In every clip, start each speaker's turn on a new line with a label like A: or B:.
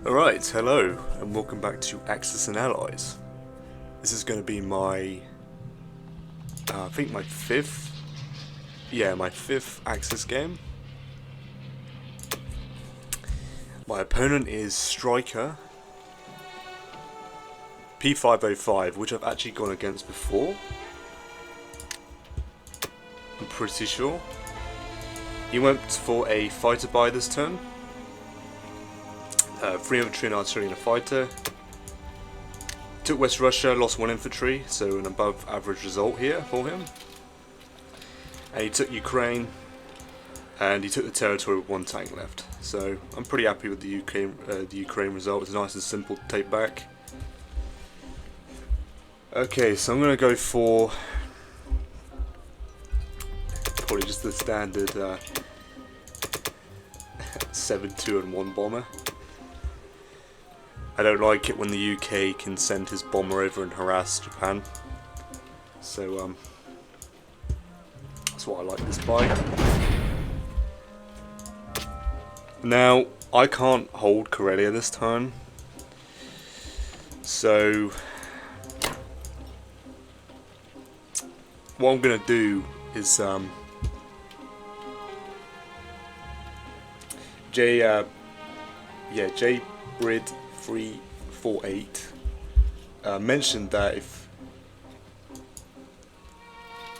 A: Alright, hello, and welcome back to Axis and Allies. This is going to be my, I think my fifth Axis game. My opponent is Striker P505, which I've actually gone against before. I'm pretty sure. He went for a fighter buy this turn. 3 infantry and artillery in a fighter. Took West Russia, lost 1 infantry, so an above average result here for him. And he took Ukraine, and he took the territory with 1 tank left. So I'm pretty happy with the Ukraine result. It's nice and simple to take back. Okay, so I'm going to go for probably just the standard 7-2 and 1 bomber. I don't like it when the UK can send his bomber over and harass Japan. So that's why I like this buy. Now, I can't hold Karelia this turn. So what I'm gonna do is J Brid 348 mentioned that if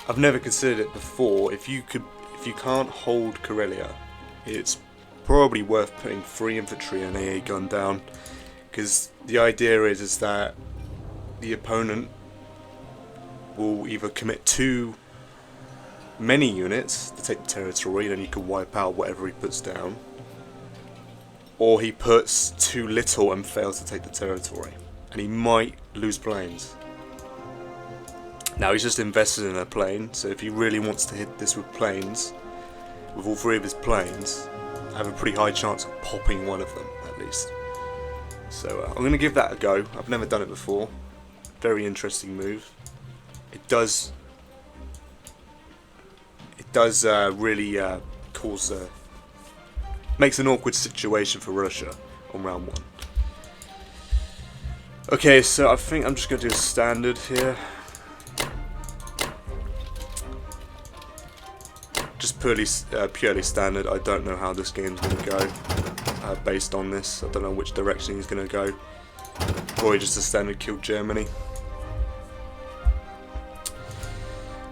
A: I've never considered it before, if you can't hold Karelia, it's probably worth putting 3 infantry and an AA gun down, because the idea is that the opponent will either commit too many units to take the territory, then you can wipe out whatever he puts down, or he puts too little and fails to take the territory, and he might lose planes. Now he's just invested in a plane, so if he really wants to hit this with planes, with all 3 of his planes, I have a pretty high chance of popping 1 of them at least. So I'm going to give that a go. I've never done it before. Very interesting move. It does really cause makes an awkward situation for Russia on round 1. Okay, so I think I'm just going to do a standard here. Just purely standard. I don't know how this game's going to go based on this. I don't know which direction he's going to go. Probably just a standard kill Germany.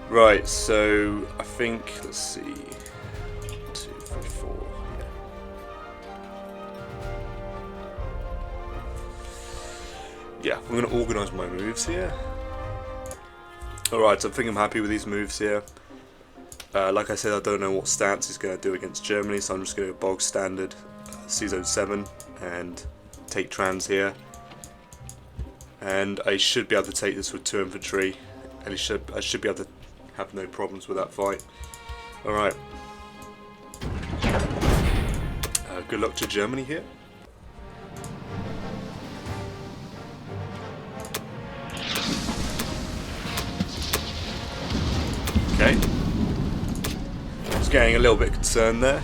A: Right, so I think, let's see, 1, 2, 3, 4. Yeah, I'm going to organise my moves here. Alright, so I think I'm happy with these moves here. Like I said, I don't know what stance he's going to do against Germany, so I'm just going to bog standard C-Zone 7 and take trans here. And I should be able to take this with 2 infantry, and I should be able to have no problems with that fight. Alright. Good luck to Germany here. Okay. I was getting a little bit concerned there.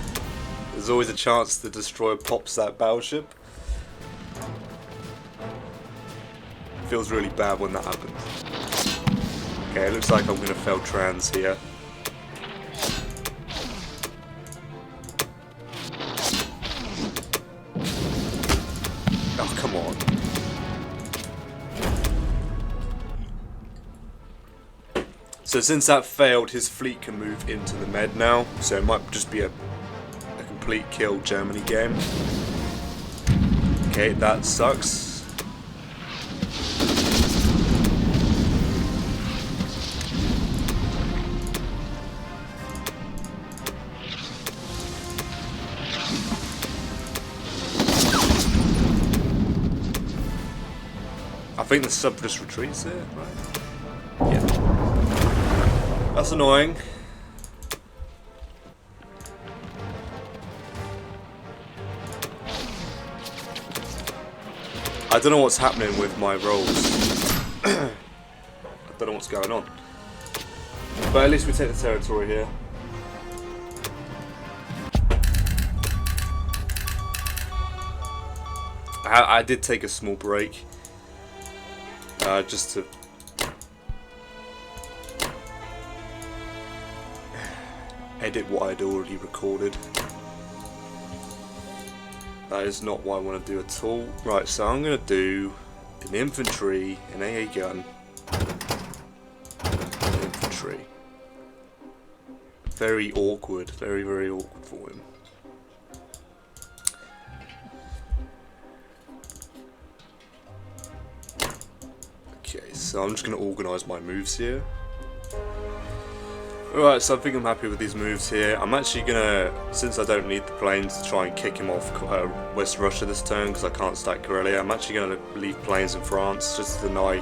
A: There's always a chance the destroyer pops that battleship. Feels really bad when that happens. Okay, it looks like I'm going to fail trans here. Oh, come on. So since that failed, his fleet can move into the Med now, so it might just be a complete kill Germany game. Okay, that sucks. I think the sub just retreats there, right? Yeah. That's annoying. I don't know what's happening with my rolls. I don't know what's going on. But at least we take the territory here. I did take a small break just to edit what I'd already recorded. That is not what I want to do at all. Right, so I'm going to do an infantry, an AA gun, an infantry. Very awkward, very, very awkward for him. Okay, so I'm just going to organise my moves here. Alright, so I think I'm happy with these moves here. I'm actually gonna, since I don't need the planes to try and kick him off West Russia this turn because I can't stack Karelia, I'm actually gonna leave planes in France just to deny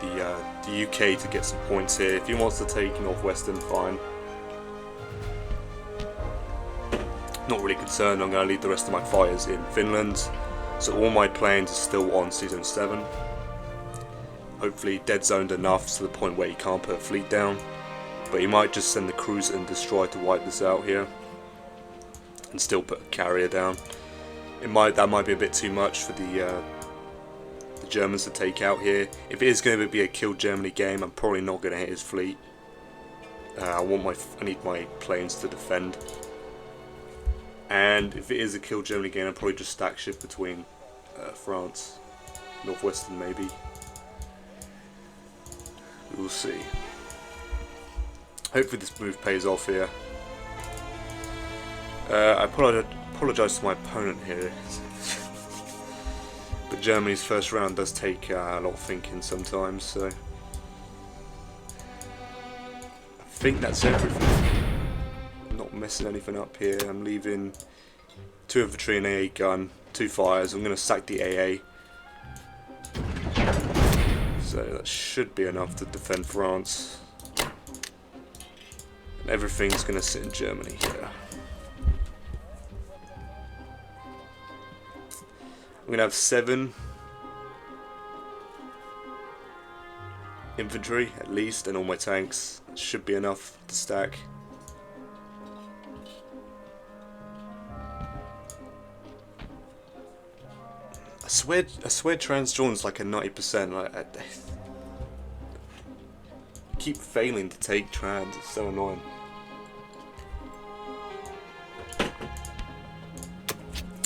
A: the UK to get some points here. If he wants to take Northwestern, fine. Not really concerned. I'm gonna leave the rest of my fighters in Finland, so all my planes are still on Season 7. Hopefully dead zoned enough to the point where he can't put a fleet down. But he might just send the cruiser and destroy to wipe this out here, and still put a carrier down. That might be a bit too much for the Germans to take out here. If it is going to be a kill Germany game, I'm probably not going to hit his fleet. I need my planes to defend. And if it is a kill Germany game, I'll probably just stack shift between France, Northwestern maybe. We'll see. Hopefully this move pays off here. I apologise to my opponent here. But Germany's first round does take a lot of thinking sometimes, so... I think that's everything. I'm not messing anything up here. I'm leaving 2 infantry and AA gun, 2 fires. I'm going to sack the AA. So that should be enough to defend France. Everything's going to sit in Germany here. I'm going to have 7 infantry at least, and all my tanks. Should be enough to stack. I swear Transjordan's like a 90%. Like, I keep failing to take trans. It's so annoying.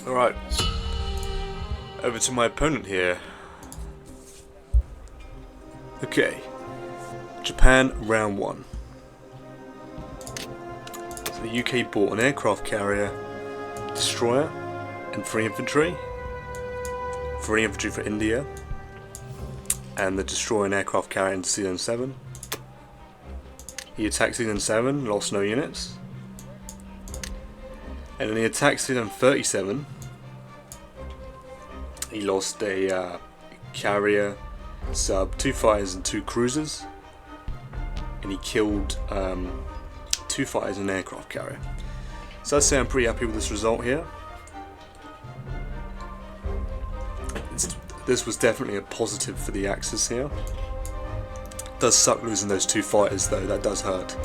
A: Alright, over to my opponent here. Okay, Japan round 1. So the UK bought an aircraft carrier, destroyer, and 3 infantry. 3 infantry for India, and the destroyer and aircraft carrier into Season 7. He attacked Season 7, lost no units. And then he attacked Season 37. He lost a carrier, sub, 2 fighters and 2 cruisers. And he killed 2 fighters and an aircraft carrier. So I'd say I'm pretty happy with this result here. This was definitely a positive for the Axis here. It does suck losing those 2 fighters though, that does hurt.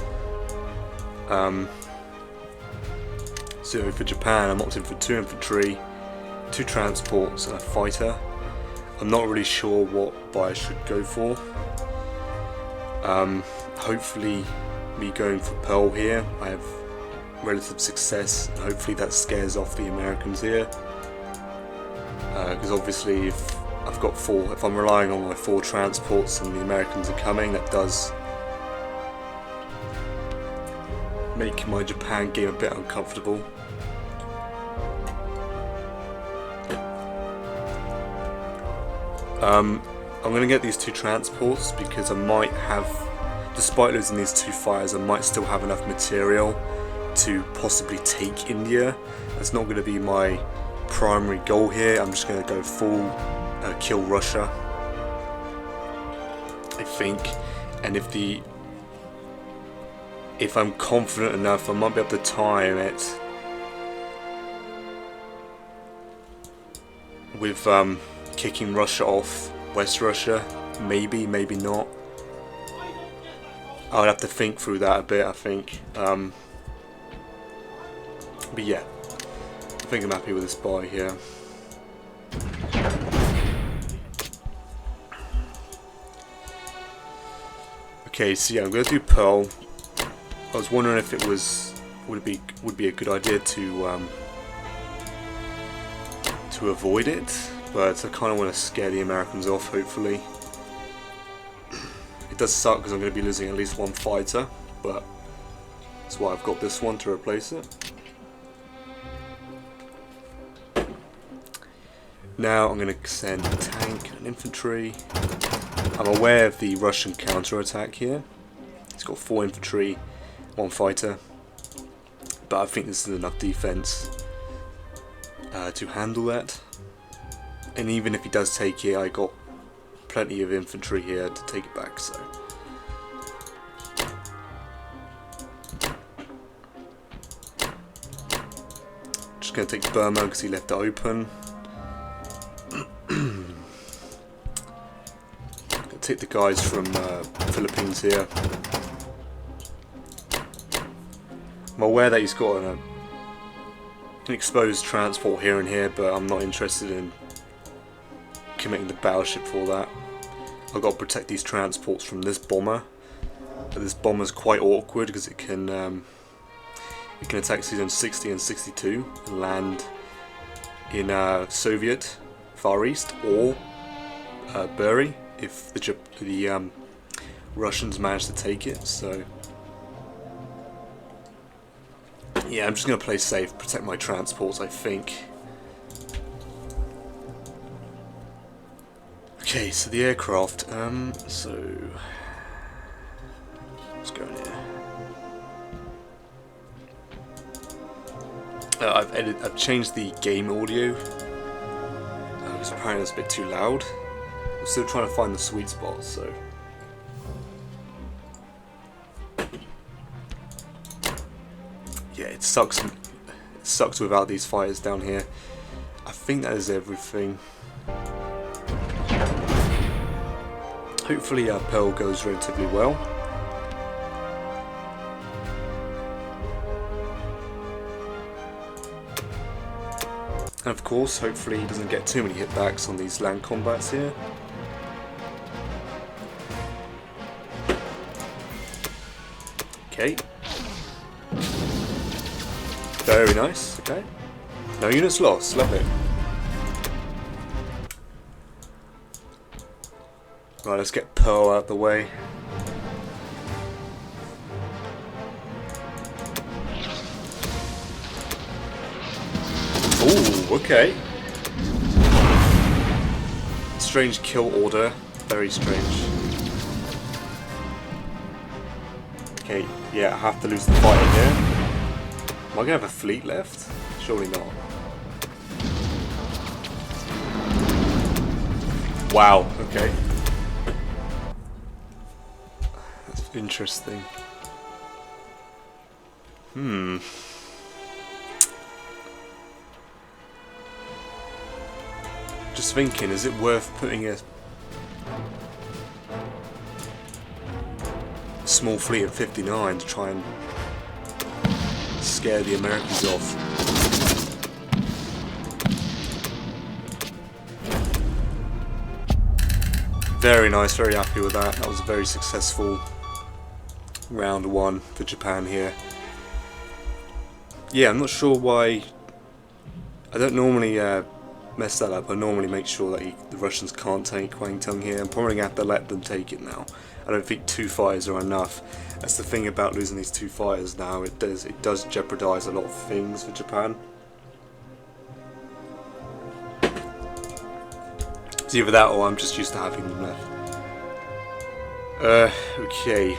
A: So for Japan, I'm opting for 2 infantry, 2 transports and a fighter. I'm not really sure what buy I should go for. Hopefully me going for Pearl here, I have relative success. Hopefully that scares off the Americans here. Because obviously if I've got 4, if I'm relying on my 4 transports and the Americans are coming, that does make my Japan game a bit uncomfortable. I'm going to get these 2 transports because I might have, despite losing these 2 fires, I might still have enough material to possibly take India. That's not going to be my primary goal here. I'm just going to go full kill Russia, I think. And if I'm confident enough, I might be able to time it with kicking Russia off West Russia. Maybe, maybe not. I'll have to think through that a bit, I think. But yeah, I think I'm happy with this buy here. Okay, so yeah, I'm gonna do Pearl. I was wondering if it would be a good idea to avoid it, but I kind of want to scare the Americans off. Hopefully, it does suck because I'm going to be losing at least one fighter, but that's why I've got this one to replace it. Now I'm going to send a tank and an infantry. I'm aware of the Russian counter-attack here. It's got 4 infantry, 1 fighter, but I think this is enough defense to handle that. And even if he does take it, I got plenty of infantry here to take it back. So just going to take Burma because he left it open. Take the guys from Philippines here. I'm aware that he's got an exposed transport here and here, but I'm not interested in committing the battleship for that. I've got to protect these transports from this bomber. But this bomber's quite awkward because it can attack Zone 60 and 62 and land in Soviet Far East or Buri if the Russians manage to take it. So yeah, I'm just going to play safe, protect my transports, I think. Okay, so the aircraft, so let's go in here. I've changed the game audio because apparently it's a bit too loud. I'm still trying to find the sweet spot, so yeah, it sucks without these fighters down here. I think that is everything. Hopefully Pearl goes relatively well. And of course, hopefully he doesn't get too many hitbacks on these land combats here. Okay. Very nice, okay. No units lost, love it. Right, let's get Pearl out of the way. Ooh, okay. Strange kill order, very strange. Okay, yeah, I have to lose the fight here. Am I gonna have a fleet left? Surely not. Wow, okay. That's interesting. Just thinking, is it worth putting a small fleet of 59 to try and scare the Americans off? Very nice, very happy with that. That was a very successful round 1 for Japan here. Yeah, I'm not sure why. I don't normally mess that up. I normally make sure that the Russians can't take Kwangtung here. I'm probably going to have to let them take it now. I don't think 2 fighters are enough. That's the thing about losing these 2 fighters now. It does jeopardize a lot of things for Japan. It's either that or I'm just used to having them left. Okay.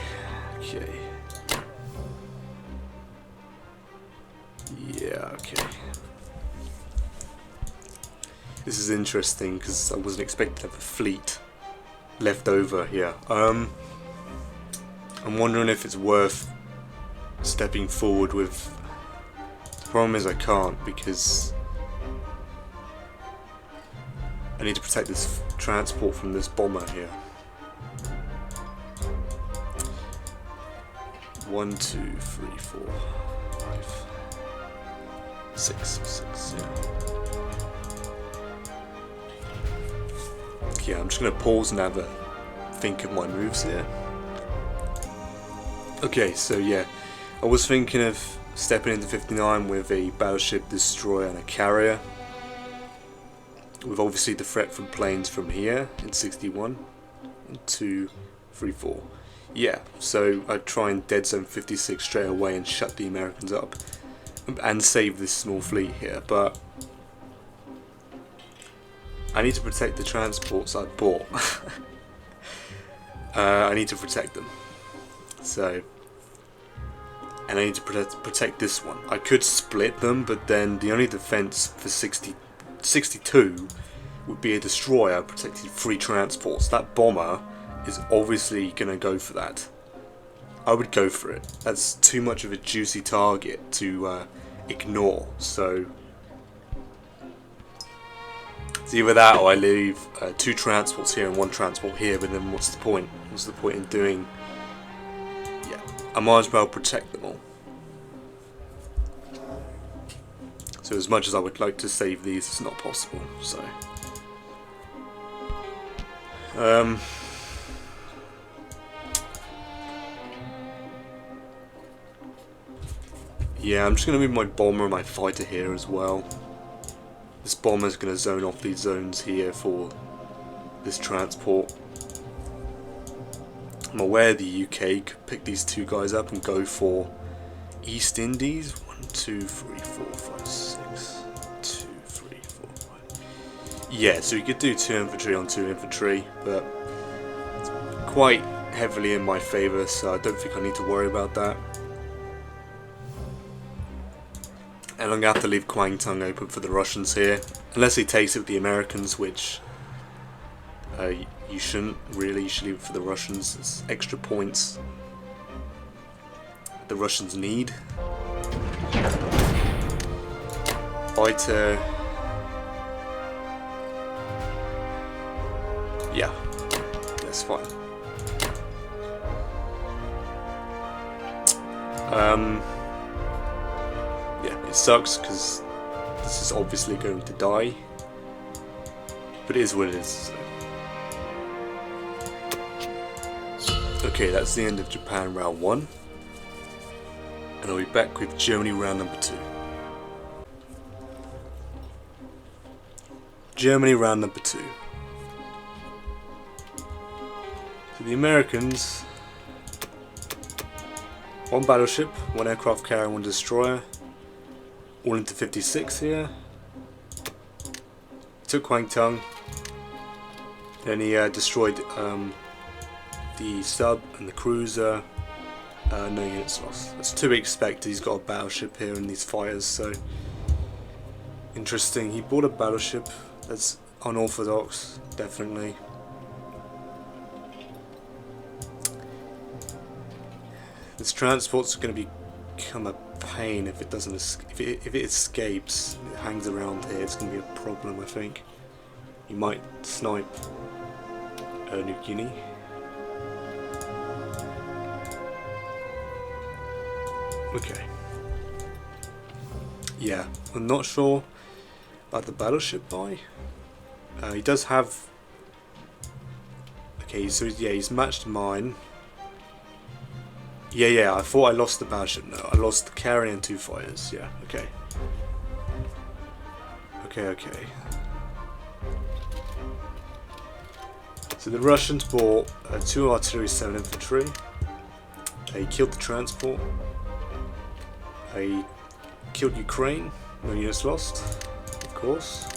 A: Yeah, okay. This is interesting because I wasn't expecting to have a fleet left over here. I'm wondering if it's worth stepping forward with. The problem is I can't because I need to protect this transport from this bomber here. 1, 2, 3, 4, 5, 6, 6, 0. Yeah, I'm just going to pause and have a think of my moves here. Okay, so yeah, I was thinking of stepping into 59 with a battleship, destroyer and a carrier, with obviously the threat from planes from here in 61. 1, 2, 3, 4. Yeah, so I'd try and dead zone 56 straight away and shut the Americans up and save this small fleet here, but I need to protect the transports I bought. I need to protect them. So, and I need to protect this one. I could split them, but then the only defense for 62 would be a destroyer protecting 3 transports. That bomber is obviously going to go for that. I would go for it. That's too much of a juicy target to ignore. So it's either that or I leave 2 transports here and 1 transport here, but then what's the point? What's the point in doing? Yeah, I might as well protect them all. So as much as I would like to save these, it's not possible. So yeah, I'm just going to move my bomber and my fighter here as well. This bomber is going to zone off these zones here for this transport. I'm aware the UK could pick these 2 guys up and go for East Indies. 1, 2, 3, 4, 5, 6. 2, 3, 4, 5. Yeah, so you could do 2 infantry on 2 infantry, but it's quite heavily in my favour, so I don't think I need to worry about that. And I'm going to have to leave Kwangtung open for the Russians here. Unless he takes it with the Americans, which you shouldn't really. You should leave it for the Russians. It's extra points the Russians need. Fighter. Yeah, that's fine. Yeah, it sucks because this is obviously going to die, but it is what it is. So. Okay, that's the end of Japan round 1, and I'll be back with Germany round number 2. Germany round number 2. So the Americans, 1 battleship, 1 aircraft carrier, 1 destroyer, all into 56 here. Took Kwangtung, then he destroyed the sub and the cruiser. No units lost. That's to be expected. He's got a battleship here and these fighters, so interesting. He bought a battleship. That's unorthodox, definitely. This transport's going to become a pain if it doesn't. If it escapes, it hangs around here. It's going to be a problem, I think. He might snipe New Guinea. Okay. Yeah, I'm not sure about the battleship buy. He does have. Okay, so yeah, he's matched mine. Yeah, I thought I lost the battleship. No, I lost the carrier and 2 fighters. Yeah, okay. Okay. So the Russians bought 2 artillery, 7 infantry. They killed the transport. They killed Ukraine. No units lost, of course.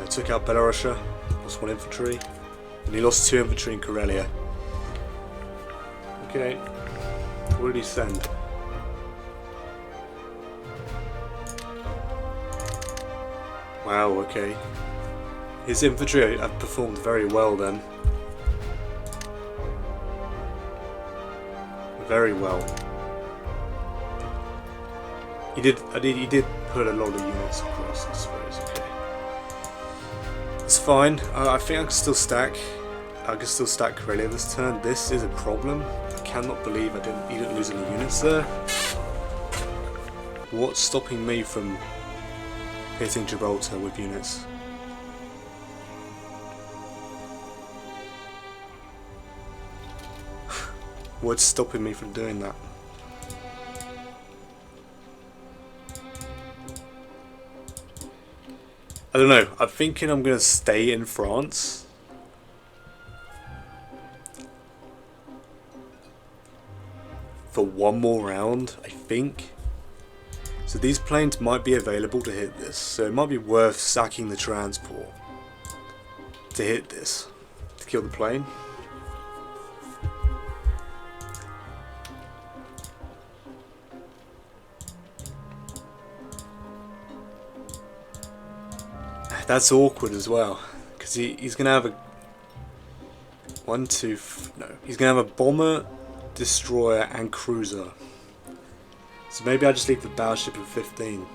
A: Took out Belarusia. Lost 1 infantry. And he lost 2 infantry in Karelia. Okay, what did he send? Wow, okay. His infantry have performed very well then. Very well. He did put a lot of units across, I suppose. Okay. It's fine. I think I can still stack. Karelia this turn. This is a problem. I cannot believe he didn't lose any units there. What's stopping me from hitting Gibraltar with units? What's stopping me from doing that? I don't know. I'm thinking I'm gonna stay in France. For one more round, I think. So these planes might be available to hit this. So it might be worth sacking the transport to hit this. To kill the plane. That's awkward as well, because he's gonna have a he's gonna have a bomber, destroyer, and cruiser. So maybe I just leave the battleship at 15.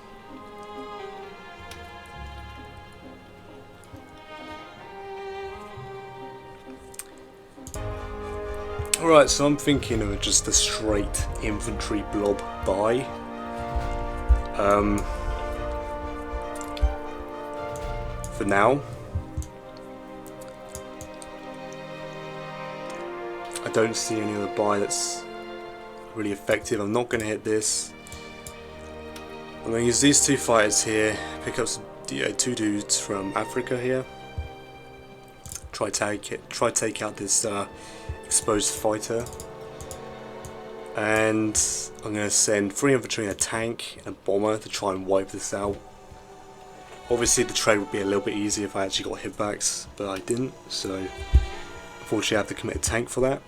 A: Alright, so I'm thinking of just a straight infantry blob buy. For now. I don't see any other buy that's really effective. I'm not going to hit this. I'm going to use these two fighters here, pick up some, two dudes from Africa here. Try take out this exposed fighter. And I'm going to send 3 infantry and a tank and a bomber to try and wipe this out. Obviously the trade would be a little bit easier if I actually got hitbacks, but I didn't, so unfortunately I have to commit a tank for that.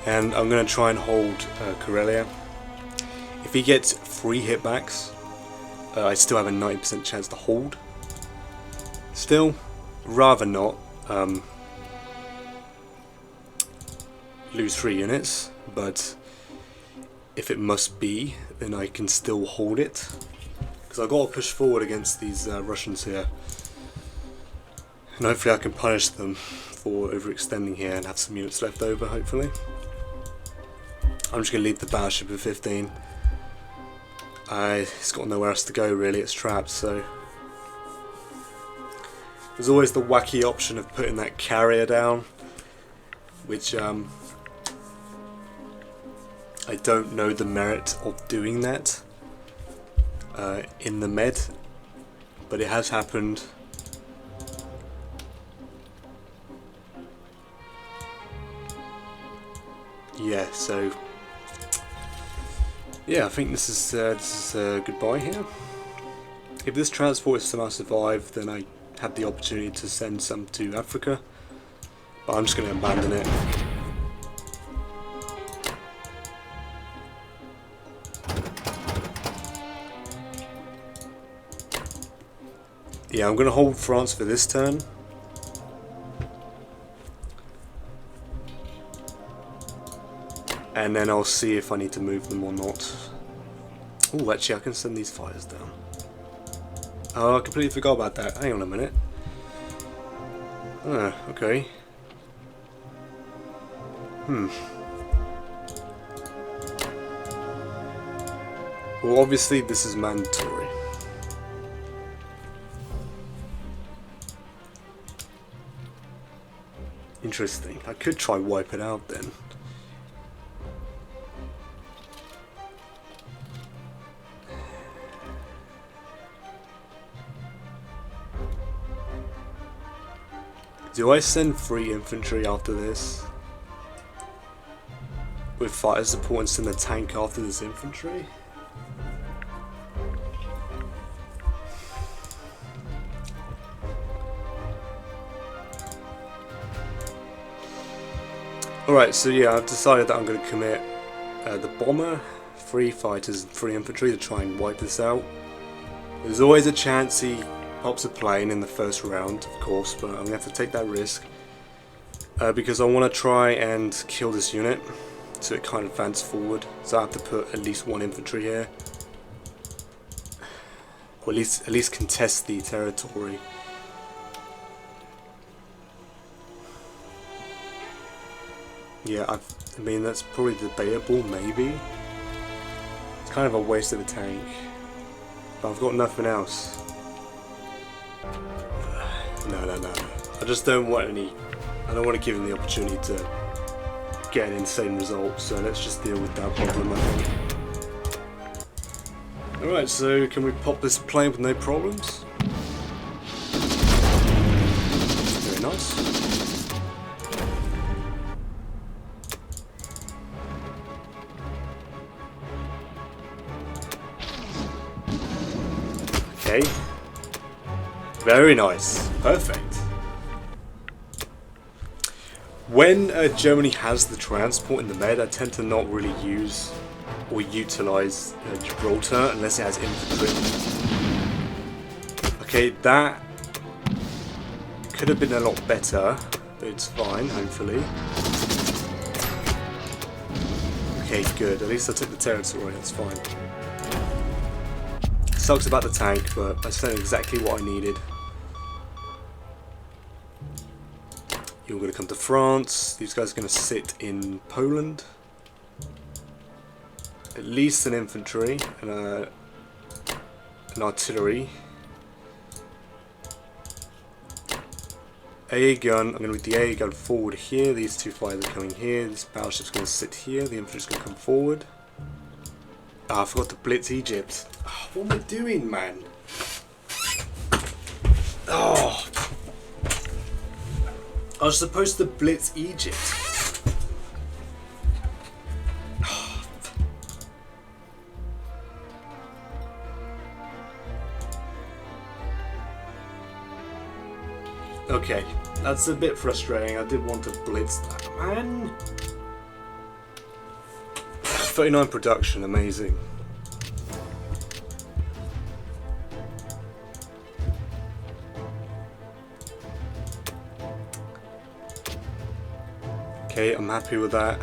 A: And I'm going to try and hold Karelia. If he gets 3 hitbacks, I still have a 90% chance to hold. Still, rather not lose 3 units, but if it must be, then I can still hold it. I've got to push forward against these Russians here, and hopefully I can punish them for overextending here and have some units left over, hopefully. I'm just going to leave the battleship at 15. It's got nowhere else to go really, it's trapped, so there's always the wacky option of putting that carrier down, which I don't know the merit of doing that. In the med, but it has happened. Yeah, so yeah, I think this is a good buy here. If this transport is somehow survived, then I have the opportunity to send some to Africa, but I'm just going to abandon it. Yeah, I'm going to hold France for this turn. And then I'll see if I need to move them or not. Oh, actually I can send these fighters down. Oh, I completely forgot about that. Hang on a minute. Ah, okay. Well, obviously this is mandatory. Interesting. I could try wipe it out then. Do I send 3 infantry after this? With fighter support and send a tank after this infantry? Alright, so yeah, I've decided that I'm going to commit the bomber, 3 fighters and 3 infantry to try and wipe this out. There's always a chance he pops a plane in the first round, of course, but I'm going to have to take that risk. Because I want to try and kill this unit, so it kind of advances forward. So I have to put at least 1 infantry here. Or at least contest the territory. Yeah, I mean that's probably debatable, maybe. It's kind of a waste of a tank. But I've got nothing else. No. I just don't want any... I don't want to give him the opportunity to get an insane result, so let's just deal with that problem, I think. Alright, so can we pop this plane with no problems? Very nice. Okay. Very nice. Perfect. When Germany has the transport in the med, I tend to not really use or utilize Gibraltar unless it has infantry. Okay, that could have been a lot better, but it's fine, hopefully. Okay, good. At least I took the territory, that's fine. Sucks about the tank, but that's exactly what I needed. You're going to come to France. These guys are going to sit in Poland. At least an infantry and an artillery. AA gun. I'm going to move the AA gun forward here. These two fighters are coming here. This battleship's going to sit here. The infantry's going to come forward. Ah, I forgot to blitz Egypt. Oh, what am I doing, man? Oh. I was supposed to blitz Egypt. Okay, that's a bit frustrating. I did want to blitz that, man. 39 production, amazing. Okay, I'm happy with that.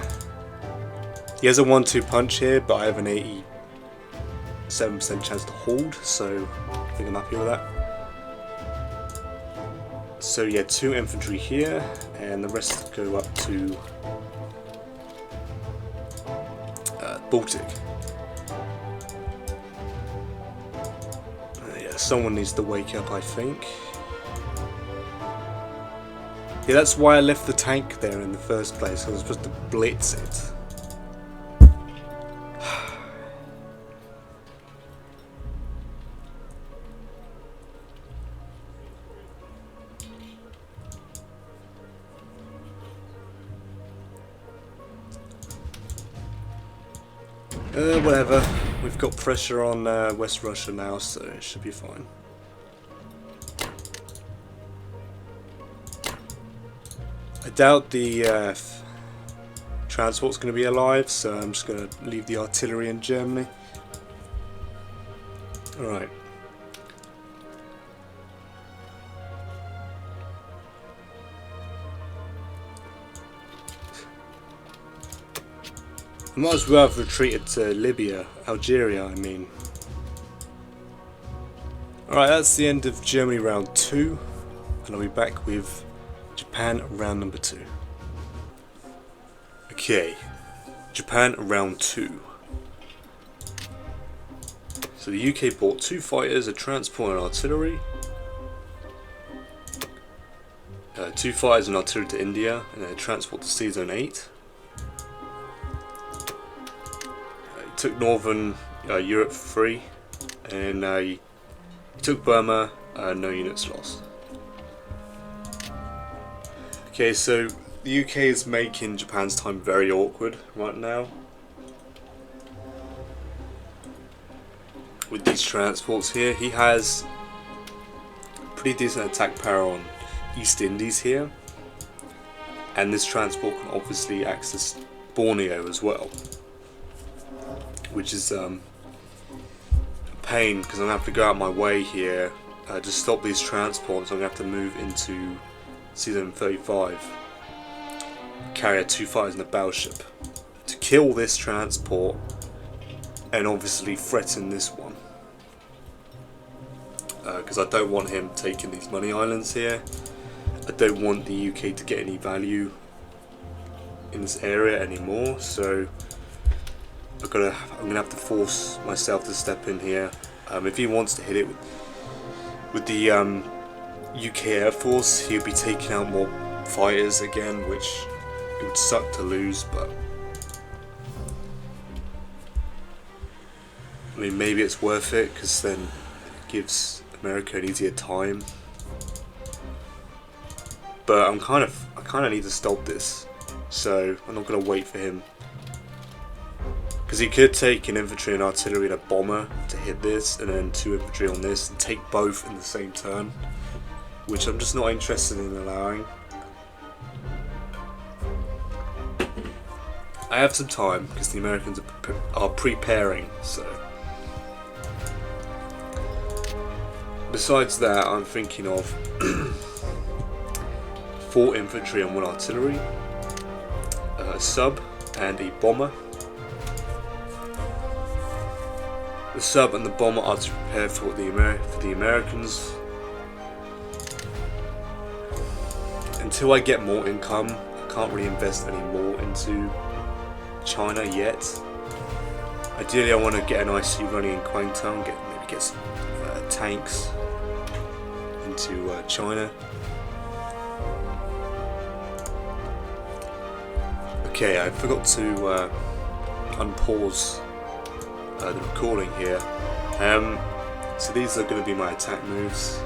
A: He has a 1-2 punch here, but I have an 87% chance to hold, so I think I'm happy with that. So yeah, 2 infantry here, and the rest go up to Baltic. Yeah, someone needs to wake up, I think. Yeah, that's why I left the tank there in the first place. I was supposed to blitz it. Whatever. We've got pressure on West Russia now, so it should be fine. I doubt the transport's going to be alive, so I'm just going to leave the artillery in Germany. Alright. I might as well have retreated to Libya, Algeria, I mean. Alright, that's the end of Germany round 2, and I'll be back with Japan round number 2. Okay, Japan round 2. So the UK bought 2 fighters, a transport and artillery. 2 fighters and artillery to India, and a transport to Sea Zone 8. Took Northern Europe for free, and he took Burma, no units lost. Okay, so the UK is making Japan's time very awkward right now with these transports here. He has pretty decent attack power on East Indies here, and this transport can obviously access Borneo as well, which is a pain because I'm going to have to go out my way here to stop these transports. I'm going to have to move into Sea Zone 35, carry 2 fighters in a battleship to kill this transport and obviously threaten this one, because I don't want him taking these money islands here. I don't want the UK to get any value in this area anymore, so I'm gonna have to force myself to step in here. If he wants to hit it with the UK Air Force, he'll be taking out more fighters again, which it would suck to lose, but I mean, maybe it's worth it because then it gives America an easier time. But I kind of need to stop this, so I'm not gonna wait for him. Because he could take an infantry and artillery and a bomber to hit this, and then 2 infantry on this, and take both in the same turn, which I'm just not interested in allowing. I have some time because the Americans are preparing, so. Besides that, I'm thinking of 4 infantry and 1 artillery, a sub and a bomber. The sub and the bomber are to prepare for the Americans. Until I get more income, I can't really invest any more into China yet. Ideally, I want to get an IC running in Guangdong, maybe get some tanks into China. Okay, I forgot to unpause the recording here. So these are going to be my attack moves.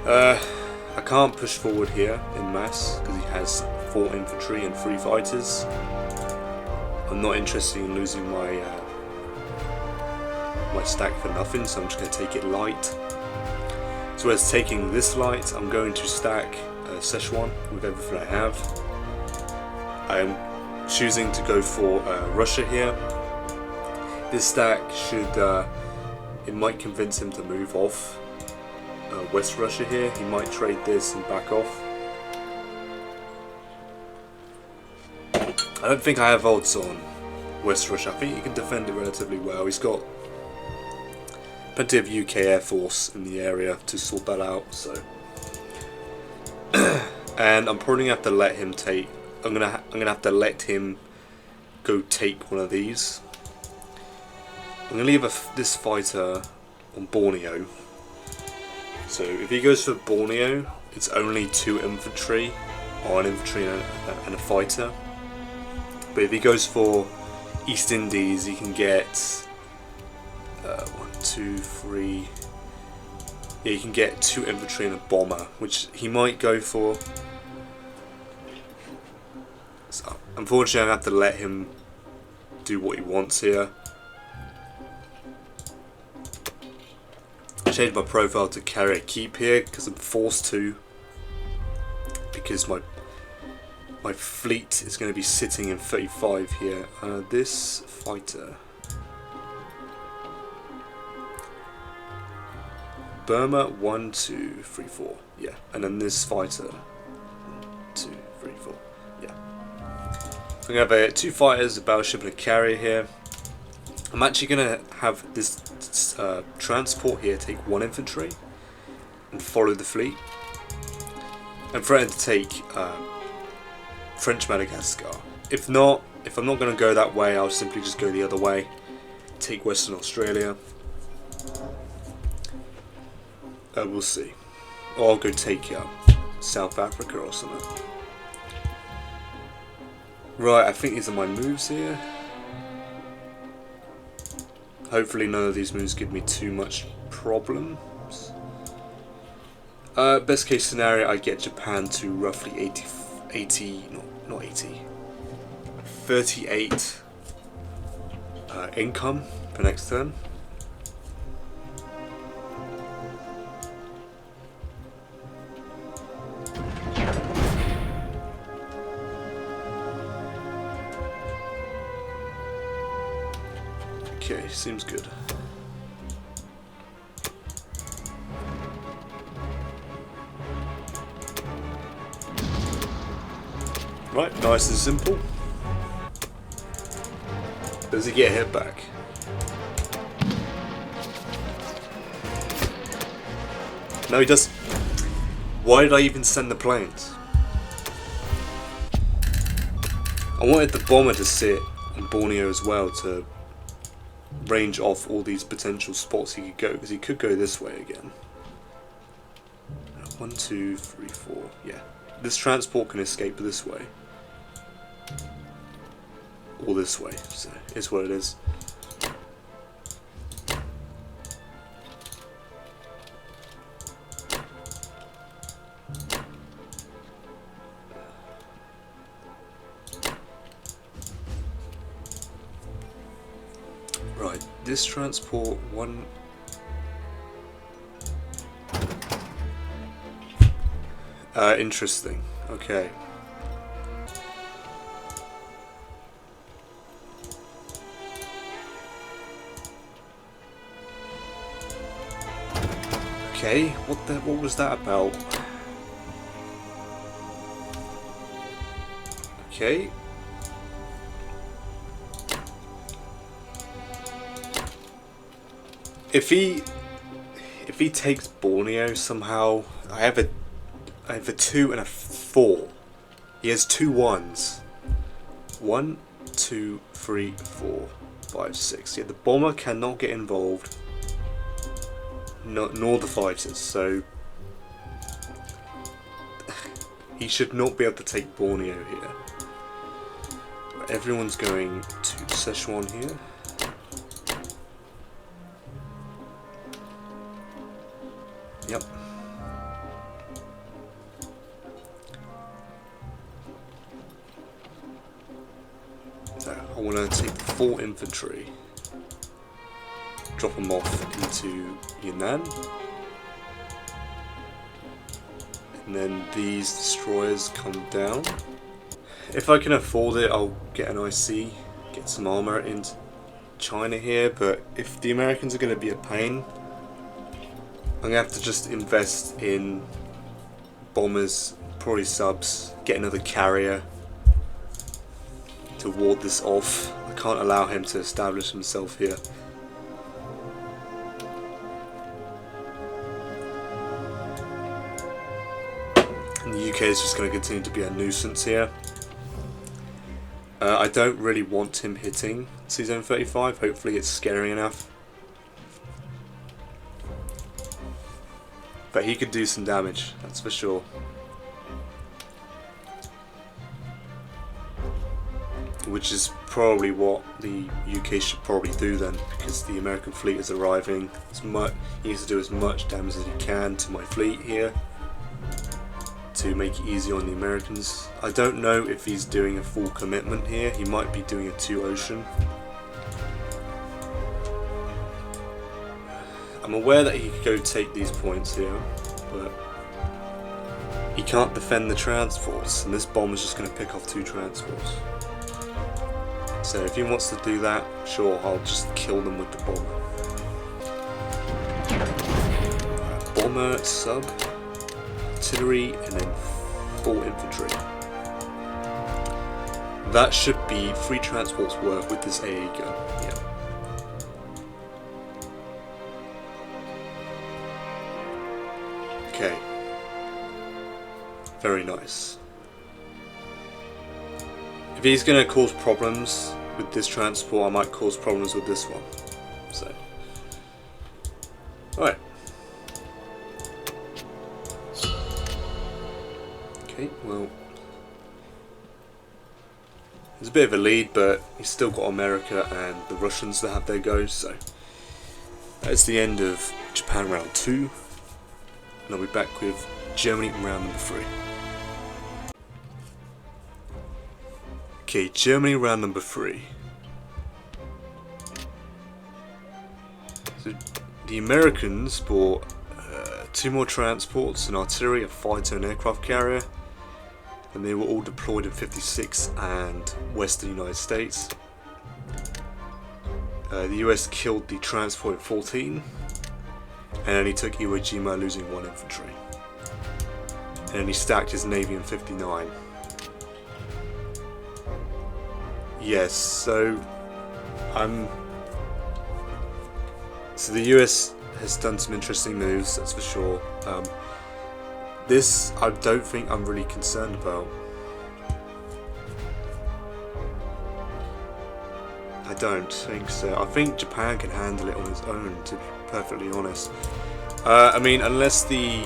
A: I can't push forward here in mass because he has 4 infantry and 3 fighters. I'm not interested in losing my my stack for nothing, so I'm just going to take it light. So as taking this light, I'm going to stack Szechuan with everything I have. I'm choosing to go for Russia here. This stack should, it might convince him to move off West Russia here. He might trade this and back off. I don't think I have odds on West Russia. I think he can defend it relatively well. He's got plenty of UK Air Force in the area to sort that out, so. And I'm probably gonna have to let him take. I'm gonna have to let him go take one of these. I'm gonna leave this fighter on Borneo. So if he goes for Borneo, it's only 2 infantry, or an infantry and a fighter. But if he goes for East Indies, he can get 1, 2, 3. Yeah, you can get 2 infantry and a bomber, which he might go for. So, unfortunately, I have to let him do what he wants here. I changed my profile to carrier keep here because I'm forced to, because my fleet is going to be sitting in 35 here. This fighter, Burma, 1, 2, 3, 4. Yeah, and then this fighter, 1, 2, 3, 4. Yeah. I'm going to have 2 fighters, a battleship, and a carrier here. I'm actually going to have this transport here take 1 infantry and follow the fleet, and threaten to take French Madagascar. If I'm not going to go that way, I'll simply just go the other way, take Western Australia. We'll see. Or I'll go take South Africa or something. Right, I think these are my moves here. Hopefully none of these moves give me too much problems. Best case scenario, I get Japan to roughly 38 income for next turn. Okay, seems good. Right, nice and simple. Does he get hit back? No, he does. Why did I even send the planes? I wanted the bomber to sit on Borneo as well to range off all these potential spots he could go, because he could go this way again. 1, 2, 3, 4. Yeah. this transport can escape this way. Or this way, so it's what it is. Right, this transport one. Interesting. Okay. Okay, what was that about? Okay. If he takes Borneo somehow, I have a 2 and a 4. He has 2 1s. 1, 2, 3, 4, 5, 6. Yeah, the bomber cannot get involved. Nor the fighters, so he should not be able to take Borneo here. Everyone's going to Szechuan here. Yep. So I want to take the 4 infantry, drop them off into Yunnan, and then these destroyers come down. If I can afford it, I'll get an IC, get some armor into China here, but if the Americans are going to be a pain, I'm going to have to just invest in bombers, probably subs, get another carrier to ward this off. I can't allow him to establish himself here. And the UK is just going to continue to be a nuisance here. I don't really want him hitting Zone 35, hopefully it's scary enough. But he could do some damage, that's for sure. Which is probably what the UK should probably do then, because the American fleet is arriving. He needs to do as much damage as he can to my fleet here to make it easy on the Americans. I don't know if he's doing a full commitment here. He might be doing a 2 ocean. I'm aware that he could go take these points here, but he can't defend the transports, and this bomb is just going to pick off 2 transports. So if he wants to do that, sure, I'll just kill them with the bomber. Bomber, sub, artillery, and then 4 infantry. That should be 3 transports worth with this AA gun. Yeah. Okay. Very nice. If he's going to cause problems with this transport, I might cause problems with this one. So, alright. Okay, well, there's a bit of a lead, but he's still got America and the Russians that have their go. So that's the end of Japan round 2, and I'll be back with Germany round number 3. Okay, Germany round number 3. So the Americans bought 2 more transports, an artillery, a fighter, and aircraft carrier, and they were all deployed in 56 and Western United States. The US killed the transport in 14, and then he took Iwo Jima, losing 1 infantry. And then he stacked his navy in 59. Yes, so so the US has done some interesting moves, that's for sure. This I don't think I'm really concerned about. I don't think so. I think Japan can handle it on its own, to be perfectly honest. I mean, unless the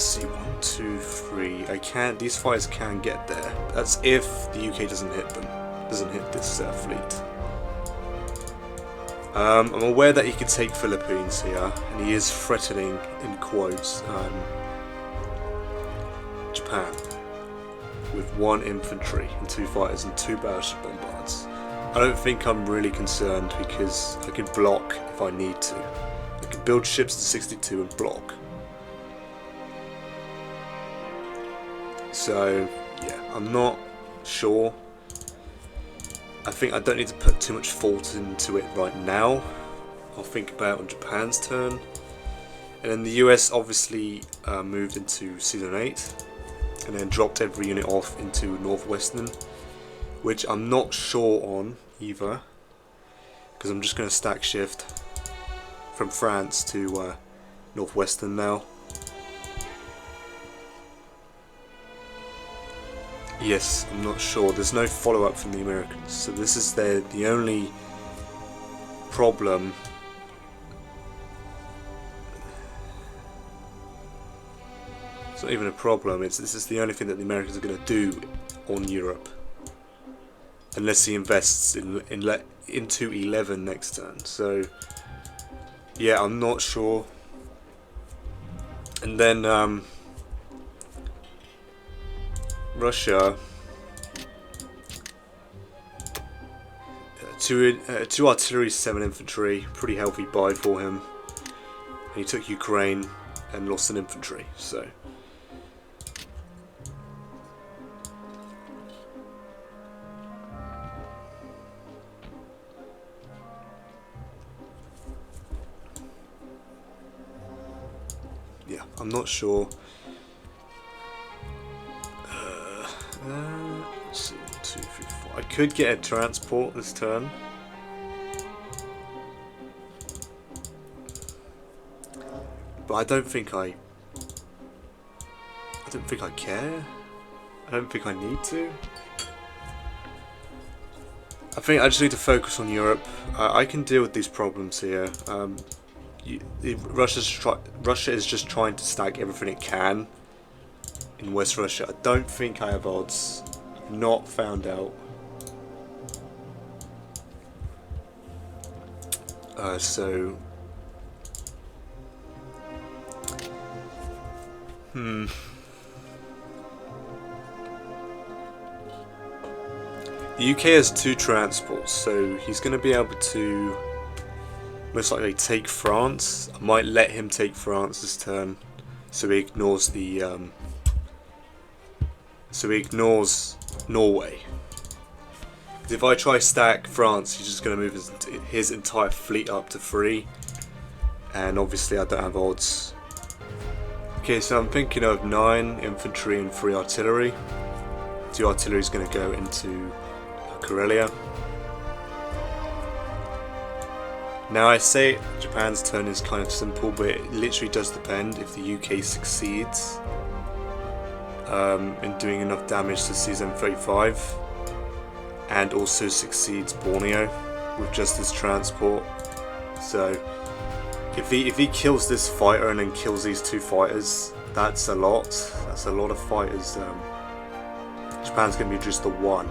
A: let's see, 1, 2, 3. These fighters can get there. That's if the UK doesn't hit them, doesn't hit this fleet. I'm aware that he could take Philippines here, and he is threatening, in quotes, Japan with 1 infantry and 2 fighters and 2 battleship bombards. I don't think I'm really concerned because I can block if I need to. I can build ships to 62 and block. So yeah, I'm not sure. I think I don't need to put too much thought into it right now. I'll think about it on Japan's turn. And then the US obviously moved into Season 8 and then dropped every unit off into Northwestern, which I'm not sure on either, because I'm just going to stack shift from France to Northwestern now. Yes, I'm not sure. There's no follow-up from the Americans, so this is the only problem. It's not even a problem. This is the only thing that the Americans are going to do on Europe, unless he invests into 11 next turn. So yeah, I'm not sure. And then Russia, two artillery, 7 infantry, pretty healthy buy for him. And he took Ukraine and lost an infantry, so yeah, I'm not sure. Let's see, 1, 2, 3, 4. I could get a transport this turn. But I don't think I care. I don't think I need to. I think I just need to focus on Europe. I can deal with these problems here. Russia is just trying to stack everything it can in West Russia. I don't think I have odds. I've not found out. So the UK has 2 transports, so he's going to be able to most likely take France. I might let him take France this turn, so he ignores the Norway. If I try stack France, he's just going to move his entire fleet up to 3, and obviously I don't have odds. Okay, so I'm thinking of 9 infantry and 3 artillery. 2 artillery is going to go into Karelia. Now I say Japan's turn is kind of simple, but it literally does depend if the UK succeeds in doing enough damage to CZ-35 and also succeeds Borneo with just his transport. So if he kills this fighter and then kills these 2 fighters, that's a lot. That's a lot of fighters. Japan's going to be reduced to 1,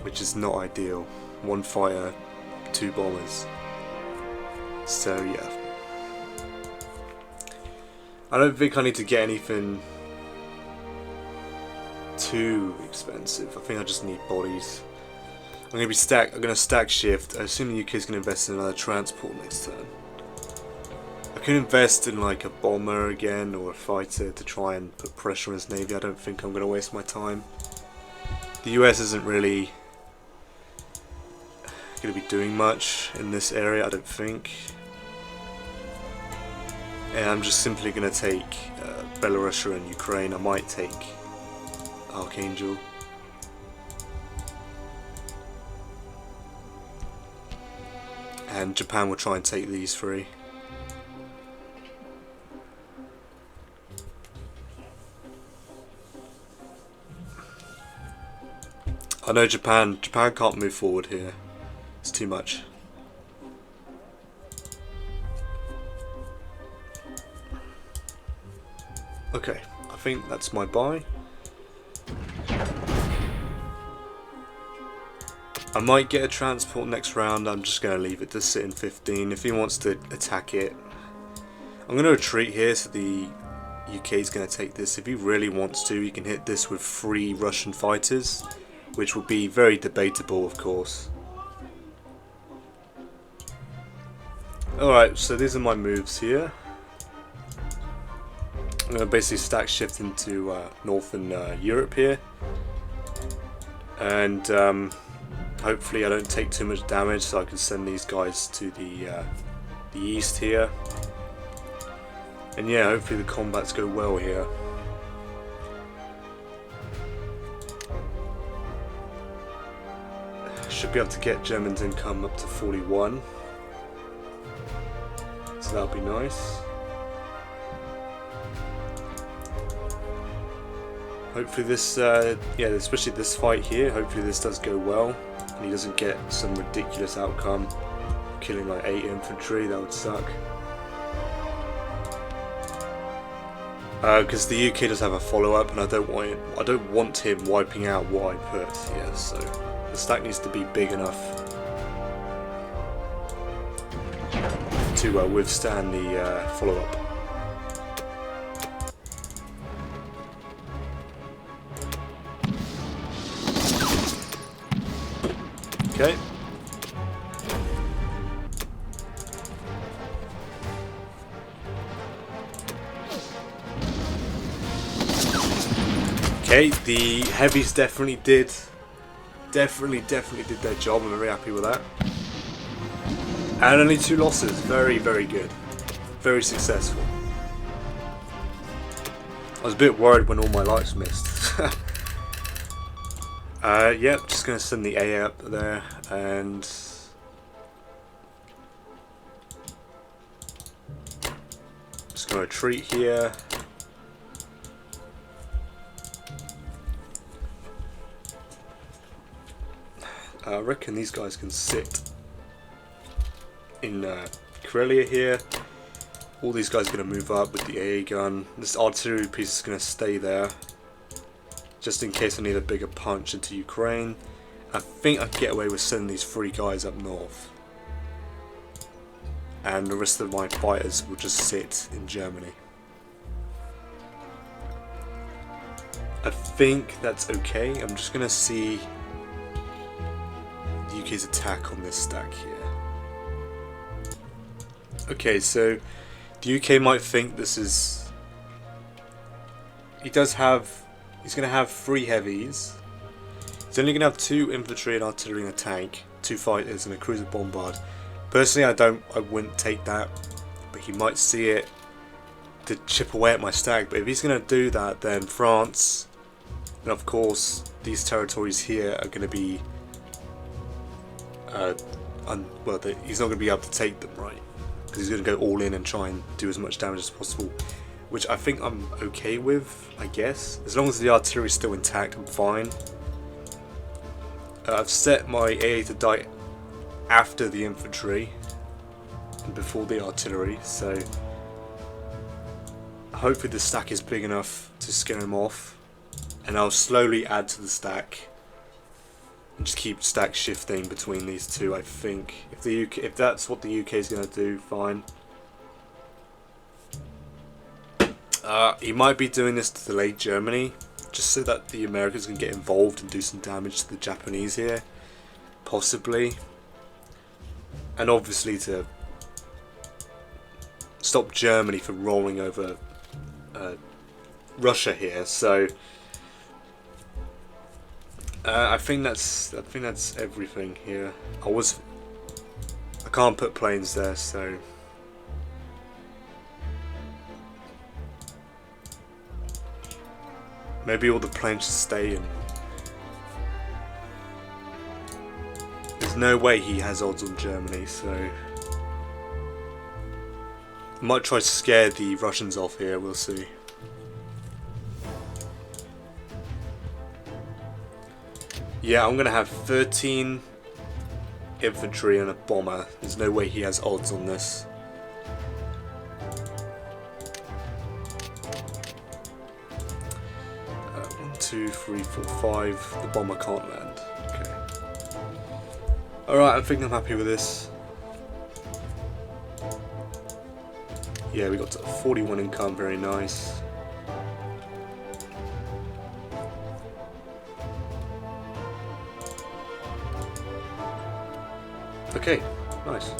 A: which is not ideal. 1 fighter, 2 bombers. So yeah, I don't think I need to get anything too expensive. I think I just need bodies. I'm going to stack shift. I assume the UK is going to invest in another transport next turn. I could invest in like a bomber again or a fighter to try and put pressure on his navy. I don't think I'm going to waste my time. The US isn't really going to be doing much in this area, I don't think. And I'm just simply going to take Belarus and Ukraine. I might take Archangel. And Japan will try and take these 3. I know Japan can't move forward here. It's too much. Okay, I think that's my buy. I might get a transport next round. I'm just going to leave it to sit in 15. If he wants to attack it, I'm going to retreat here, so the UK is going to take this. If he really wants to, he can hit this with 3 Russian fighters, which will be very debatable, of course. Alright, so these are my moves here. I'm going to basically stack shift into Northern Europe here. And hopefully I don't take too much damage, so I can send these guys to the east here. And yeah, hopefully the combats go well here. Should be able to get Germans income up to 41. So that'll be nice. Hopefully this, yeah, especially this fight here, hopefully this does go well. And he doesn't get some ridiculous outcome, killing like 8 infantry. That would suck. Because the UK does have a follow-up, and I don't want him wiping out what I put here. So the stack needs to be big enough to withstand the follow-up. Okay. Okay, the heavies definitely did their job. I'm very happy with that. And only 2 losses. Very, very good. Very successful. I was a bit worried when all my lights missed. Yep, just going to send the A up there, and just going to retreat here. I reckon these guys can sit in Karelia here. All these guys are going to move up with the AA gun. This artillery piece is going to stay there, just in case I need a bigger punch into Ukraine. I think I can get away with sending these 3 guys up north. And the rest of my fighters will just sit in Germany. I think that's okay. I'm just going to see the UK's attack on this stack here. Okay, so the UK might think this is... He's going to have 3 heavies. He's only going to have 2 infantry and artillery and a tank, 2 fighters and a cruiser bombard. Personally, I wouldn't take that, but he might see it to chip away at my stack. But if he's going to do that, then France, and of course these territories here are going to be, well, he's not going to be able to take them, right? Because he's going to go all in and try and do as much damage as possible. Which I think I'm okay with, I guess. As long as the artillery is still intact, I'm fine. I've set my AA to die after the infantry and before the artillery, so hopefully the stack is big enough to scare him off. And I'll slowly add to the stack and just keep stack shifting between these 2. I think if that's what the UK is going to do, fine. He might be doing this to delay Germany, just so that the Americans can get involved and do some damage to the Japanese here, possibly. And obviously to stop Germany from rolling over Russia here. So I think that's everything here. I can't put planes there, so. Maybe all the planes should stay in. There's no way he has odds on Germany, so I might try to scare the Russians off here, we'll see. Yeah, I'm gonna have 13 infantry and a bomber. There's no way he has odds on this. 2, 3, 4, 5. The bomber can't land. Okay. Alright, I think I'm happy with this. Yeah, we got to 41 income, very nice. Okay, nice.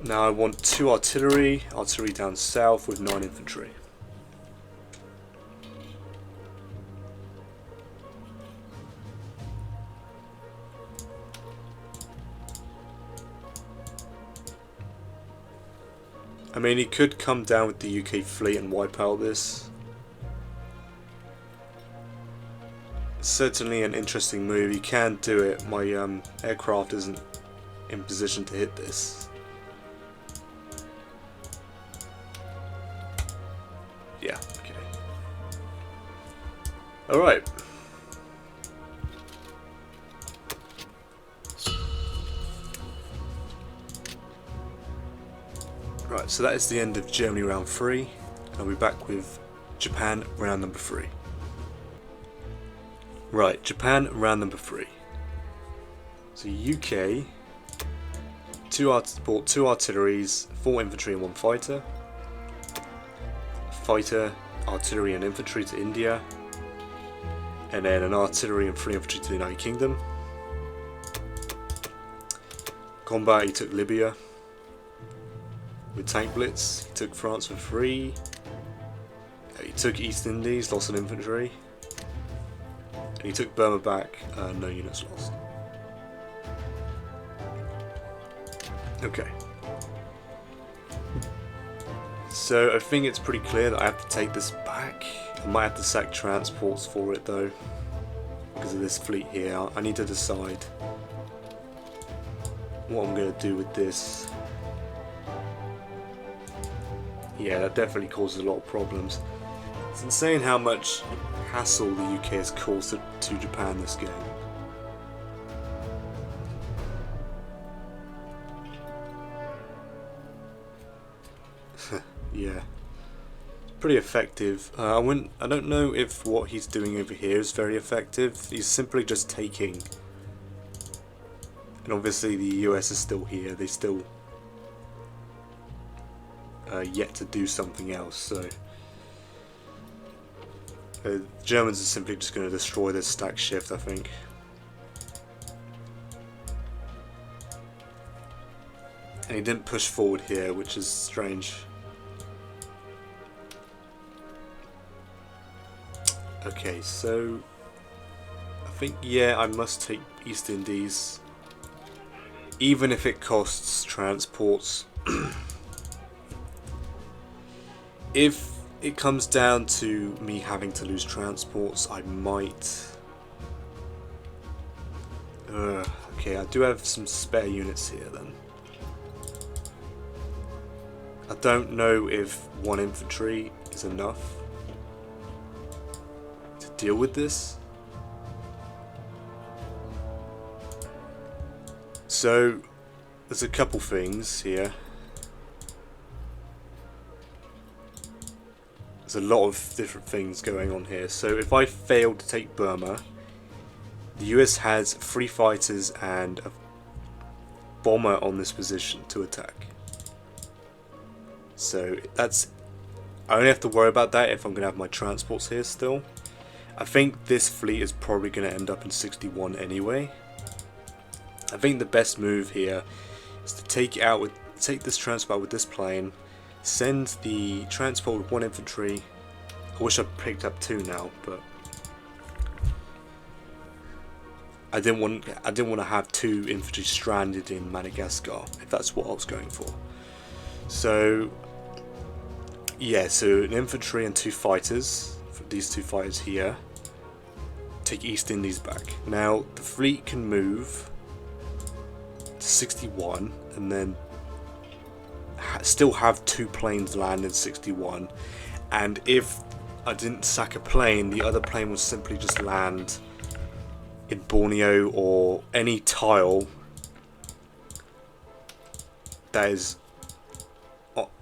A: Now I want 2 artillery down south with 9 infantry. I mean, he could come down with the UK fleet and wipe out this. Certainly an interesting move. He can do it. My aircraft isn't in position to hit this. Yeah, okay. Alright. Right, so that is the end of Germany round 3, and I'll be back with Japan round number 3. Right, Japan round number 3. So UK bought 2 artilleries, 4 infantry and 1 fighter. Fighter, artillery and infantry to India, and then an artillery and 3 infantry to the United Kingdom. Combat, he took Libya with tank blitz. He took France for 3. He took East Indies, lost an infantry. And he took Burma back, no units lost. Okay. So I think it's pretty clear that I have to take this back. I might have to sack transports for it though, because of this fleet here. I need to decide what I'm going to do with this. Yeah, that definitely causes a lot of problems. It's insane how much hassle the UK has caused to Japan this game. Yeah, pretty effective. I don't know if what he's doing over here is very effective. He's simply just taking, and obviously the US is still here. They still yet to do something else. So the Germans are simply just going to destroy this stack shift, I think. And he didn't push forward here, which is strange. Okay, so I think, yeah, I must take East Indies, even if it costs transports. If it comes down to me having to lose transports, I might... okay, I do have some spare units here then. I don't know if 1 infantry is enough to deal with this. So there's a couple things here. There's a lot of different things going on here. So if I fail to take Burma, the US has 3 fighters and a bomber on this position to attack. So that's, I only have to worry about that if I'm going to have my transports here still. I think this fleet is probably going to end up in 61 anyway. I think the best move here is to take this transport with this plane, send the transport with 1 infantry. I wish I picked up 2 now, but I didn't want to have 2 infantry stranded in Madagascar if that's what I was going for. So yeah, so an infantry and 2 fighters, for these 2 fighters here, take East Indies back. Now the fleet can move to 61 and then still have 2 planes land in 61, and if I didn't sack a plane, the other plane would simply just land in Borneo or any tile that is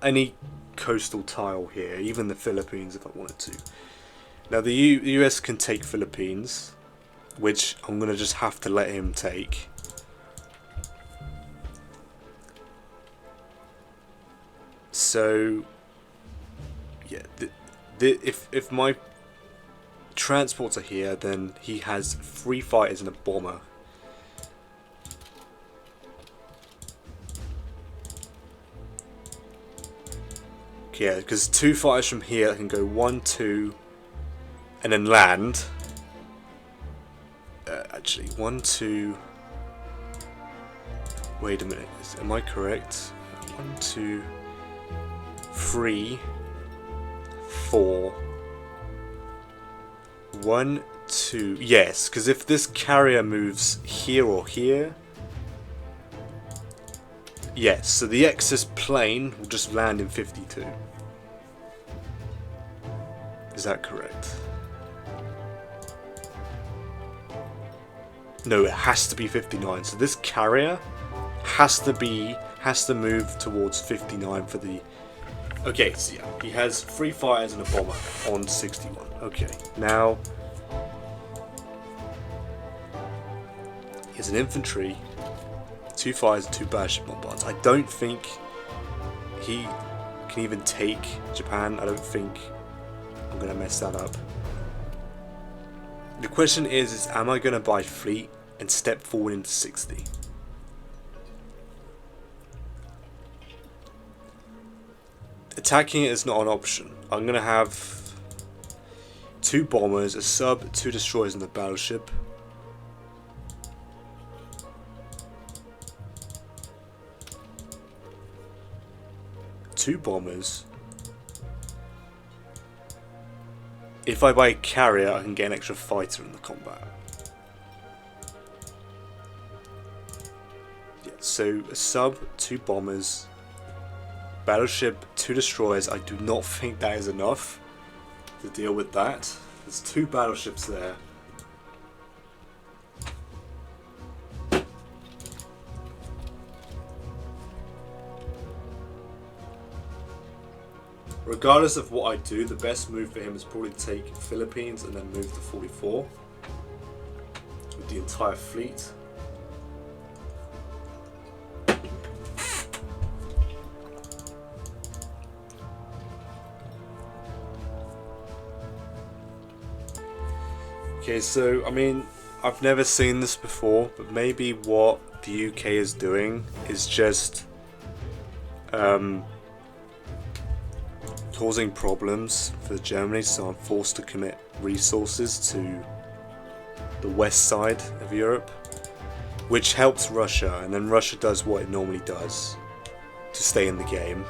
A: any coastal tile here, even the Philippines if I wanted to. Now the US can take Philippines, which I'm going to just have to let him take. So, yeah, if my transports are here, then he has 3 fighters and a bomber. Yeah, because 2 fighters from here can go 1, 2, and then land. Actually, 1, 2. Wait a minute, am I correct? 1, 2, 3, 4. 1, 2. Yes, because if this carrier moves here or here. Yes, so the excess plane will just land in 52. Is that correct? No, it has to be 59. So this carrier has to move towards 59 for the. Okay, so yeah, he has 3 fighters and a bomber on 61. Okay, now he has an infantry, 2 fighters, and 2 battleship bombards. I don't think he can even take Japan. I don't think I'm gonna mess that up. The question is am I gonna buy fleet and step forward into 60? Attacking it is not an option. I'm gonna have 2 bombers, a sub, 2 destroyers, and a battleship. Two bombers. If I buy a carrier, I can get an extra fighter in the combat. Yeah, so a sub, 2 bombers, battleship, 2 destroyers. I do not think that is enough to deal with that. There's 2 battleships there. Regardless of what I do, the best move for him is probably to take Philippines and then move to 44 with the entire fleet. Okay, so I mean, I've never seen this before, but maybe what the UK is doing is just causing problems for Germany, so I'm forced to commit resources to the west side of Europe, which helps Russia, and then Russia does what it normally does to stay in the game.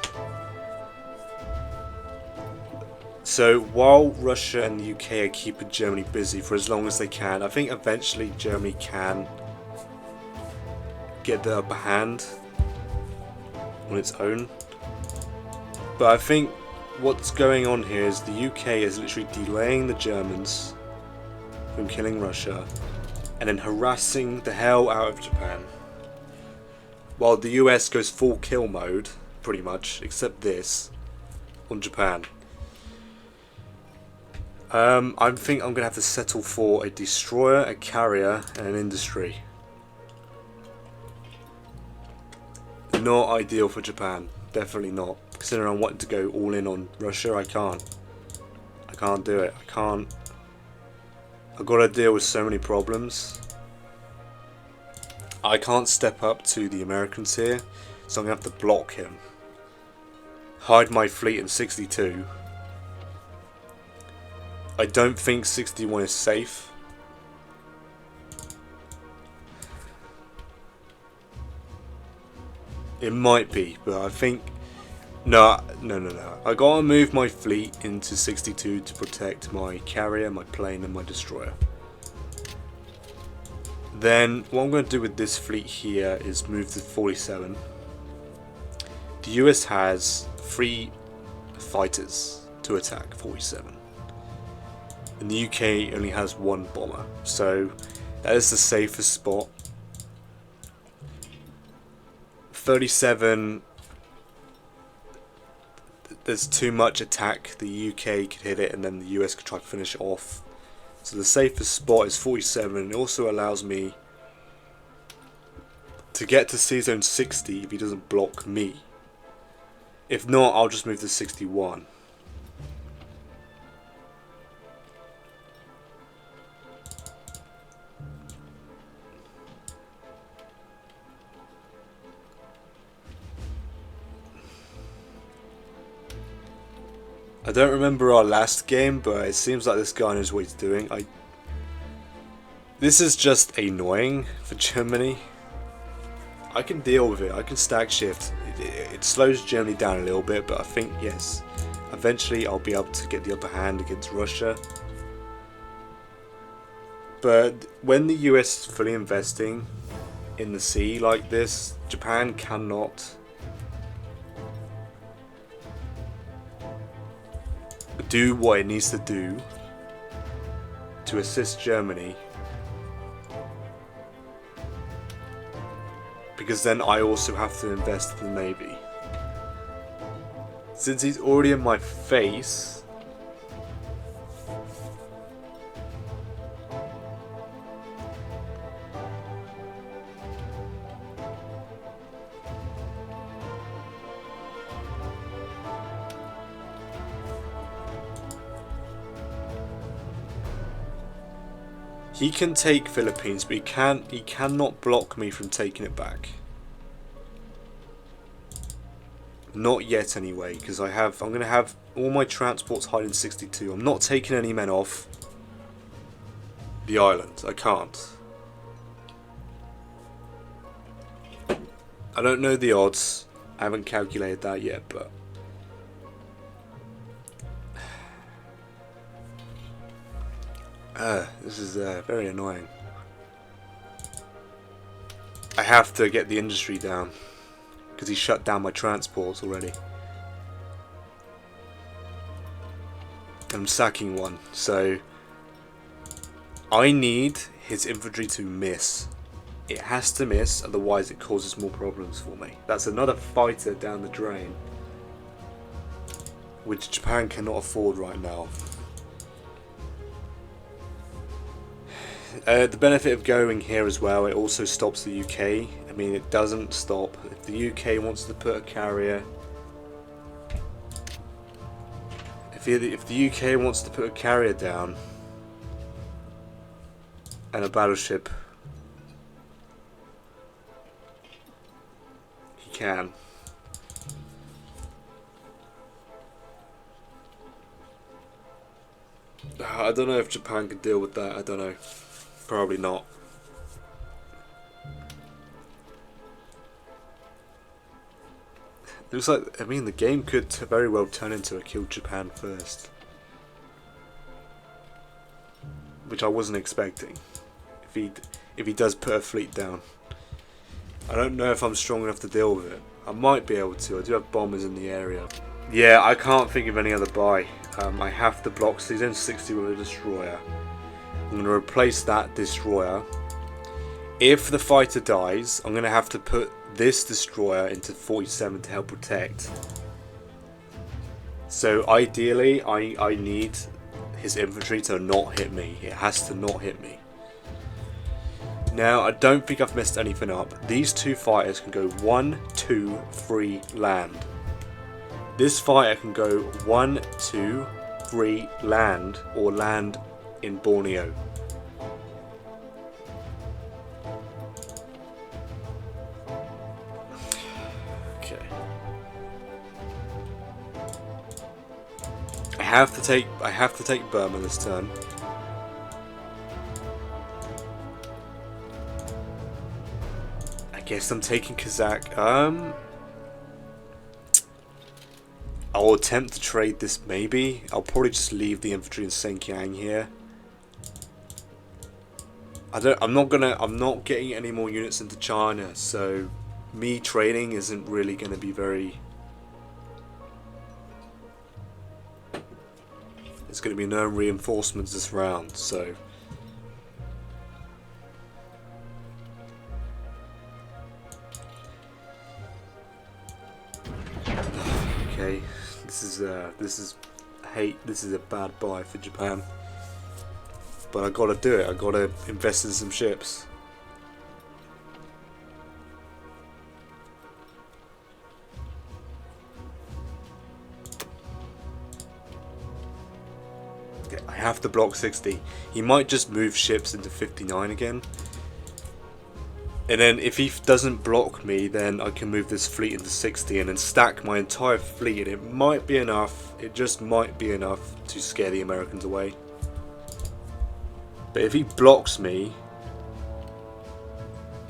A: So while Russia and the UK are keeping Germany busy for as long as they can, I think eventually Germany can get the upper hand on its own. But I think what's going on here is the UK is literally delaying the Germans from killing Russia and then harassing the hell out of Japan, while the US goes full kill mode, pretty much, except this, on Japan. I think I'm going to have to settle for a destroyer, a carrier, and an industry. Not ideal for Japan, definitely not. Considering I'm wanting to go all in on Russia, I can't do it. I've got to deal with so many problems. I can't step up to the Americans here, so I'm going to have to block him. Hide my fleet in 62. I don't think 61 is safe. It might be, but I think no. I gotta move my fleet into 62 to protect my carrier, my plane, and my destroyer. Then what I'm going to do with this fleet here is move to 47. The US has 3 fighters to attack 47. And the UK only has 1 bomber, so that is the safest spot. 37 there's too much attack. The UK could hit it and then the US could try to finish it off. So the safest spot is 47, and it also allows me to get to sea zone 60 if he doesn't block me. If not, I'll just move to 61. I don't remember our last game, but it seems like this guy knows what he's doing. This is just annoying for Germany. I can deal with it. I can stack shift. It slows Germany down a little bit, but I think, yes, eventually I'll be able to get the upper hand against Russia. But when the US is fully investing in the sea like this, Japan cannot do what it needs to do to assist Germany, because then I also have to invest in the Navy. Since he's already in my face, he can take Philippines, but he cannot block me from taking it back. Not yet, anyway, because I'm going to have all my transports hide in 62. I'm not taking any men off the island. I can't. I don't know the odds. I haven't calculated that yet, but this is very annoying. I have to get the industry down because he shut down my transports already. I'm sacking one, so I need his infantry to miss. It has to miss, otherwise it causes more problems for me. That's another fighter down the drain, which Japan cannot afford right now. The benefit of going here as well, it also stops the UK. I mean, it doesn't stop. If the UK wants to put a carrier, if the UK wants to put a carrier down and a battleship, he can. I don't know if Japan could deal with that. I don't know. Probably not. It looks like, I mean, the game could very well turn into a kill Japan first, which I wasn't expecting. If he does put a fleet down, I don't know if I'm strong enough to deal with it. I might be able to. I do have bombers in the area. Yeah, I can't think of any other buy. I have to block season 60 with a destroyer. I'm going to replace that destroyer. If the fighter dies, I'm going to have to put this destroyer into 47 to help protect. So ideally, I need his infantry to not hit me. It has to not hit me. Now, I don't think I've messed anything up. These two fighters can go 1, 2, 3, land. This fighter can go 1, 2, 3, land, or land in Borneo. Okay. I have to take Burma this turn. I guess I'm taking Kazakh. I'll attempt to trade this, maybe. I'll probably just leave the infantry in Senkyang here. I'm not getting any more units into China, so me trading isn't really gonna be very. There's gonna be no reinforcements this round, so. Okay, This is this is a bad buy for Japan. But I gotta do it. I gotta invest in some ships. Okay, I have to block 60. He might just move ships into 59 again. And then if he doesn't block me, then I can move this fleet into 60 and then stack my entire fleet. And it might be enough, it just might be enough to scare the Americans away. But if he blocks me,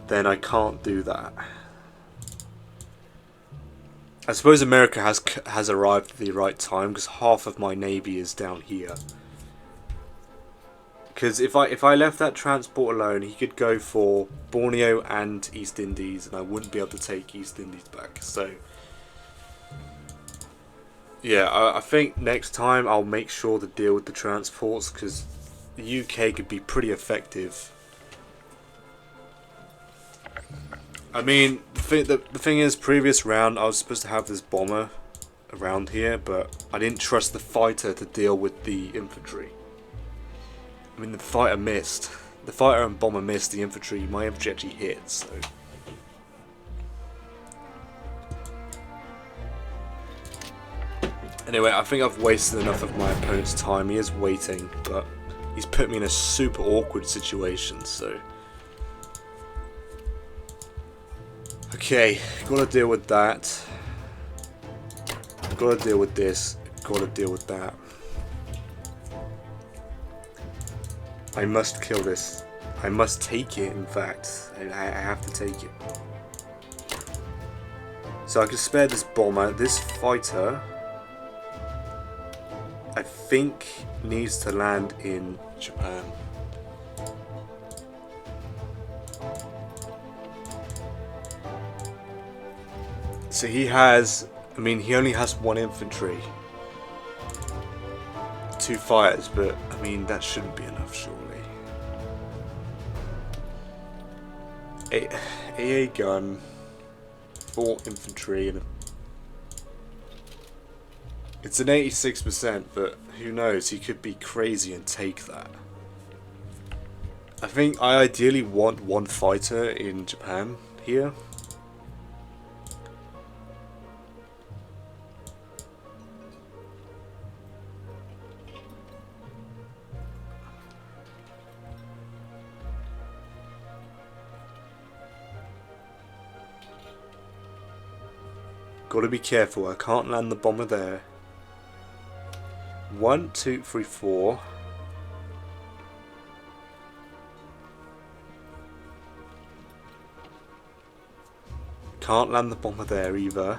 A: then I can't do that. I suppose America has arrived at the right time because half of my navy is down here. Because if I left that transport alone, he could go for Borneo and East Indies, and I wouldn't be able to take East Indies back. So, yeah, I think next time I'll make sure to deal with the transports, because the UK could be pretty effective. I mean, the thing is, previous round I was supposed to have this bomber around here, but I didn't trust the fighter to deal with the infantry. I mean, the fighter missed. The fighter and bomber missed. The infantry, my infantry actually hit, so. Anyway, I think I've wasted enough of my opponent's time. He is waiting, but he's put me in a super awkward situation, so. Okay, gotta deal with that. Gotta deal with this. Gotta deal with that. I must kill this. I must take it, in fact. I have to take it. So I can spare this bomber. This fighter, I think, needs to land in Japan. So he has, I mean, he only has 1 infantry. 2 fighters, but I mean, that shouldn't be enough, surely. AA gun, 4 infantry, and it's an 86%, but who knows, he could be crazy and take that. I think I ideally want 1 fighter in Japan here. Gotta be careful, I can't land the bomber there. 1, 2, 3, 4. Can't land the bomber there either.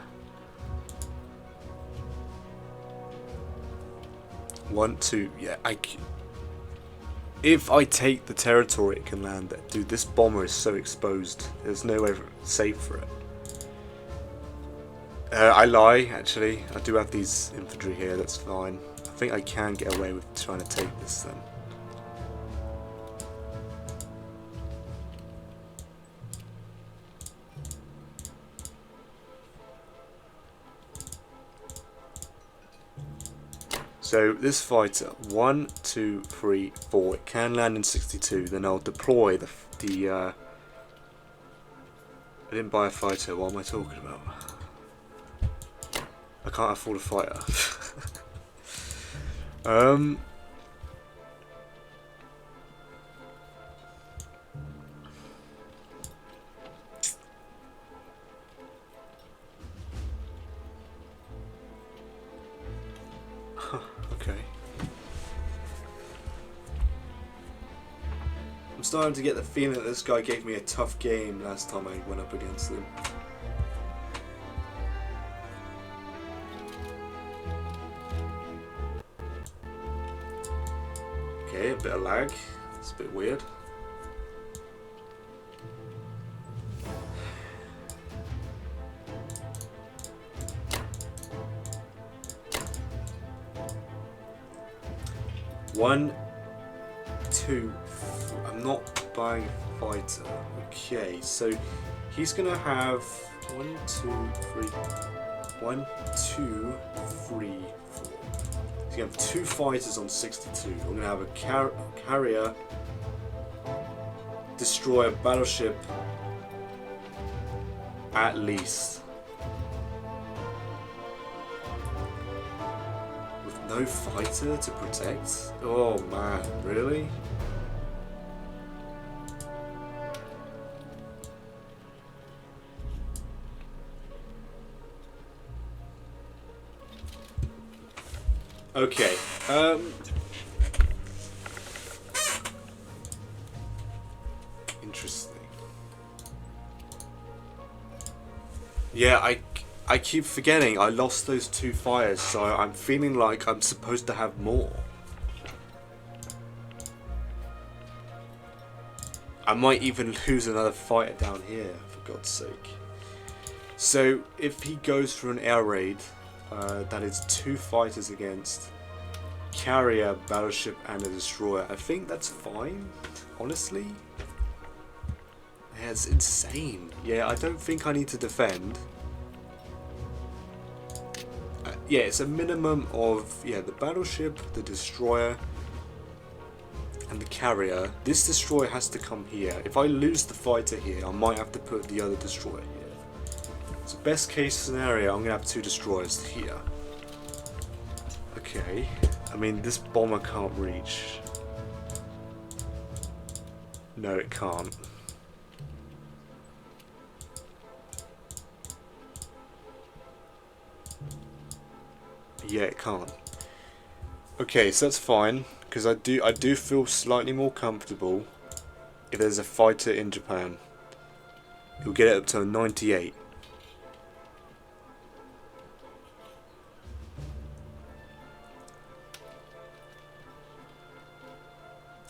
A: 1, 2, yeah, if I take the territory it can land there. Dude, this bomber is so exposed. There's no way safe for it. I lie, actually. I do have these infantry here, that's fine. I think I can get away with trying to take this then. So this fighter, 1, 2, 3, 4, it can land in 62, then I'll deploy the I didn't buy a fighter, what am I talking about? I can't afford a fighter. Okay. I'm starting to get the feeling that this guy gave me a tough game last time I went up against him. Okay, a bit of lag. It's a bit weird. One, two. I'm not buying a fighter. Okay, so he's gonna have 1, 2, 3. 1, 2, 3, 4. So you have 2 fighters on 62. I'm going to have a carrier, destroyer, battleship, at least. With no fighter to protect? Oh man, really? Okay, interesting. Yeah, I keep forgetting I lost those 2 fires, so I'm feeling like I'm supposed to have more. I might even lose another fighter down here, for God's sake. So, if he goes for an air raid, that is 2 fighters against carrier, battleship, and a destroyer. I think that's fine, honestly. Yeah, it's insane. Yeah, I don't think I need to defend. Yeah, it's a minimum of the battleship, the destroyer, and the carrier. This destroyer has to come here. If I lose the fighter here, I might have to put the other destroyer here. So best case scenario, I'm going to have 2 destroyers here. Okay. I mean, this bomber can't reach. No, it can't. Yeah, it can't. Okay, so that's fine, because I do feel slightly more comfortable if there's a fighter in Japan. You'll get it up to a 98.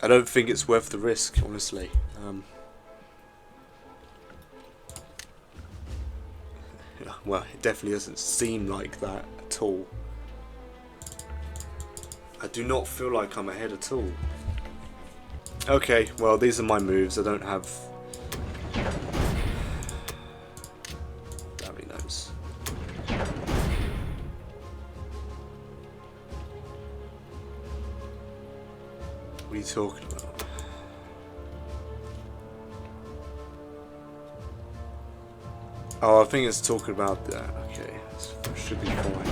A: I don't think it's worth the risk, honestly. Well, it definitely doesn't seem like that at all. I do not feel like I'm ahead at all. Okay, well, these are my moves. I don't have... Damn, he knows. What are you talking about? Oh, I think it's talking about that. Okay, that should be fine.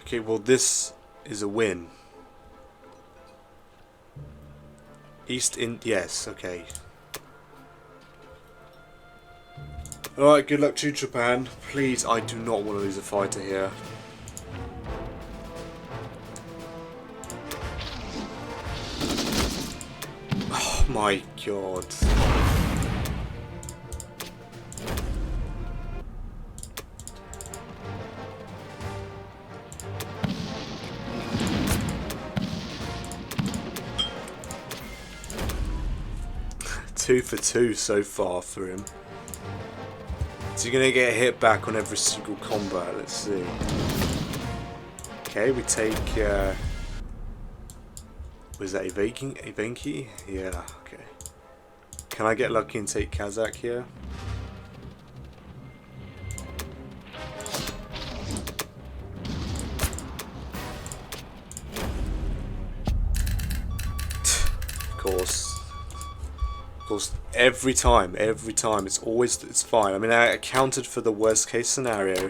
A: Okay, well, this is a win. Yes, okay. Alright, good luck to Japan. Please, I do not want to lose a fighter here. Oh my god. Two for 2 so far for him. So you're gonna get hit back on every single combat. Let's see. Okay, we take. Was that Evenki? Yeah. Okay. Can I get lucky and take Kazakh here? Of course. Of course, every time, it's fine. I mean, I accounted for the worst case scenario.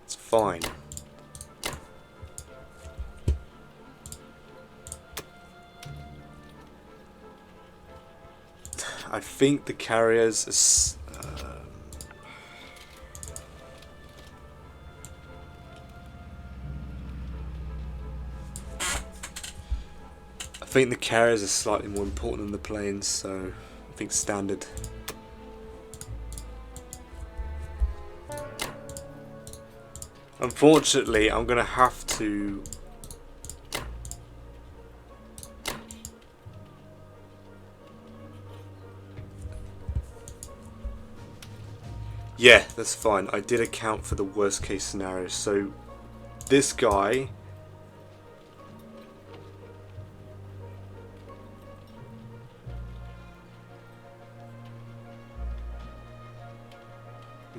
A: It's fine. I think the carriers I think the carriers are slightly more important than the planes, so I think standard. Unfortunately, I'm gonna have to. Yeah, that's fine. I did account for the worst case scenario. So this guy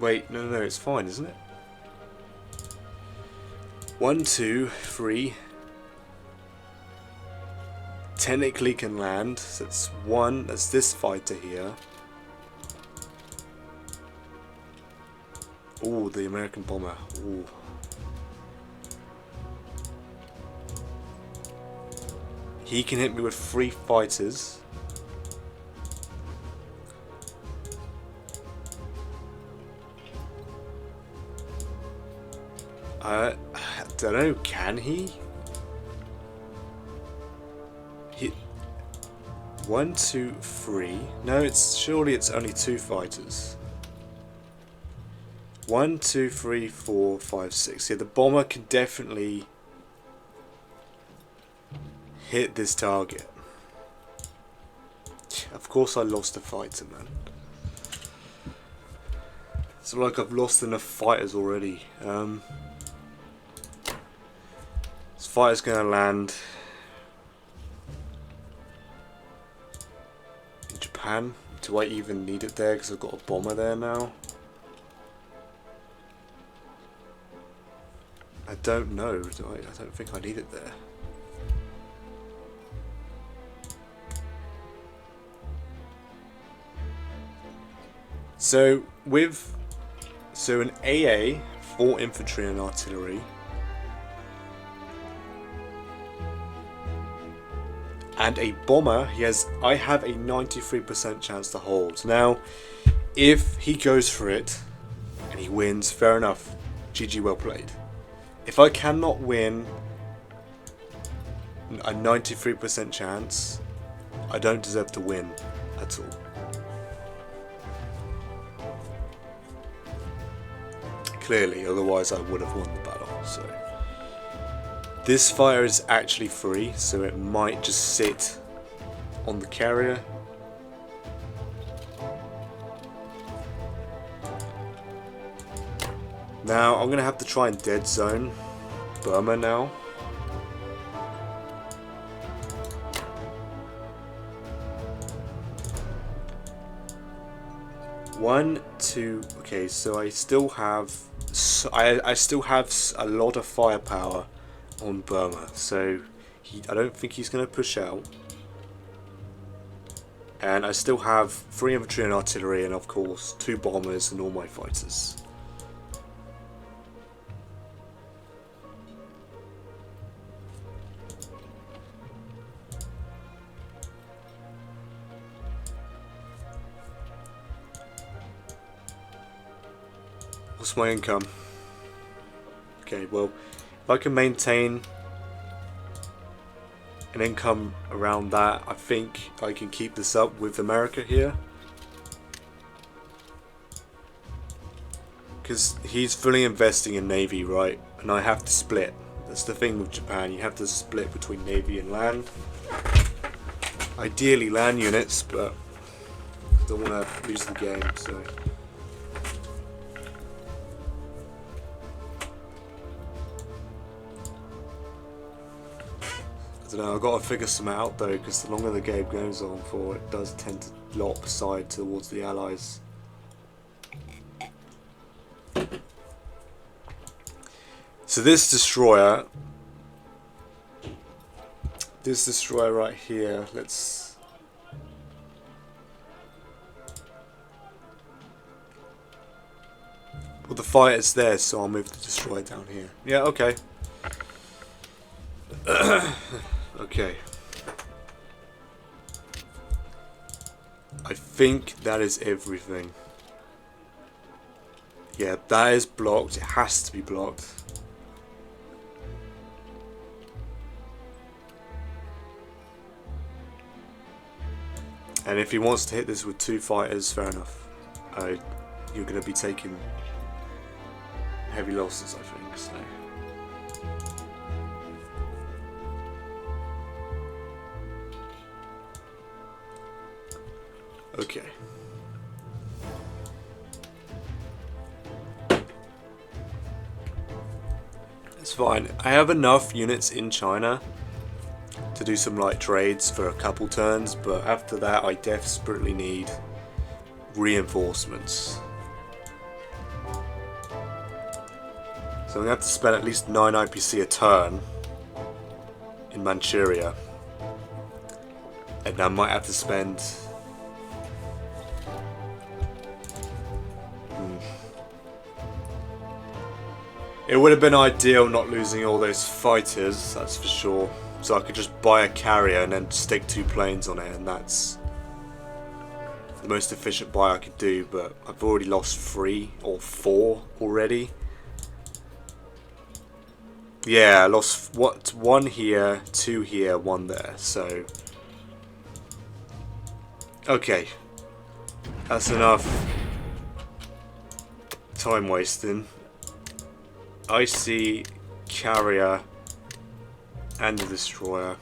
A: Wait, no, it's fine, isn't it? 1, 2, 3. Technically can land. So it's 1. That's this fighter here. Oh, the American bomber. Ooh. He can hit me with 3 fighters. I don't know, can he? 1, 2, 3. No, surely it's only 2 fighters. 1, 2, 3, 4, 5, 6. Yeah, the bomber can definitely hit this target. Of course I lost a fighter, man. It's like I've lost enough fighters already. This fighter's gonna land in Japan. Do I even need it there? Because I've got a bomber there now. I don't know. I don't think I need it there. So an AA, 4 infantry and artillery, and a bomber, I have a 93% chance to hold. Now, if he goes for it and he wins, fair enough. GG, well played. If I cannot win a 93% chance, I don't deserve to win at all. Clearly, otherwise I would have won the battle. So this fire is actually free, so it might just sit on the carrier. Now I'm gonna have to try and dead zone Burma now. 1, 2. Okay, so I still have I still have a lot of firepower on Burma, so I don't think he's going to push out. And I still have 3 infantry and artillery, and of course 2 bombers and all my fighters. What's my income? Okay, well, if I can maintain an income around that, I think I can keep this up with America here. Because he's fully investing in Navy, right? And I have to split. That's the thing with Japan, you have to split between Navy and land. Ideally land units, but I don't want to lose the game, so... I don't know, I've got to figure some out though, because the longer the game goes on for, it does tend to lop side towards the Allies. So this destroyer right here, well, the fighter's there, so I'll move the destroyer down here. Yeah, okay. Okay. I think that is everything. Yeah, that is blocked. It has to be blocked. And if he wants to hit this with 2 fighters, fair enough. You're going to be taking heavy losses, I think. So. Okay. It's fine. I have enough units in China to do some light trades for a couple turns, but after that I desperately need reinforcements. So I'm going to have to spend at least 9 IPC a turn in Manchuria. And I might have to spend... It would have been ideal not losing all those fighters, that's for sure. So I could just buy a carrier and then stick 2 planes on it, and that's the most efficient buy I could do, but I've already lost 3 or 4 already. Yeah, I lost 1 here, 2 here, 1 there, so... Okay. That's enough time wasting. I see carrier and the destroyer.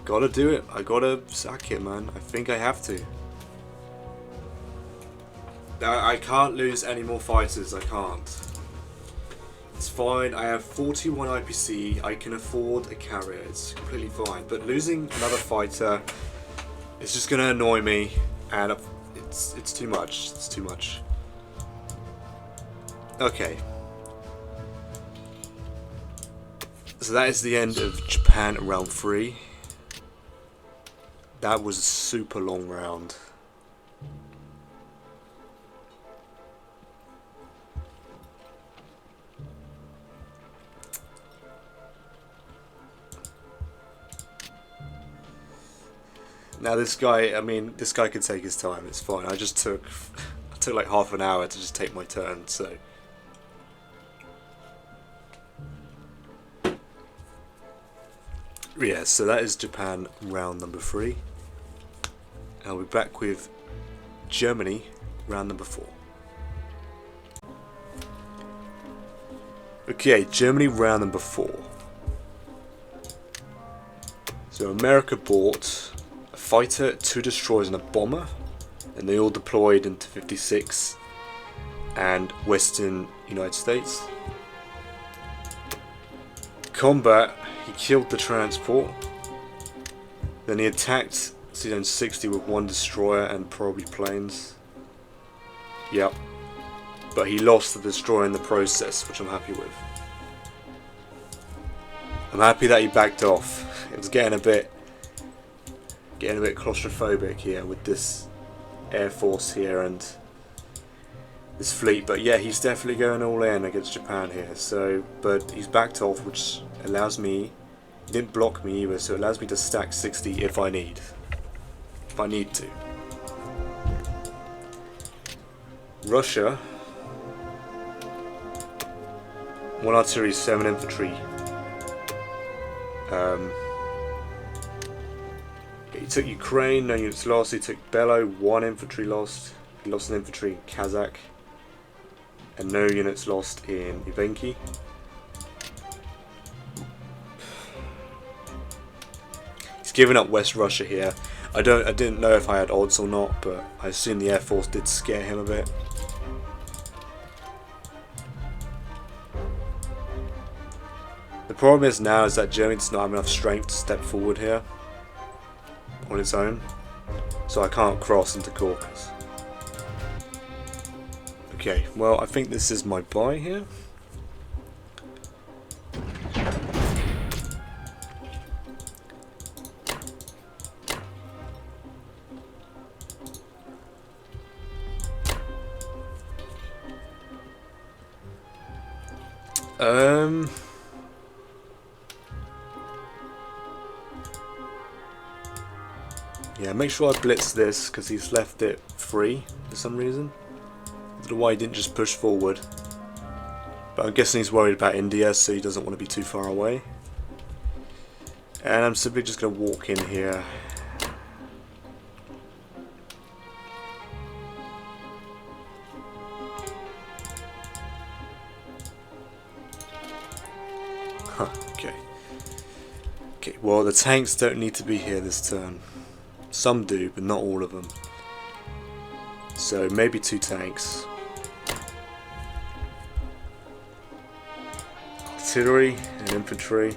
A: Gotta do it. I gotta sack it, man. I think I have to. I can't lose any more fighters. I can't. It's fine. I have 41 IPC. I can afford a carrier. It's completely fine. But losing another fighter is just gonna annoy me, and it's too much. It's too much. Okay. So that is the end of Japan round 3. That was a super long round. Now this guy, I mean, this guy could take his time, it's fine. I took like half an hour to just take my turn, so. Yeah, so that is Japan round number 3. I'll be back with Germany round number 4. Okay, Germany round number 4. So America bought a fighter, 2 destroyers and a bomber, and they all deployed into 56 and Western United States. Combat, he killed the transport, then he attacked Zone 60 with 1 destroyer and probably planes. Yep. But he lost the destroyer in the process, which I'm happy with. I'm happy that he backed off. It was getting a bit claustrophobic here with this air force here and this fleet, but yeah, he's definitely going all in against Japan here. So, but he's backed off, which allows me, he didn't block me either, so it allows me to stack 60 if I need to. Russia, 1 artillery, 7 infantry. He took Ukraine, no units lost. He took Bello, 1 infantry lost. He lost an infantry in Kazakh, and no units lost in Ivenki. He's given up West Russia here. I didn't know if I had odds or not, but I assume the Air Force did scare him a bit. The problem is now is that Germany does not have enough strength to step forward here on its own, so I can't cross into Caucasus. Okay, well, I think this is my buy here. Yeah, make sure I blitz this because he's left it free for some reason. I don't know why he didn't just push forward. But I'm guessing he's worried about India, so he doesn't want to be too far away. And I'm simply just going to walk in here. Huh, okay. Okay, well, the tanks don't need to be here this turn. Some do, but not all of them. So maybe 2 tanks. Artillery and infantry.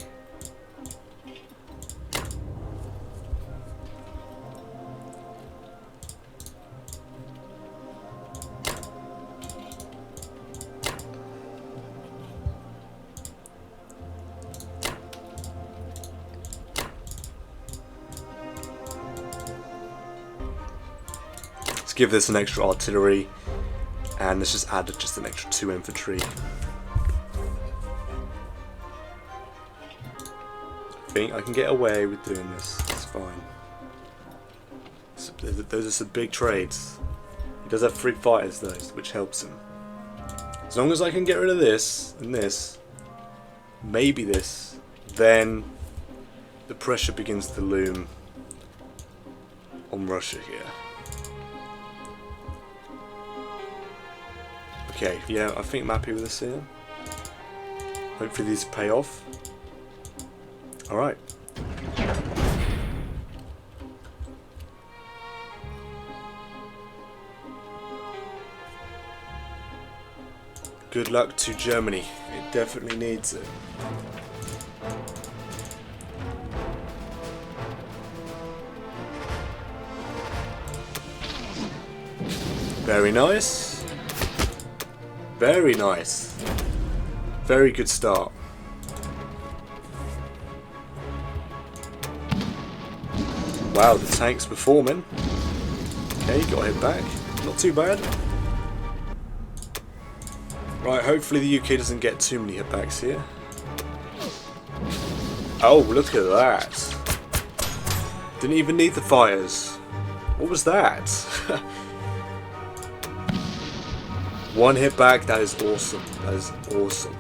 A: Let's give this an extra artillery, and let's just add just an extra 2 infantry. I think I can get away with doing this. It's fine. Those are some big trades. He does have 3 fighters though, which helps him. As long as I can get rid of this and this, maybe this, then the pressure begins to loom on Russia here. Okay, yeah, I think I'm happy with this here. Hopefully these pay off. Alright. Good luck to Germany. It definitely needs it. Very nice. Very nice. Very good start. Wow, the tank's performing. Okay, got him back. Not too bad. Right, hopefully the UK doesn't get too many hitbacks here. Oh, look at that. Didn't even need the fires. What was that? 1 hit back, that is awesome. That is awesome.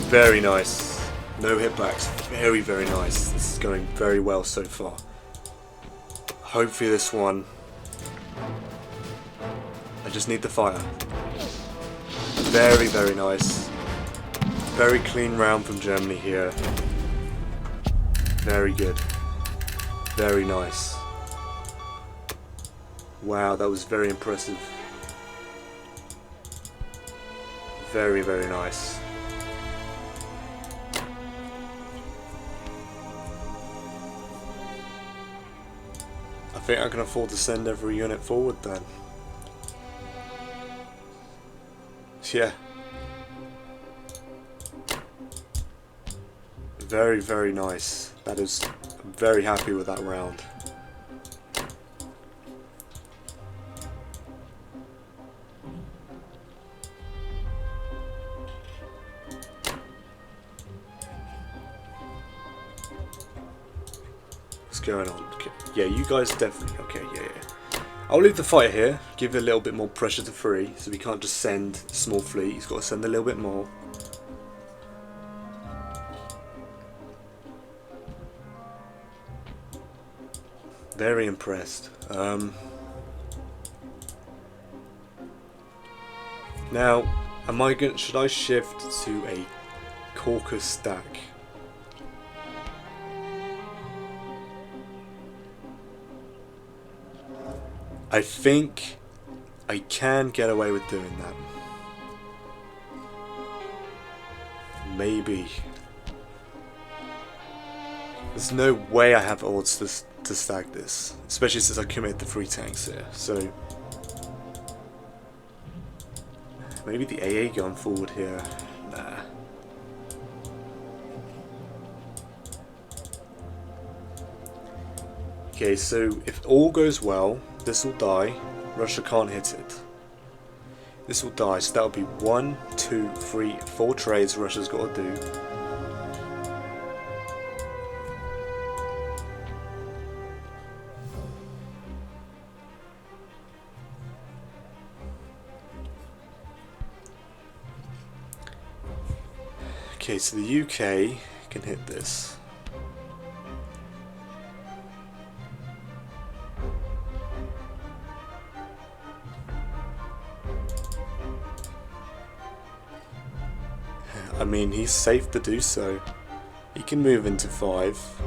A: Very nice. No hitbacks. Very, very nice. This is going very well so far. Hopefully this one. I just need the fire. Very, very nice. Very clean round from Germany here. Very good. Very nice. Wow, that was very impressive. Very, very nice. I think I can afford to send every unit forward then. Yeah. Very, very nice. That is, I'm very happy with that round. What's going on? Okay. Yeah, you guys definitely. Okay, yeah. I'll leave the fighter here. Give it a little bit more pressure to free, so we can't just send a small fleet. He's got to send a little bit more. Very impressed. Now, should I shift to a Caucasus stack? I think I can get away with doing that. Maybe. There's no way I have odds to stack this, especially since I committed the 3 tanks here. So maybe the AA going forward here. Nah. Okay, so if all goes well, this will die. Russia can't hit it. This will die, so that'll be 1, 2, 3, 4 trades Russia's got to do. Okay, so the UK can hit this. I mean, he's safe to do so. He can move into 5.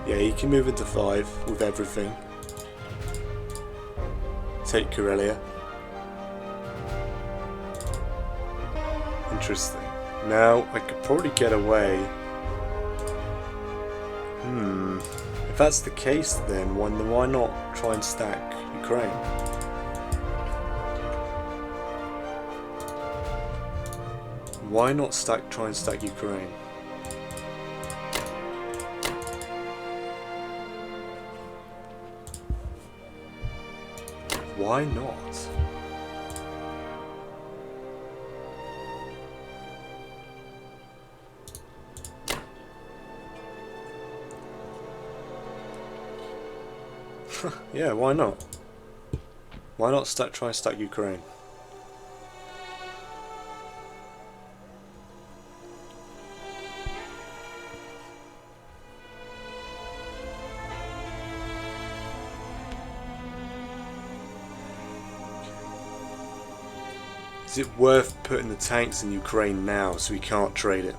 A: Yeah, he can move into 5 with everything. Take Karelia. Interesting. Now, I could probably get away. If that's the case, then why not try and stack Ukraine? Why not try and stack Ukraine? Why not? Yeah, why not? Why not try and stack Ukraine? Is it worth putting the tanks in Ukraine now so we can't trade it?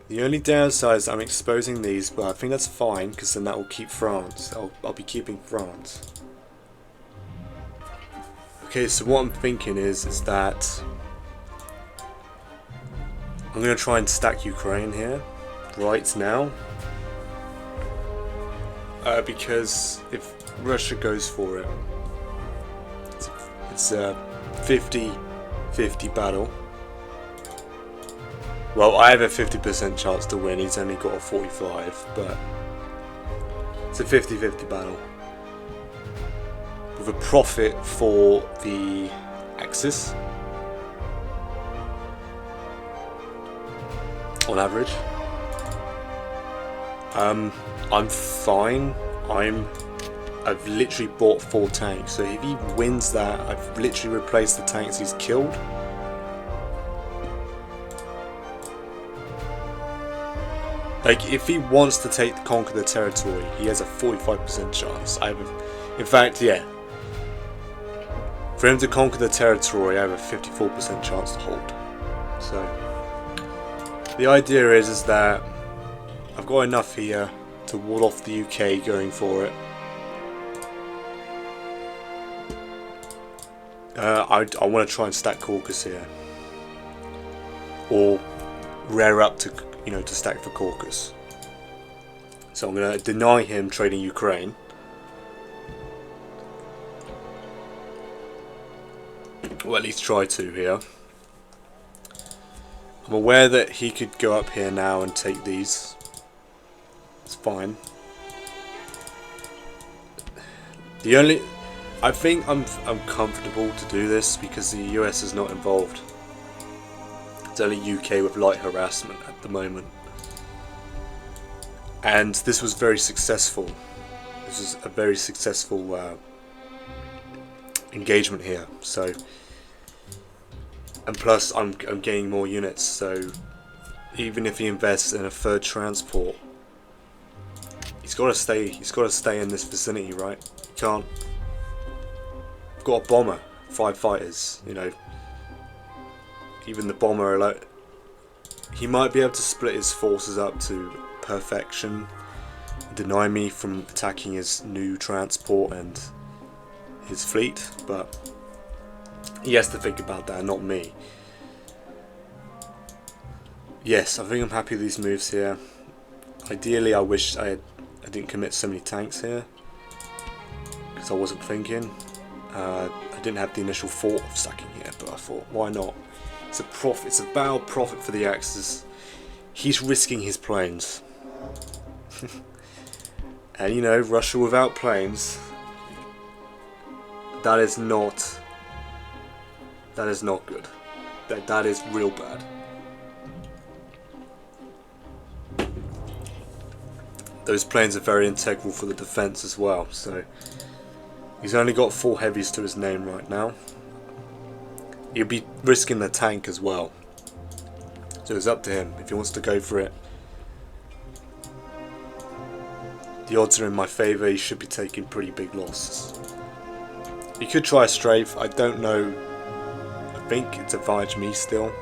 A: The only downside is I'm exposing these, but I think that's fine because then that will keep France. I'll be keeping France. Okay, so what I'm thinking is that I'm going to try and stack Ukraine here right now. Because if Russia goes for it, it's a 50-50 battle. Well, I have a 50% chance to win, he's only got a 45, but it's a 50-50 battle. With a profit for the Axis, on average. I'm fine. I've literally bought 4 tanks, so if he wins that, I've literally replaced the tanks he's killed. Like, if he wants to conquer the territory, he has a 45% chance. In fact, yeah. For him to conquer the territory, I have a 54% chance to hold. So, the idea is that I've got enough here to ward off the UK going for it. I want to try and stack Caucasus here, or rear up to to stack for Caucasus. So I'm going to deny him trading Ukraine. Or at least try to here. I'm aware that he could go up here now and take these. It's fine. I think I'm comfortable to do this because the US is not involved. It's only UK with light harassment at the moment. And this was very successful. This was a very successful engagement here. So, and plus I'm gaining more units. So even if he invests in a 3rd transport, he's got to stay. He's got to stay in this vicinity, right? He can't. I've got a bomber, 5 fighters. Even the bomber, like, he might be able to split his forces up to perfection, deny me from attacking his new transport and his fleet, but he has to think about that, not me. Yes, I think I'm happy with these moves here. Ideally, I wish I didn't commit so many tanks here because I wasn't thinking. I didn't have the initial thought of stacking here, but I thought, why not? It's a profit. It's a bow profit for the Axis. He's risking his planes, and Russia without planes. That is not good. That is real bad. Those planes are very integral for the defense as well. So he's only got 4 heavies to his name right now. He'll be risking the tank as well. So it's up to him if he wants to go for it. the odds are in my favour. He should be taking pretty big losses. He could try a strafe. I don't know. I think it's advantage me still.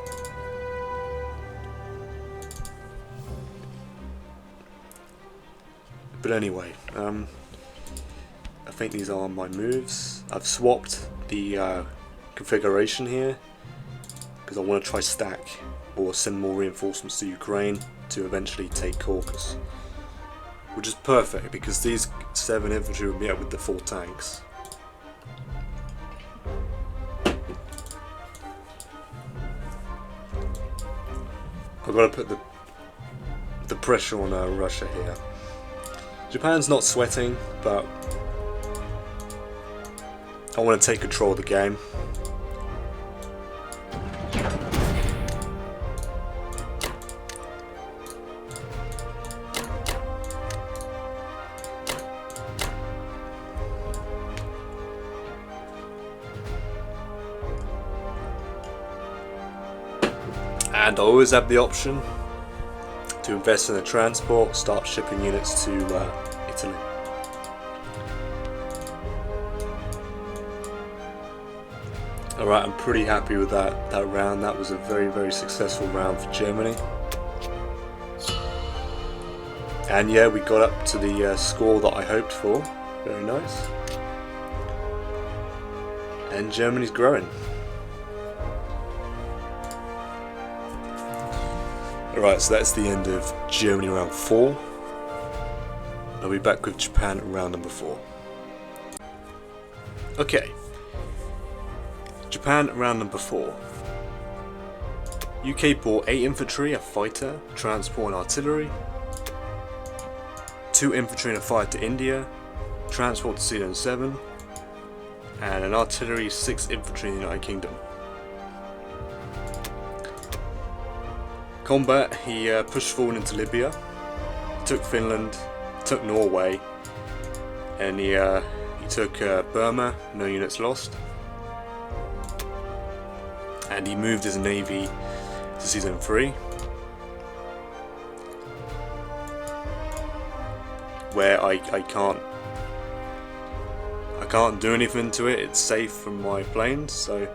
A: But anyway, I think these are my moves. I've swapped the configuration here because I want to try stack or send more reinforcements to Ukraine to eventually take Caucasus, which is perfect because these 7 infantry will be out with the 4 tanks. I've got to put the pressure on Russia here. Japan's not sweating, but I want to take control of the game. And I always have the option to invest in the transport, start shipping units to Italy. Alright, I'm pretty happy with that round. That was a very, very successful round for Germany. And yeah, we got up to the score that I hoped for. Very nice. And Germany's growing. Alright, so that's the end of Germany round 4. I'll be back with Japan round number 4. Okay. Japan round number 4. UK bought 8 infantry, a fighter, transport and artillery. 2 infantry and a fighter to India. Transport to Sweden 7. And an artillery, 6 infantry in the United Kingdom. Combat, he pushed forward into Libya, took Finland, took Norway, and he took Burma, no units lost. And he moved his navy to season 3, where I can't do anything to it. It's safe from my planes, so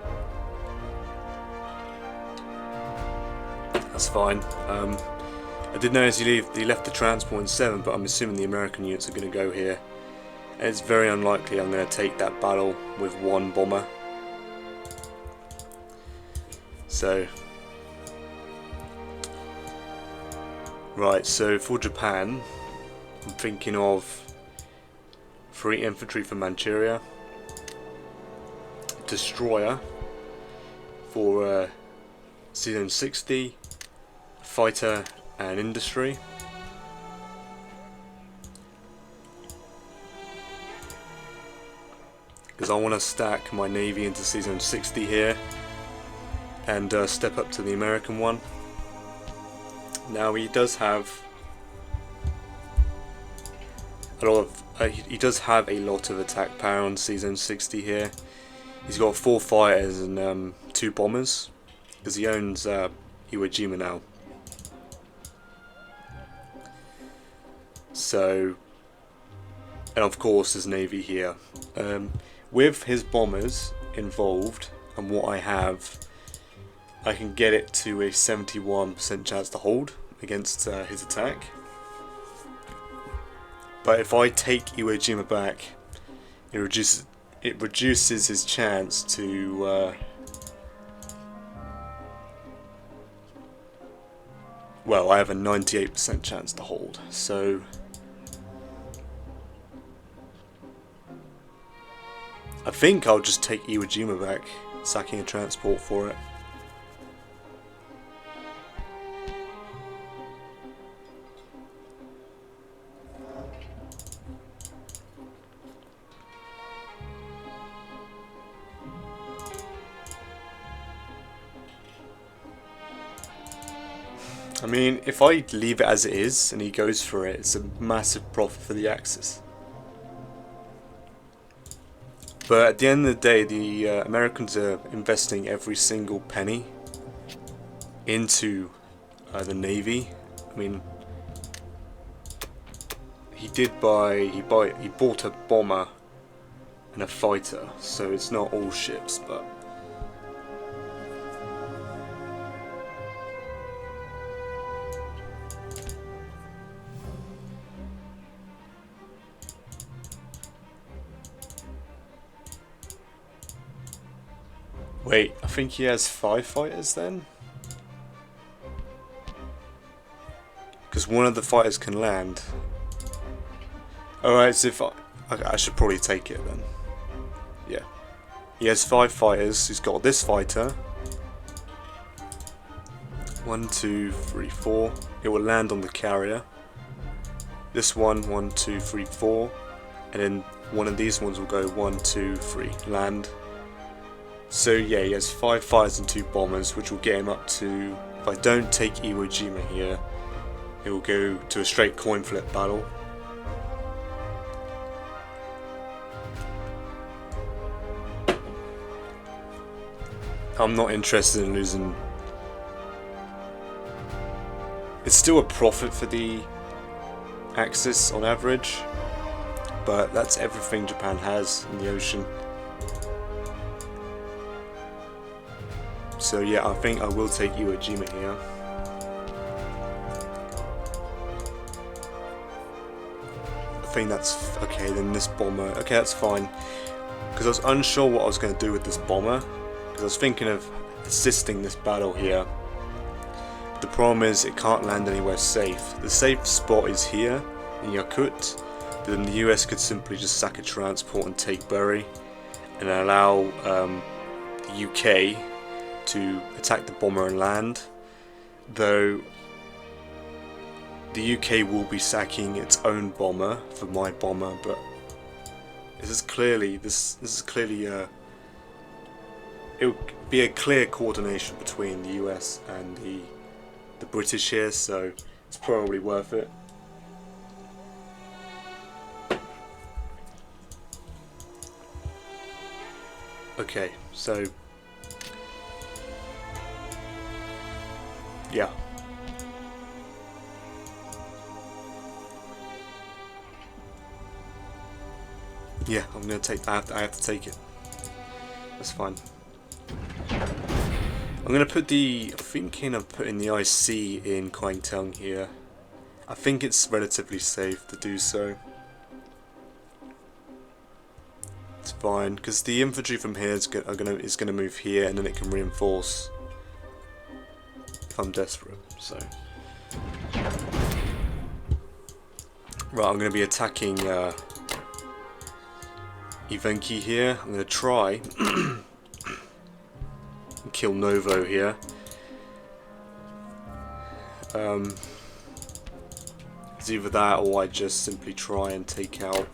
A: that's fine. I did notice he left the transport in 7, but I'm assuming the American units are going to go here. And it's very unlikely I'm going to take that battle with 1 bomber. So, right, so for Japan, I'm thinking of 3 infantry for Manchuria, destroyer for season 60, fighter and industry. Because I want to stack my navy into season 60 here and step up to the American one. Now he does have a lot of he does have a lot of attack power on season 60 here. He's got 4 fighters and 2 bombers because he owns Iwo Jima now. So, and of course his navy here. With his bombers involved and what I have, I can get it to a 71% chance to hold against his attack. But if I take Iwo Jima back, it reduces his chance to well, I have a 98% chance to hold, so I think I'll just take Iwo Jima back, sacking a transport for it. I mean, if I leave it as it is and he goes for it, it's a massive profit for the Axis. But at the end of the day, the Americans are investing every single penny into the Navy. I mean, he bought a bomber and a fighter, so it's not all ships, but wait, I think he has 5 fighters then? Because one of the fighters can land. Alright, so if I should probably take it then. Yeah. He has 5 fighters. He's got this fighter. 1, 2, 3, 4. It will land on the carrier. This one, 1, 2, 3, 4. And then one of these ones will go 1, 2, 3, land. So yeah, he has 5 fighters and 2 bombers, which will get him up to, if I don't take Iwo Jima here, it will go to a straight coin flip battle. I'm not interested in losing. It's still a profit for the Axis on average, but that's everything Japan has in the ocean. So yeah, I think I will take Iwo Jima here. I think that's okay. Then this bomber, okay, that's fine. Because I was unsure what I was going to do with this bomber. Because I was thinking of assisting this battle here. But the problem is it can't land anywhere safe. The safe spot is here in Yakut. But then the US could simply just sack a transport and take Bury, and allow the UK to attack the bomber and land. Though the UK will be sacking its own bomber for my bomber, but this is clearly it would be a clear coordination between the US and the British here, so it's probably worth it. Okay, so yeah. Yeah, I'm gonna take. I have to take it. That's fine. I'm gonna put thinking of putting the IC in Kwangtung here. I think it's relatively safe to do so. It's fine because the infantry from here is gonna move here, and then it can reinforce if I'm desperate. So right, I'm gonna be attacking Ivenki here. I'm gonna try and kill Novo here. It's either that or I just simply try and take out.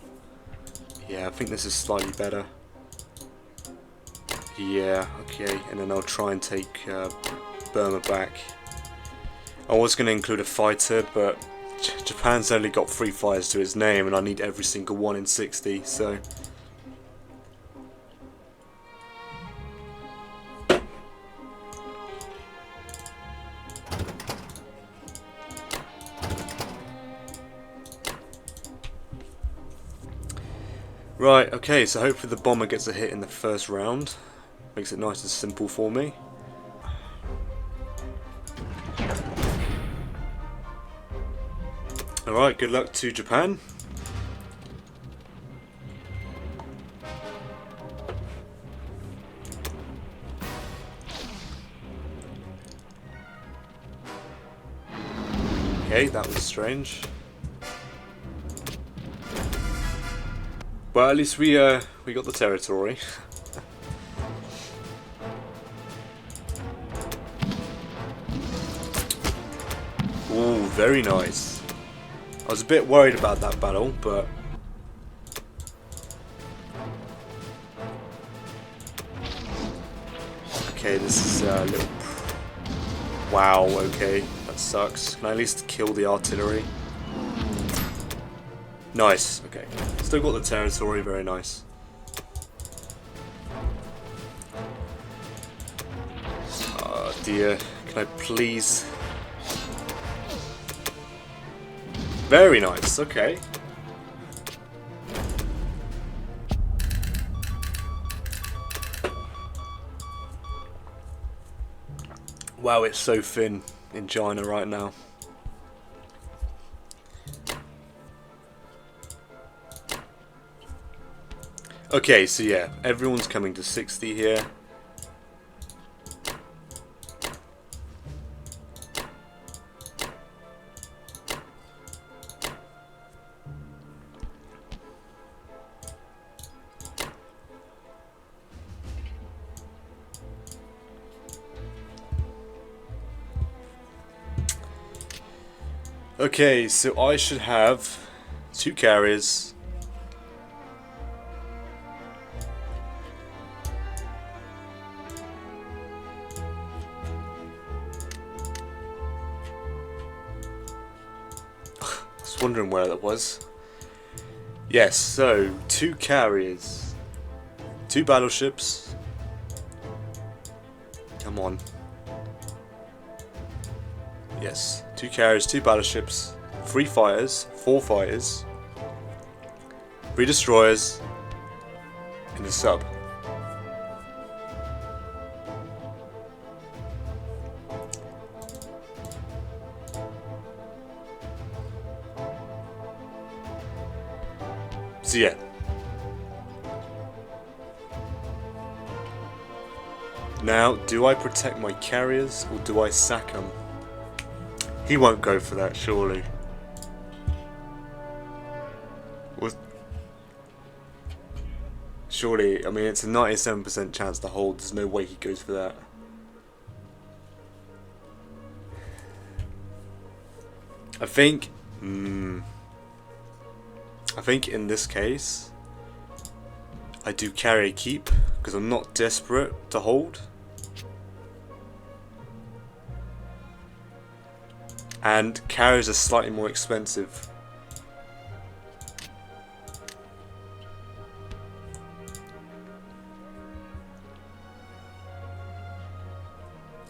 A: Yeah, I think this is slightly better. Yeah, okay, and then I'll try and take Burma back. I was going to include a fighter, but Japan's only got 3 fighters to its name, and I need every single one in 60, so. Right, okay, so hopefully the bomber gets a hit in the first round. Makes it nice and simple for me. Alright, good luck to Japan. Okay, that was strange. Well, at least we got the territory. Ooh, very nice. I was a bit worried about that battle, but okay, this is a little. Wow. Okay, that sucks. Can I at least kill the artillery? Nice, okay. Still got the territory, very nice. Oh dear, can I please? Very nice, okay. Wow, it's so thin in China right now. Okay, so yeah, everyone's coming to 60 here. Okay, so I should have 2 carriers. I was wondering where that was. Yes, so 2 carriers, 2 battleships. Come on. Yes, 2 carriers, 2 battleships, 3 fighters, 4 fighters, 3 destroyers, and a sub. So yeah. Now, do I protect my carriers or do I sack them? He won't go for that, surely. What? Surely, I mean, it's a 97% chance to hold. There's no way he goes for that. I think in this case, I do carry a keep because I'm not desperate to hold. And carriers are slightly more expensive.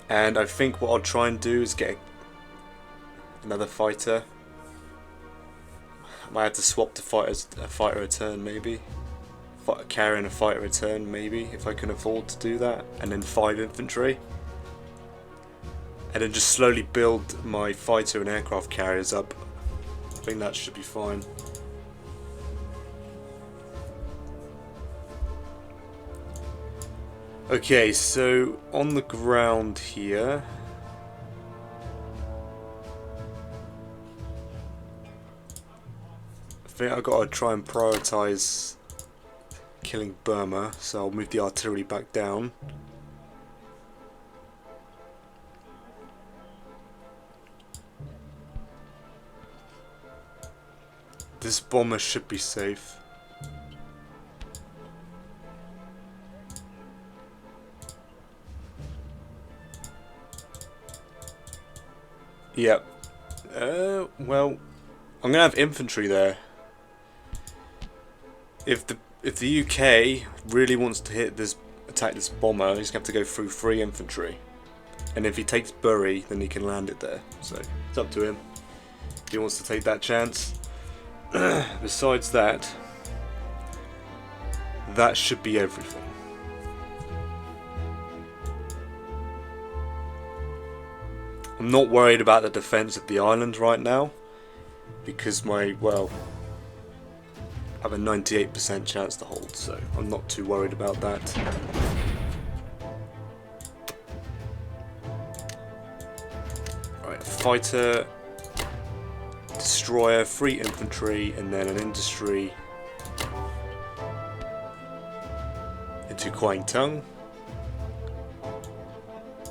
A: And I think what I'll try and do is get another fighter. I might have to swap to a fighter a turn, maybe. Carry and a fighter a turn, maybe, if I can afford to do that. And then 5 infantry. And then just slowly build my fighter and aircraft carriers up. I think that should be fine. Okay, so on the ground here, I think I've got to try and prioritize killing Burma, so I'll move the artillery back down. This bomber should be safe. Yep. Well, I'm gonna have infantry there. If the UK really wants to attack this bomber, he's gonna have to go through 3 infantry. And if he takes Bury, then he can land it there. So it's up to him if he wants to take that chance. Besides that, that should be everything. I'm not worried about the defense of the island right now because I have a 98% chance to hold, so I'm not too worried about that. Right, fighter, destroyer, 3 infantry, and then an industry into Kwangtung.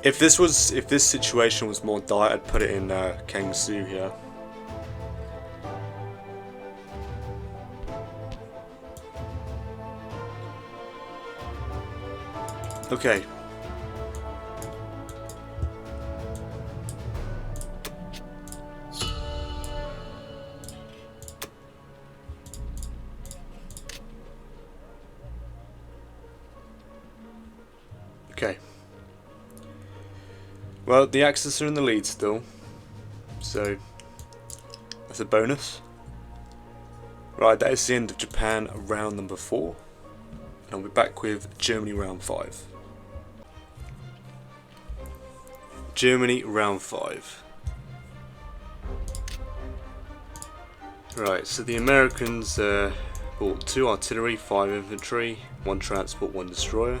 A: If this situation was more dire, I'd put it in Kangsu here. Okay. Okay. Well, the Axis are in the lead still, so that's a bonus. Right, that is the end of Japan round number 4, and I'll be back with Germany round 5. Germany, round 5. Right, so the Americans bought 2 artillery, 5 infantry, 1 transport, 1 destroyer.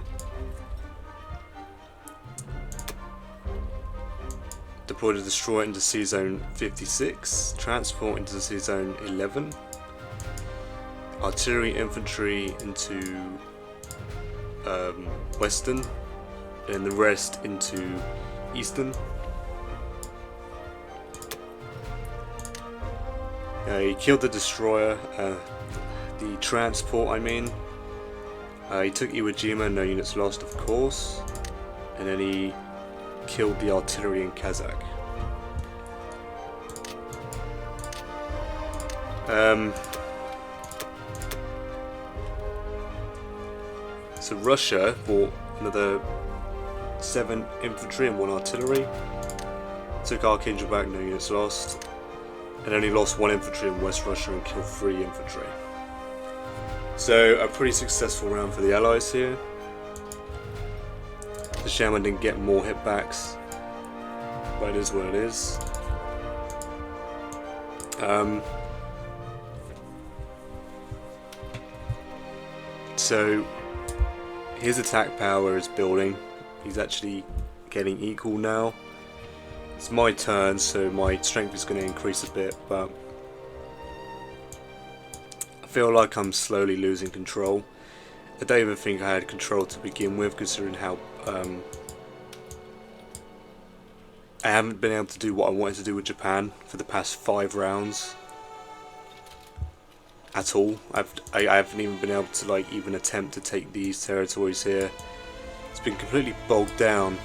A: Deployed a destroyer into Sea Zone 56, transport into Sea Zone 11, artillery infantry into Western, and the rest into Eastern. He killed the destroyer, the transport I mean. He took Iwo Jima, no units lost of course, and then he killed the artillery in Kazakh. So Russia bought another 7 infantry and 1 artillery. Took Archangel back, no units lost. And only lost 1 infantry in West Russia and killed 3 infantry. So a pretty successful round for the Allies here. The Shaman didn't get more hitbacks, but it is what it is. So his attack power is building. He's actually getting equal now. It's my turn, so my strength is going to increase a bit, but I feel like I'm slowly losing control. I don't even think I had control to begin with, considering how I haven't been able to do what I wanted to do with Japan for the past 5 rounds at all. I haven't even been able to even attempt to take these territories here. It's been completely bogged down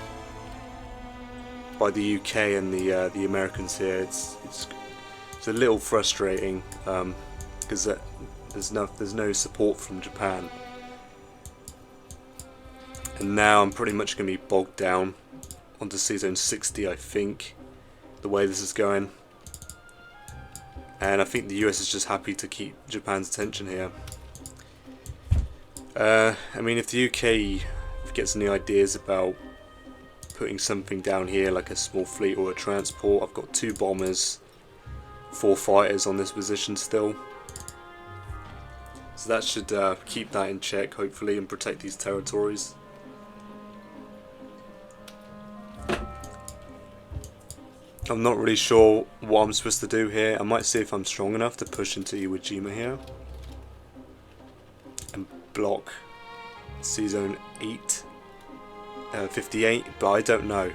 A: by the UK and the Americans here. It's a little frustrating because there's no support from Japan, and now I'm pretty much going to be bogged down onto Sea Zone 60, I think, the way this is going. And I think the US is just happy to keep Japan's attention here. I mean, if the UK gets any ideas about putting something down here like a small fleet or a transport, I've got 2 bombers, 4 fighters on this position still. So that should keep that in check, hopefully, and protect these territories. I'm not really sure what I'm supposed to do here. I might see if I'm strong enough to push into Iwo Jima here and block Sea Zone 58, but I don't know.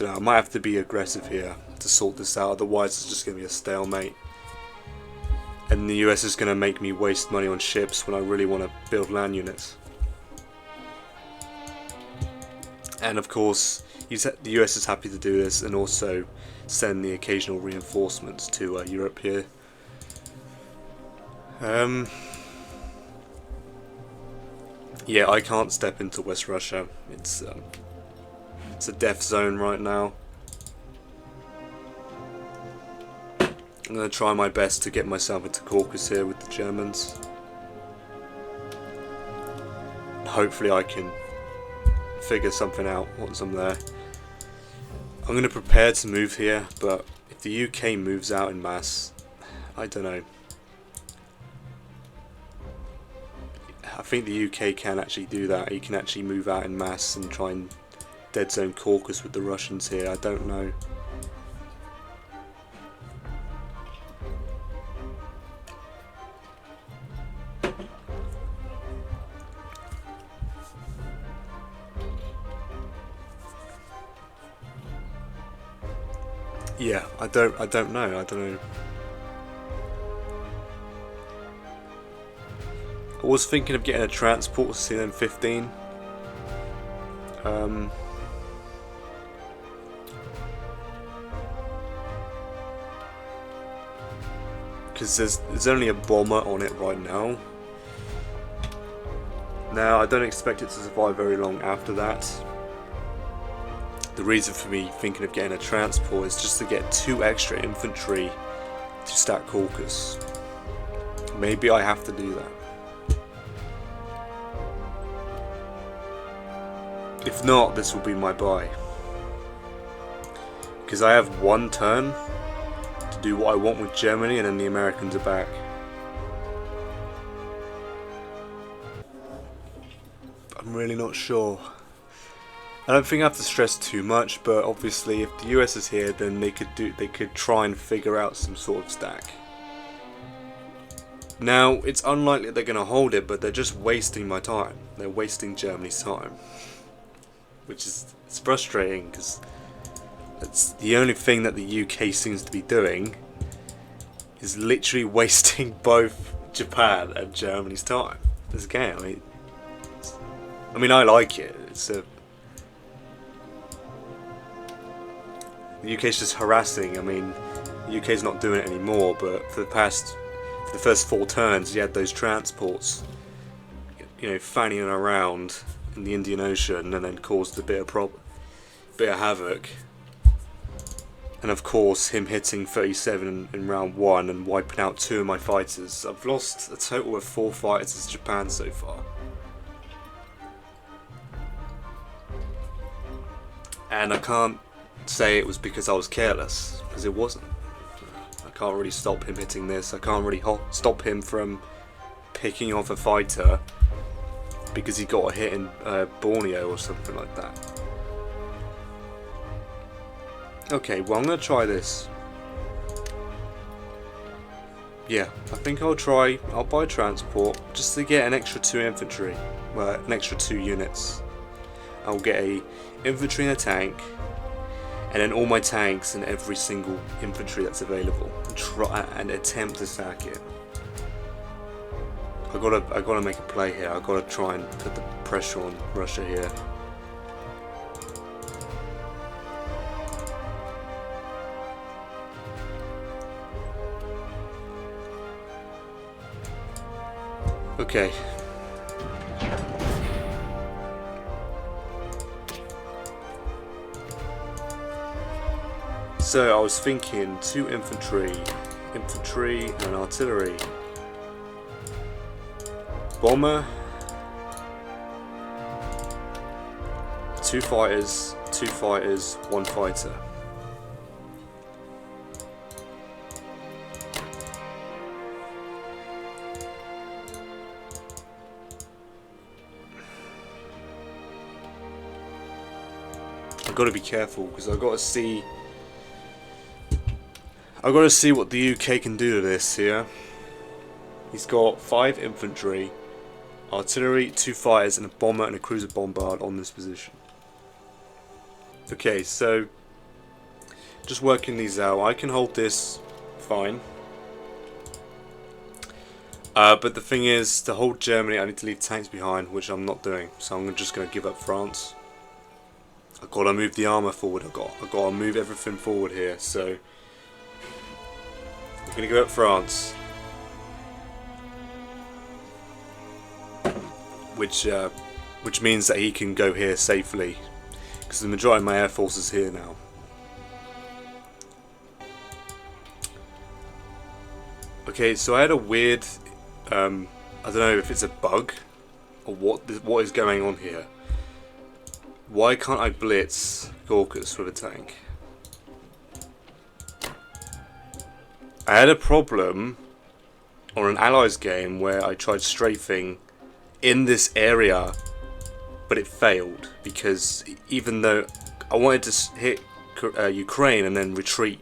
A: I might have to be aggressive here to sort this out, otherwise it's just going to be a stalemate. And the US is going to make me waste money on ships when I really want to build land units. And of course, the US is happy to do this and also send the occasional reinforcements to Europe here. Yeah, I can't step into West Russia. It's a death zone right now. I'm going to try my best to get myself into Caucasus here with the Germans. Hopefully I can figure something out once I'm there. I'm going to prepare to move here, but if the UK moves out in mass, I don't know. I think the UK can actually do that. He can actually move out in mass and try and dead zone Caucasus with the Russians here. I don't know. Yeah, I don't know. I was thinking of getting a transport to CN15. Because there's only a bomber on it right now. Now I don't expect it to survive very long after that. The reason for me thinking of getting a transport is just to get 2 extra infantry to stack Caucasus. Maybe I have to do that. If not, this will be my buy. Because I have one turn to do what I want with Germany, and then the Americans are back. I'm really not sure. I don't think I have to stress too much, but obviously if the US is here, then they could try and figure out some sort of stack. Now, it's unlikely they're going to hold it, but they're just wasting my time. They're wasting Germany's time. Which is, it's frustrating, because it's the only thing that the UK seems to be doing is literally wasting both Japan and Germany's time. This game, I mean, I like it. The UK's just harassing. I mean, the UK's not doing it anymore, but for the first 4 turns, you had those transports, you know, fanning around in the Indian Ocean, and then caused a bit of havoc. And of course, him hitting 37 in round 1 and wiping out 2 of my fighters. I've lost a total of 4 fighters to Japan so far. And I can't say it was because I was careless, because it wasn't. I can't really stop him hitting this. I can't really stop him from picking off a fighter because he got a hit in Borneo or something like that. Okay, well, I'm going to try this. Yeah, I think I'll buy transport just to get an extra 2 infantry. Well, an extra 2 units. I'll get a infantry and a tank, and then all my tanks and every single infantry that's available, and try and attempt to sack it. I gotta make a play here. I gotta try and put the pressure on Russia here. Okay. So I was thinking 2 infantry and artillery. Bomber, 2 fighters, 1 fighter. I've got to be careful because I've got to see what the UK can do to this here. He's got 5 infantry, artillery, 2 fighters, and a bomber and a cruiser bombard on this position. Okay, so just working these out. I can hold this fine. But the thing is, to hold Germany, I need to leave tanks behind, which I'm not doing. So I'm just going to give up France. I've got to move the armour forward. I've got to move everything forward here. So I'm going to give up France. Which means that he can go here safely, because the majority of my air force is here now. Okay, so I had a weird, I don't know if it's a bug or what is going on here. Why can't I blitz Caucasus with a tank? I had a problem on an Allies game where I tried strafing in this area, but it failed because even though I wanted to hit Ukraine and then retreat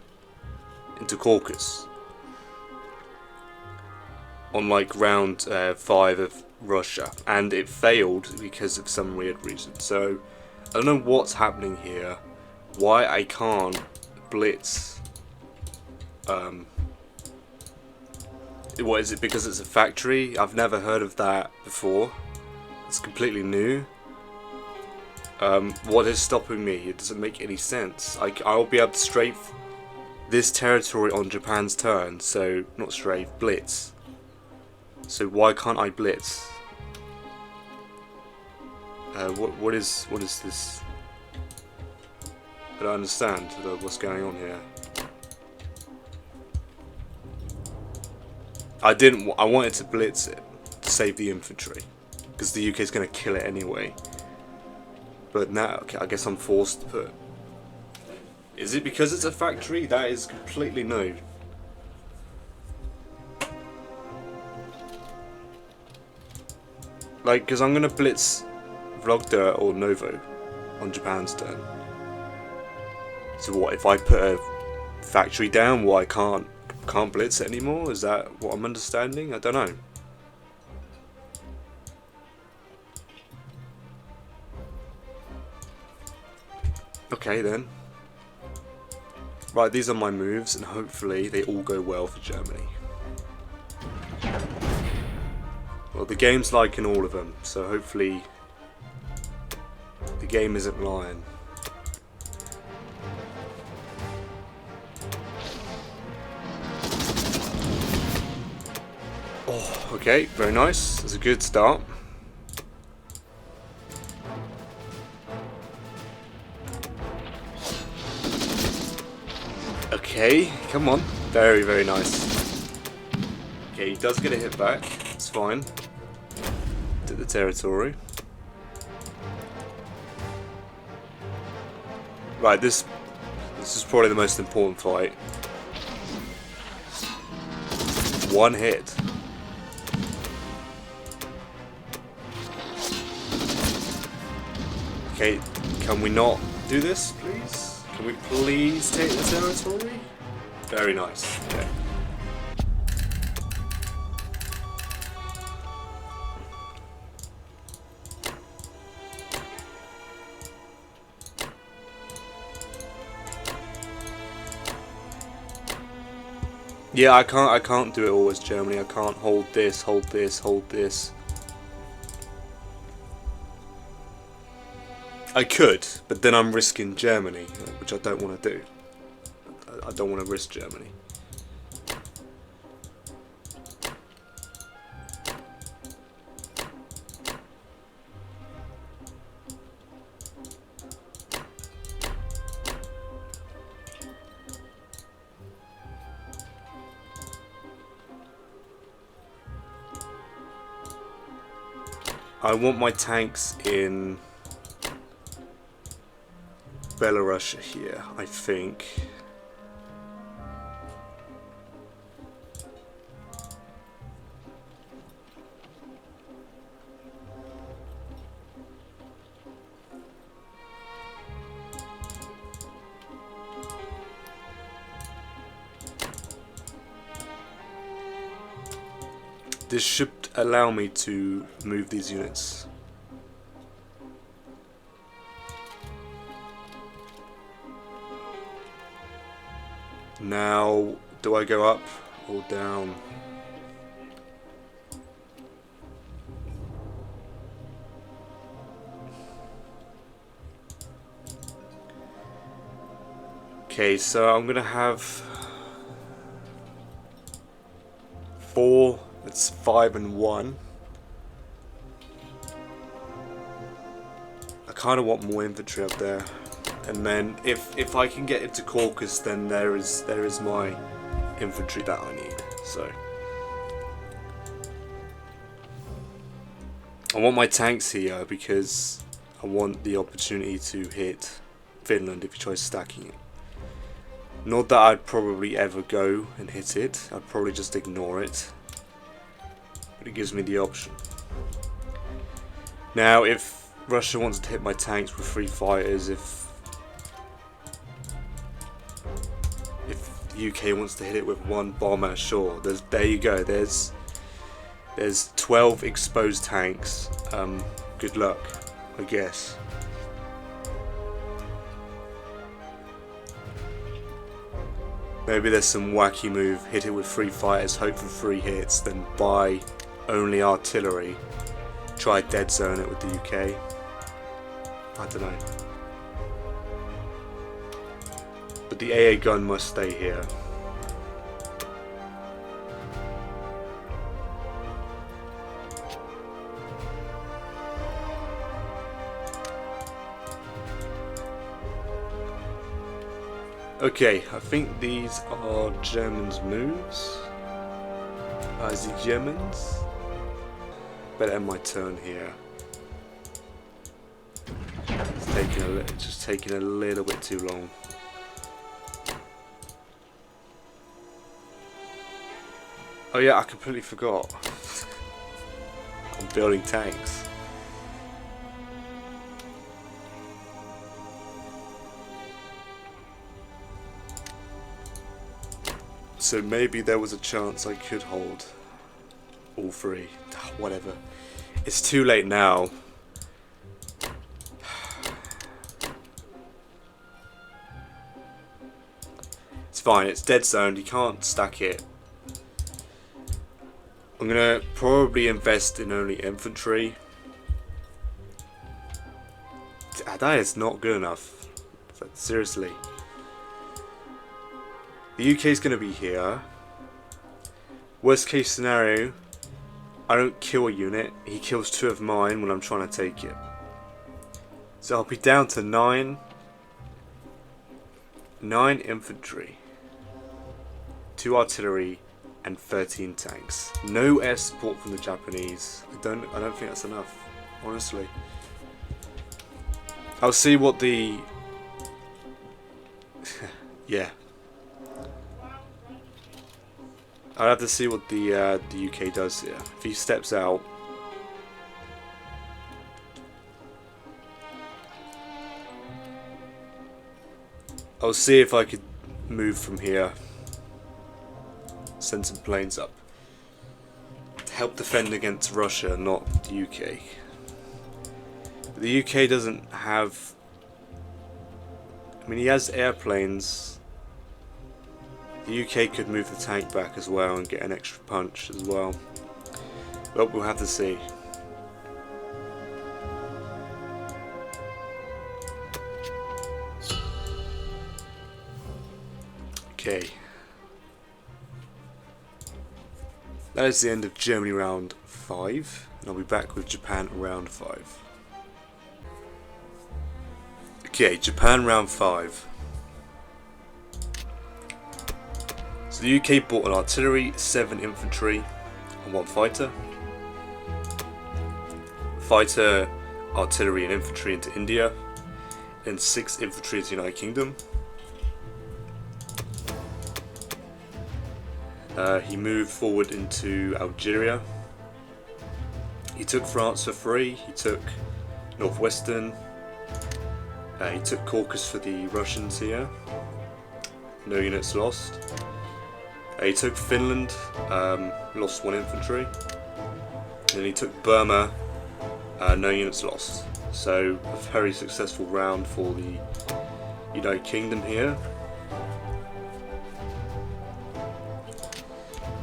A: into Caucasus on like round 5 of Russia, and it failed because of some weird reason. So I don't know what's happening here, why I can't blitz. What is it, because it's a factory? I've never heard of that before. It's completely new. What is stopping me? It doesn't make any sense. I'll be able to strafe this territory on Japan's turn, so not strafe, blitz. So why can't I blitz? What is this? I don't understand what's going on here. I wanted to blitz it to save the infantry, because the UK is going to kill it anyway. But now, okay, I guess I'm forced to put... Is it because it's a factory? That is completely new. Like, because I'm going to blitz Vlogda or Novo on Japan's turn. So what, if I put a factory down, what, I can't blitz it anymore? Is that what I'm understanding? I don't know. Okay then. Right, these are my moves, and hopefully they all go well for Germany. Well, the game's like in all of them, so hopefully the game isn't lying. Oh, okay, very nice. That's a good start. Okay, come on. Very, very nice. Okay, he does get a hit back. It's fine. To the territory. Right, this is probably the most important fight. One hit. Okay, can we not do this, please? Can we please take the territory? Very nice. Okay. Yeah, I can't do it all as Germany. I can't hold this, hold this, hold this. I could, but then I'm risking Germany, which I don't want to do. I don't want to risk Germany. I want my tanks in Belarus here, I think. This should allow me to move these units. Now, do I go up or down? Okay, so I'm gonna have 4. It's 5 and 1. I kind of want more infantry up there, and then if I can get into Caucasus, then there is my infantry that I need. So I want my tanks here because I want the opportunity to hit Finland if he tries stacking it. Not that I'd probably ever go and hit it. I'd probably just ignore it. It gives me the option. Now, if Russia wants to hit my tanks with 3 fighters, if the UK wants to hit it with 1 bomber, sure. There you go. There's 12 exposed tanks. Good luck, I guess. Maybe there's some wacky move. Hit it with 3 fighters, hope for 3 hits, then buy only artillery. Try dead zone it with the UK. I don't know. But the AA gun must stay here. Okay, I think these are Germans' moves. The Germans. Better end my turn here. taking a little bit too long. Oh yeah, I completely forgot. I'm building tanks. So maybe there was a chance I could hold all three. Whatever. It's too late now. It's fine, it's dead zoned, you can't stack it. I'm gonna probably invest in only infantry. That is not good enough. Seriously. The UK is gonna be here. Worst case scenario, I don't kill a unit, he kills 2 of mine when I'm trying to take it. So I'll be down to 9 infantry, 2 artillery, and 13 tanks. No air support from the Japanese. I don't think that's enough, honestly. I'll see what the yeah. I'll have to see what the UK does here. If he steps out, I'll see if I could move from here. Send some planes up to help defend against Russia, not the UK. But the UK doesn't have. I mean, he has airplanes. The UK could move the tank back as well and get an extra punch as well. But we'll have to see. Okay. That is the end of Germany round 5. And I'll be back with Japan round 5. Okay, Japan round 5. So the UK bought an artillery, 7 infantry, and 1 fighter. Fighter, artillery, and infantry into India, and 6 infantry into the United Kingdom. He moved forward into Algeria. He took France for free. He took Northwestern. He took Caucasus for the Russians here. No units lost. He took Finland, lost 1 infantry. And he took Burma, no units lost. So a very successful round for the United Kingdom here.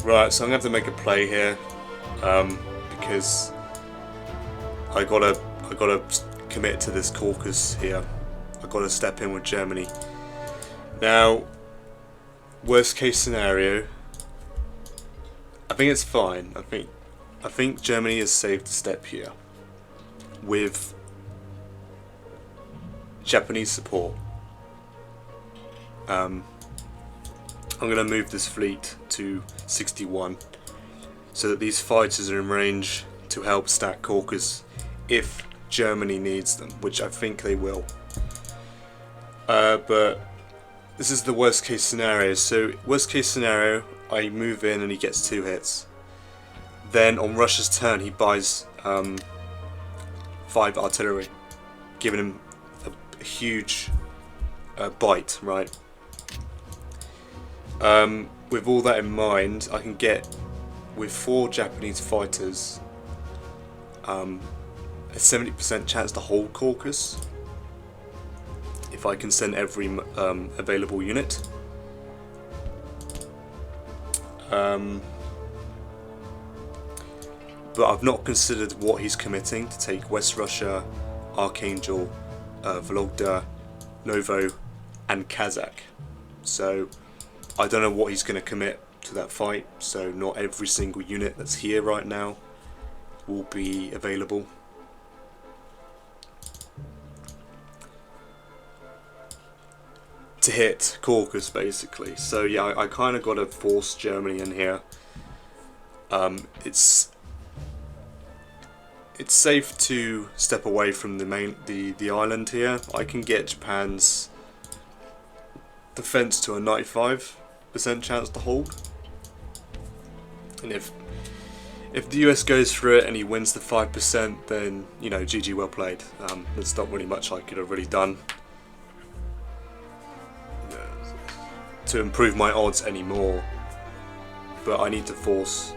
A: Right, so I'm gonna have to make a play here, because I gotta commit to this Caucasus here. I gotta step in with Germany. Now, worst case scenario, I think it's fine. I think Germany is safe to step here with Japanese support. I'm going to move this fleet to 61 so that these fighters are in range to help stack Caucasus if Germany needs them, which I think they will. But this is the worst case scenario. So worst case scenario, I move in and he gets 2 hits. Then on Russia's turn he buys 5 artillery, giving him a huge bite, right? With all that in mind, I can get, with 4 Japanese fighters, a 70% chance to hold Caucasus if I can send every available unit. But I've not considered what he's committing to take West Russia, Archangel, Vologda, Novo, and Kazakh. So I don't know what he's going to commit to that fight, so not every single unit that's here right now will be available. To hit Caucasus, basically. So yeah, I kind of got to force Germany in here. It's it's safe to step away from the island here. I can get Japan's defense to a 95% chance to hold, and if the US goes through it and he wins the 5%, then, you know, GG, well played. There's not really much I could have really done to improve my odds anymore. But I need to force...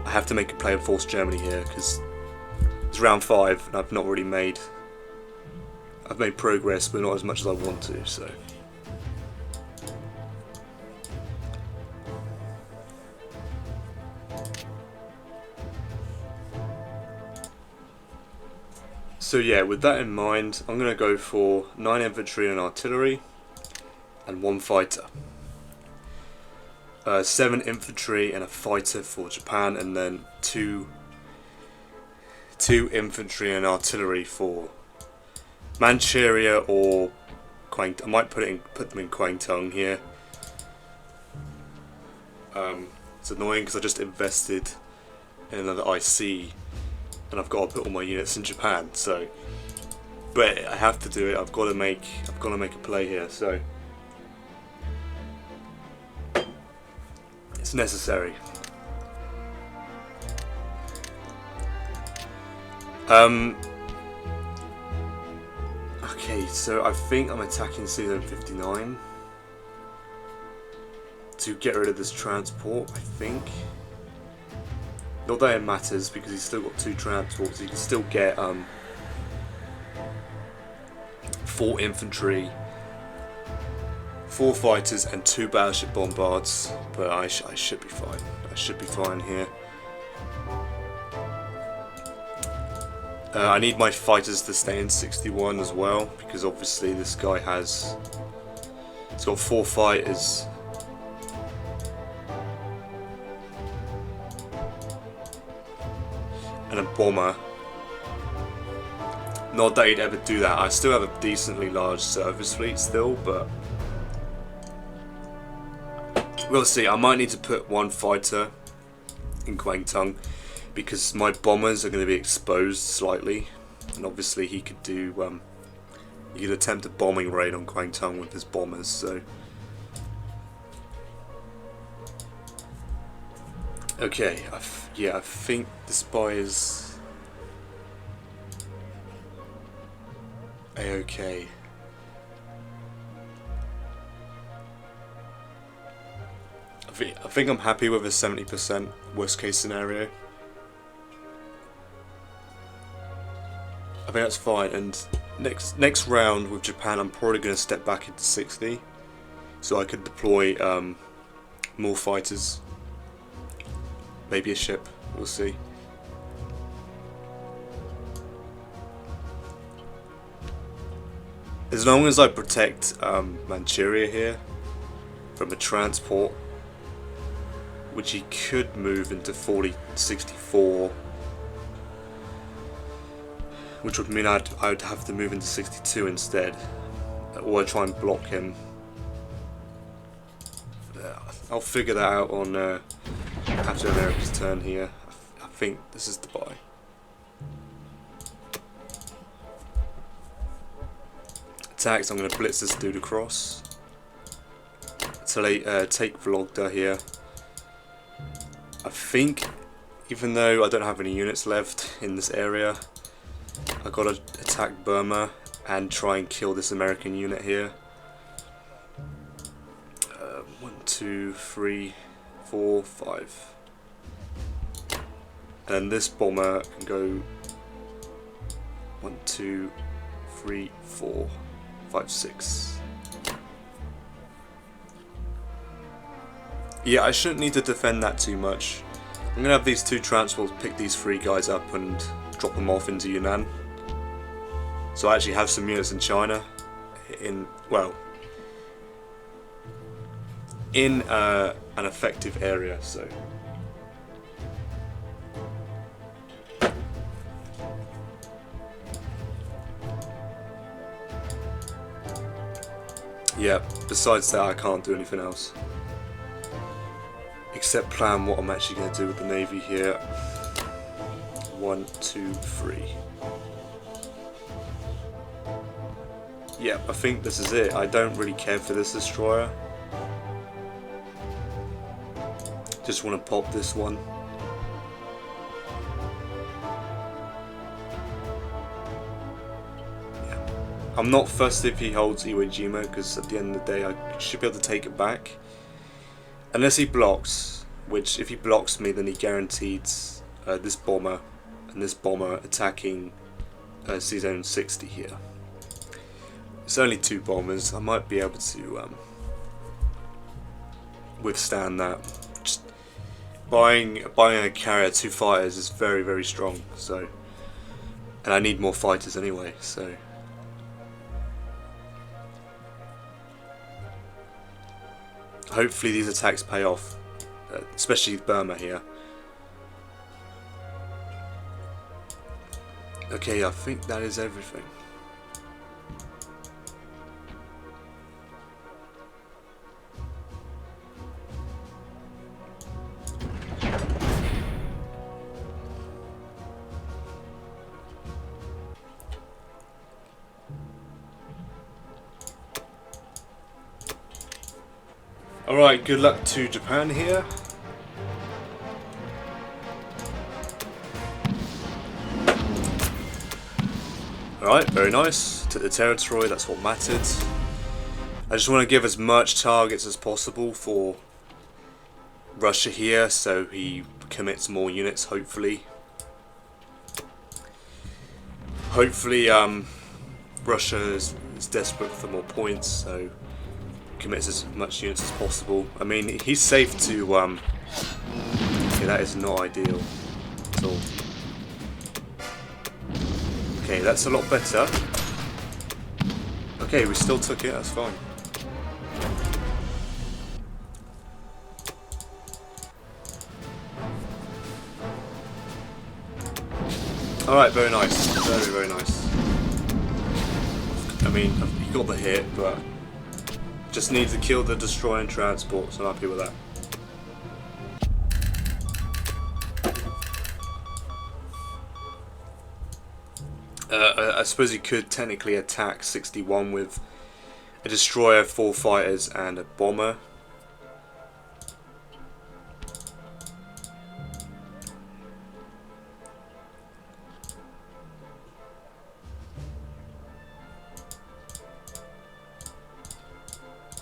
A: I have to make a play and force Germany here, because it's round 5 and I've not really made... I've made progress, but not as much as I want to, so... So yeah, with that in mind, I'm going to go for 9 infantry and artillery and 1 fighter. 7 infantry and a fighter for Japan, and then 2 infantry and artillery for Manchuria or Kwang. I might put them in Kwangtung here. It's annoying because I just invested in another IC. And I've got to put all my units in Japan, so. But I have to do it. I've got to make a play here, so. It's necessary. Okay, so I think I'm attacking Season 59 to get rid of this transport. I think. Not that it matters, because he's still got 2 transports. He can still get 4 infantry, 4 fighters, and 2 battleship bombards. But I should be fine. I should be fine here. I need my fighters to stay in 61 as well, because obviously this guy has... He's got 4 fighters. And a bomber. Not that he'd ever do that. I still have a decently large service fleet still, but we'll see. I might need to put 1 fighter in Kwangtung because my bombers are going to be exposed slightly, and obviously he could do he could attempt a bombing raid on Kwangtung with his bombers. So okay, yeah, I think the spy is a-okay. I think I'm happy with a 70% worst case scenario. I think that's fine, and next round with Japan I'm probably going to step back into 60 so I could deploy more fighters. Maybe a ship, we'll see. As long as I protect Manchuria here from a transport, which he could move into 64, which would mean I'd have to move into 62 instead, or I'd try and block him. I'll figure that out on after America's turn here. I think this is the buy. Attacks, I'm going to blitz this dude across. So take Vlogda here. I think, even though I don't have any units left in this area, I've got to attack Burma and try and kill this American unit here. 1, 2, 3, 4, 5. And this bomber can go 1, 2, 3, 4, 5, 6. Yeah, I shouldn't need to defend that too much. I'm going to have these 2 transports pick these 3 guys up and drop them off into Yunnan. So I actually have some units in China, in an effective area, so. Yeah, besides that I can't do anything else. Except plan what I'm actually going to do with the Navy here. 1, 2, 3. Yeah, I think this is it. I don't really care for this destroyer. Just want to pop this one. Yeah. I'm not fussed if he holds Iwo Jima, because at the end of the day I should be able to take it back. Unless he blocks, which if he blocks me then he guaranteed this bomber and this bomber attacking C-Zone 60 here. It's only 2 bombers, I might be able to withstand that. Just buying a carrier, 2 fighters is very, very strong, so, and I need more fighters anyway, so. Hopefully these attacks pay off, especially Burma here. Okay, I think that is everything. Alright, good luck to Japan here. Alright, very nice. Took the territory, that's what mattered. I just want to give as much targets as possible for Russia here, so he commits more units, hopefully. Hopefully, Russia is desperate for more points, so commits as much units as possible. I mean, he's safe to, okay, that is not ideal at all. Okay, that's a lot better. Okay, we still took it, that's fine. Alright, very nice. Very, very nice. I mean, he got the hit, but just needs to kill the destroyer and transport, so I'm happy with that. I suppose he could technically attack 61 with a destroyer, 4 fighters and a bomber.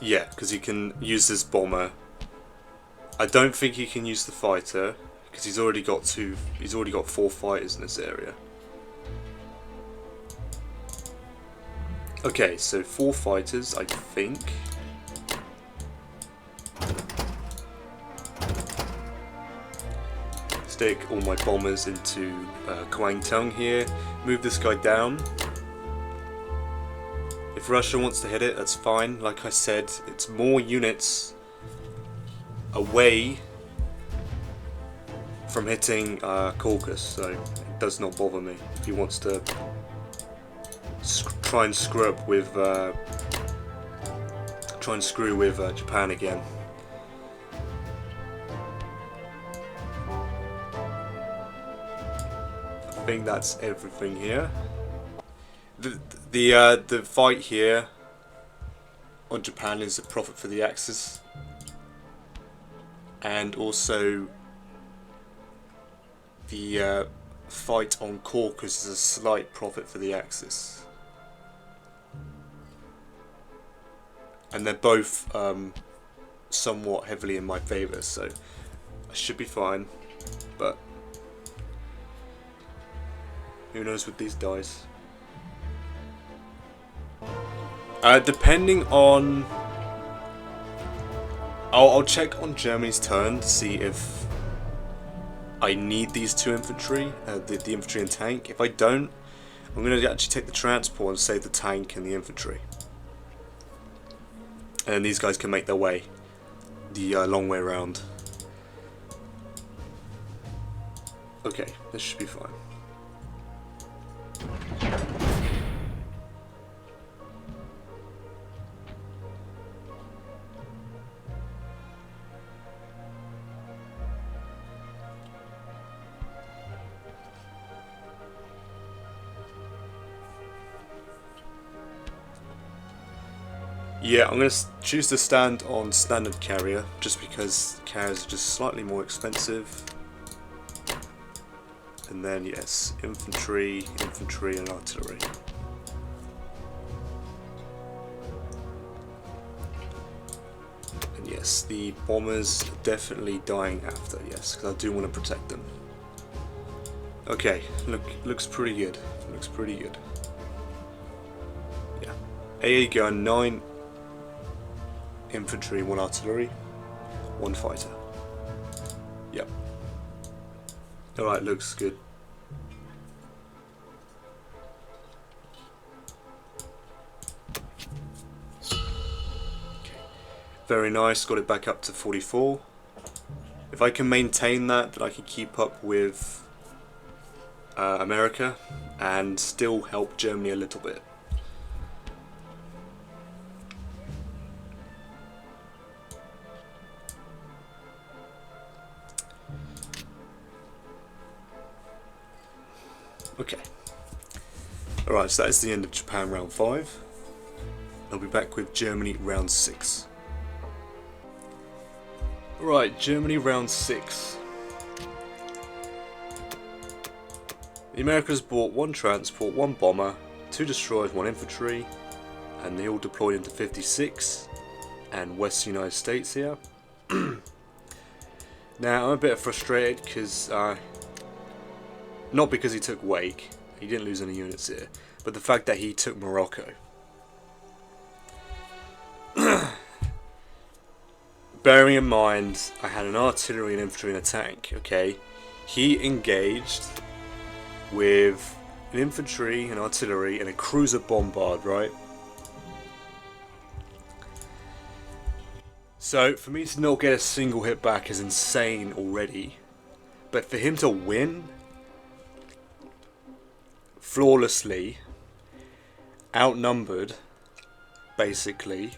A: Yeah, because he can use this bomber. I don't think he can use the fighter because he's already got 4 fighters in this area. Okay, so 4 fighters, I think. Stick all my bombers into Kwangtung here. Move this guy down. If Russia wants to hit it, that's fine. Like I said, it's more units away from hitting Caucasus, so it does not bother me. If he wants to try and screw up with, Japan again. I think that's everything here. The fight here on Japan is a profit for the Axis, and also the fight on Caucasus is a slight profit for the Axis, and they're both somewhat heavily in my favour, so I should be fine, but who knows with these dice. Depending on, I'll check on Germany's turn to see if I need these 2 infantry, the infantry and tank. If I don't, I'm going to actually take the transport and save the tank and the infantry, and then these guys can make their way the long way around. Okay, this should be fine. Yeah, I'm going to choose to stand on standard carrier, just because carriers are just slightly more expensive. And then, yes, infantry, infantry and artillery. And yes, the bombers are definitely dying after, yes, because I do want to protect them. Okay, looks pretty good. Looks pretty good. Yeah. AA gun, 9 infantry, 1 artillery, 1 fighter. Yep. Alright, looks good. Okay. Very nice, got it back up to 44. If I can maintain that, then I can keep up with America and still help Germany a little bit. Okay. Alright, so that is the end of Japan round 5. I'll be back with Germany round 6. Alright, Germany round 6. The Americans bought 1 transport, 1 bomber, 2 destroyers, 1 infantry, and they all deployed into 56 and West United States here. Now, I'm a bit frustrated because not because he took Wake, he didn't lose any units here, but the fact that he took Morocco. Bearing in mind, I had an artillery, an infantry and a tank, okay? He engaged with an infantry, an artillery and a cruiser bombard, right? So, for me to not get a single hit back is insane already. But for him to win flawlessly, outnumbered, basically,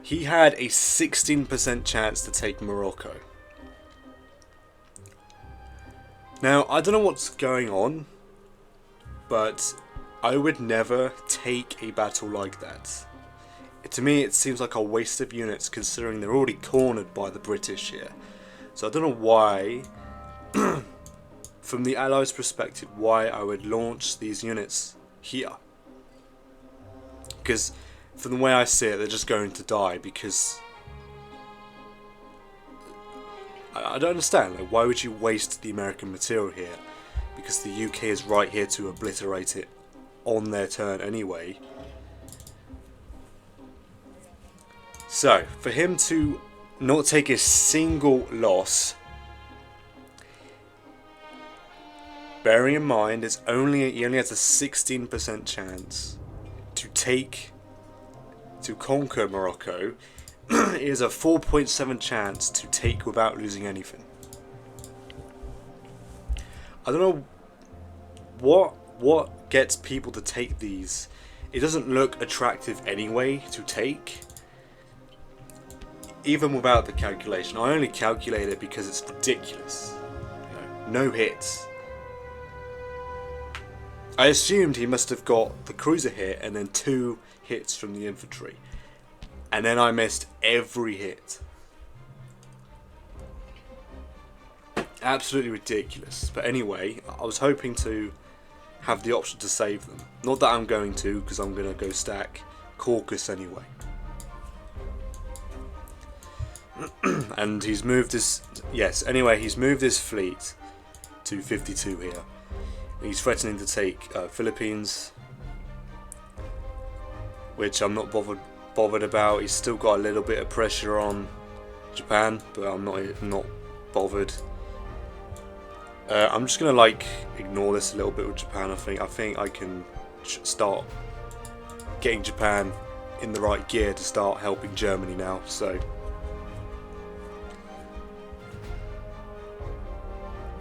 A: he had a 16% chance to take Morocco. Now, I don't know what's going on, but I would never take a battle like that. To me, it seems like a waste of units considering they're already cornered by the British here. So I don't know why, from the Allies' perspective, why I would launch these units here. Because from the way I see it, they're just going to die because I don't understand. Like, why would you waste the American material here? Because the UK is right here to obliterate it on their turn anyway. So, for him to not take a single loss, bearing in mind he only has a 16% chance to conquer Morocco, it is a 4.7 chance to take without losing anything. I don't know what gets people to take these. It doesn't look attractive anyway to take. Even without the calculation. I only calculate it because it's ridiculous. You know, no hits. I assumed he must have got the cruiser hit and then 2 hits from the infantry. And then I missed every hit. Absolutely ridiculous. But anyway, I was hoping to have the option to save them. Not that I'm going to, because I'm going to go stack Caucasus anyway. And he's moved his... Yes, anyway, he's moved his fleet to 52 here. He's threatening to take Philippines, which I'm not bothered about. He's still got a little bit of pressure on Japan, but I'm not bothered. I'm just gonna ignore this a little bit with Japan. I think I can start getting Japan in the right gear to start helping Germany now. So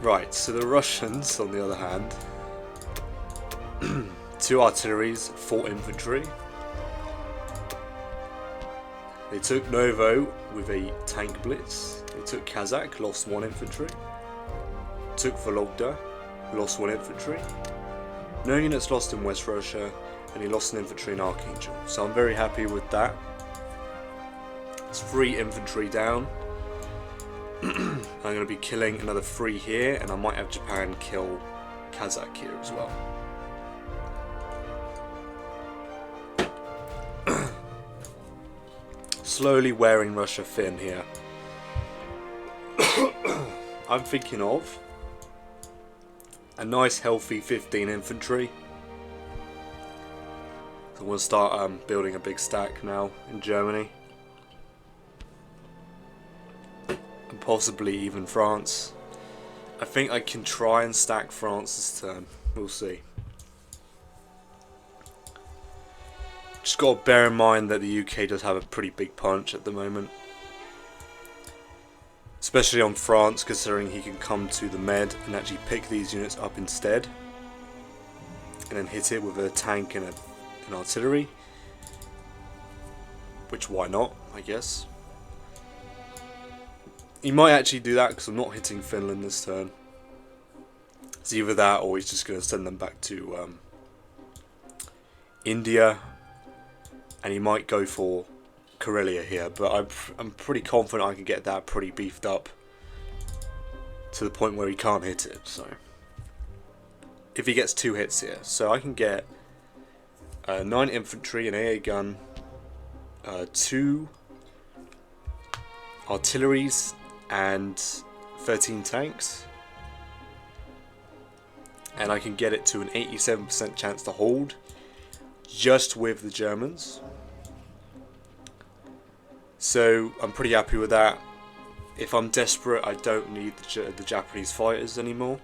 A: right, so the Russians, on the other hand, 2 artilleries, 4 infantry. They took Novo with a tank blitz. They took Kazakh, lost 1 infantry. Took Vologda, lost 1 infantry. No units lost in West Russia, and he lost an infantry in Archangel. So I'm very happy with that. It's 3 infantry down. I'm going to be killing another 3 here, and I might have Japan kill Kazakh here as well. Slowly wearing Russia thin here. I'm thinking of a nice healthy 15 infantry. So I'm going to start building a big stack now in Germany. And possibly even France. I think I can try and stack France this turn. We'll see. Just got to bear in mind that the UK does have a pretty big punch at the moment. Especially on France, considering he can come to the Med and actually pick these units up instead. And then hit it with a tank and an artillery. Which, why not, I guess. He might actually do that because I'm not hitting Finland this turn. It's either that or he's just going to send them back to India. And he might go for Karelia here, but I'm pretty confident I can get that pretty beefed up to the point where he can't hit it. So if he gets 2 hits here, so I can get 9 infantry, an AA gun, 2 artilleries, and 13 tanks, and I can get it to an 87% chance to hold, just with the Germans. So I'm pretty happy with that. If I'm desperate, I don't need the Japanese fighters anymore.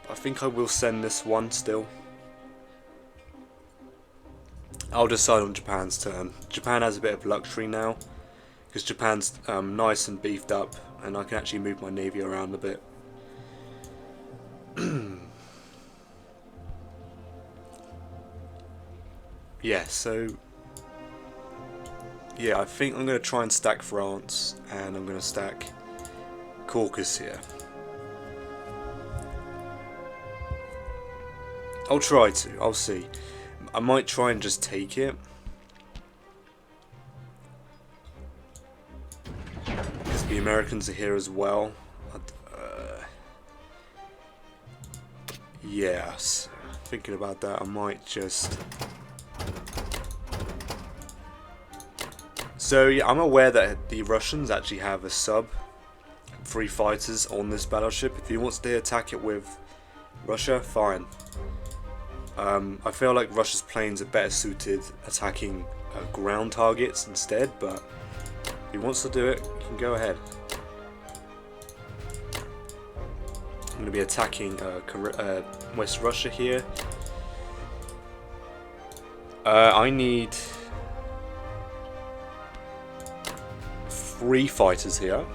A: But I think I will send this one still. I'll decide on Japan's turn. Japan has a bit of luxury now, because Japan's nice and beefed up, and I can actually move my navy around a bit. Yeah, so yeah, I think I'm going to try and stack France, and I'm going to stack Caucasus here. I'll try to, I'll see. I might try and just take it. Because the Americans are here as well. Yes, thinking about that, I might just... So yeah, I'm aware that the Russians actually have a sub 3 fighters on this battleship. If he wants to attack it with Russia, fine. I feel like Russia's planes are better suited attacking ground targets instead, but if he wants to do it, he can go ahead. I'm going to be attacking West Russia here. I need 3 fighters here.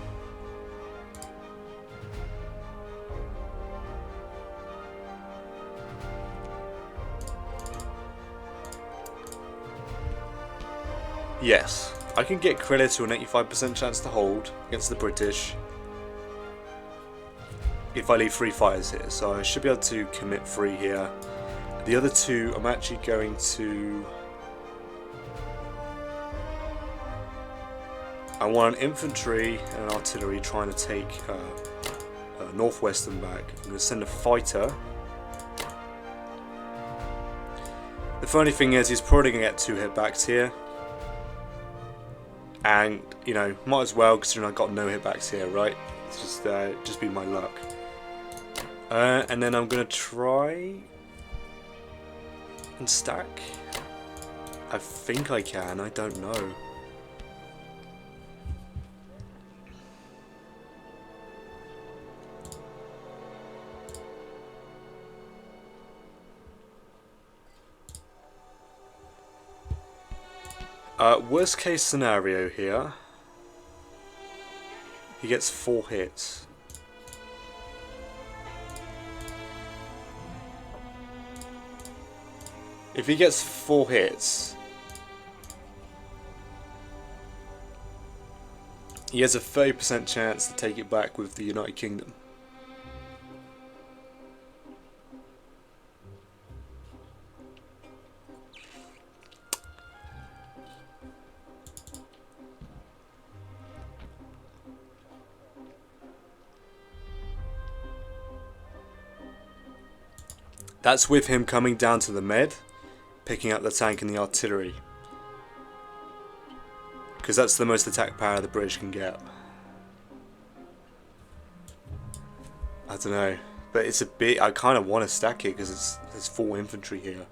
A: Yes, I can get credit to an 85% chance to hold against the British if I leave 3 fighters here, so I should be able to commit 3 here. The other 2 I'm actually going to... I want an infantry and an artillery trying to take Northwestern back. I'm going to send a fighter. The funny thing is, he's probably going to get 2 hitbacks here. And, you know, might as well, considering I got no hitbacks here, right? It's just be my luck. And then I'm going to try and stack. I think I can, I don't know. Worst case scenario here, he gets 4 hits. If he gets 4 hits, he has a 30% chance to take it back with the United Kingdom. That's with him coming down to the med, picking up the tank and the artillery. Because that's the most attack power the British can get. I don't know. But it's a bit... I kind of want to stack it because there's 4 infantry here.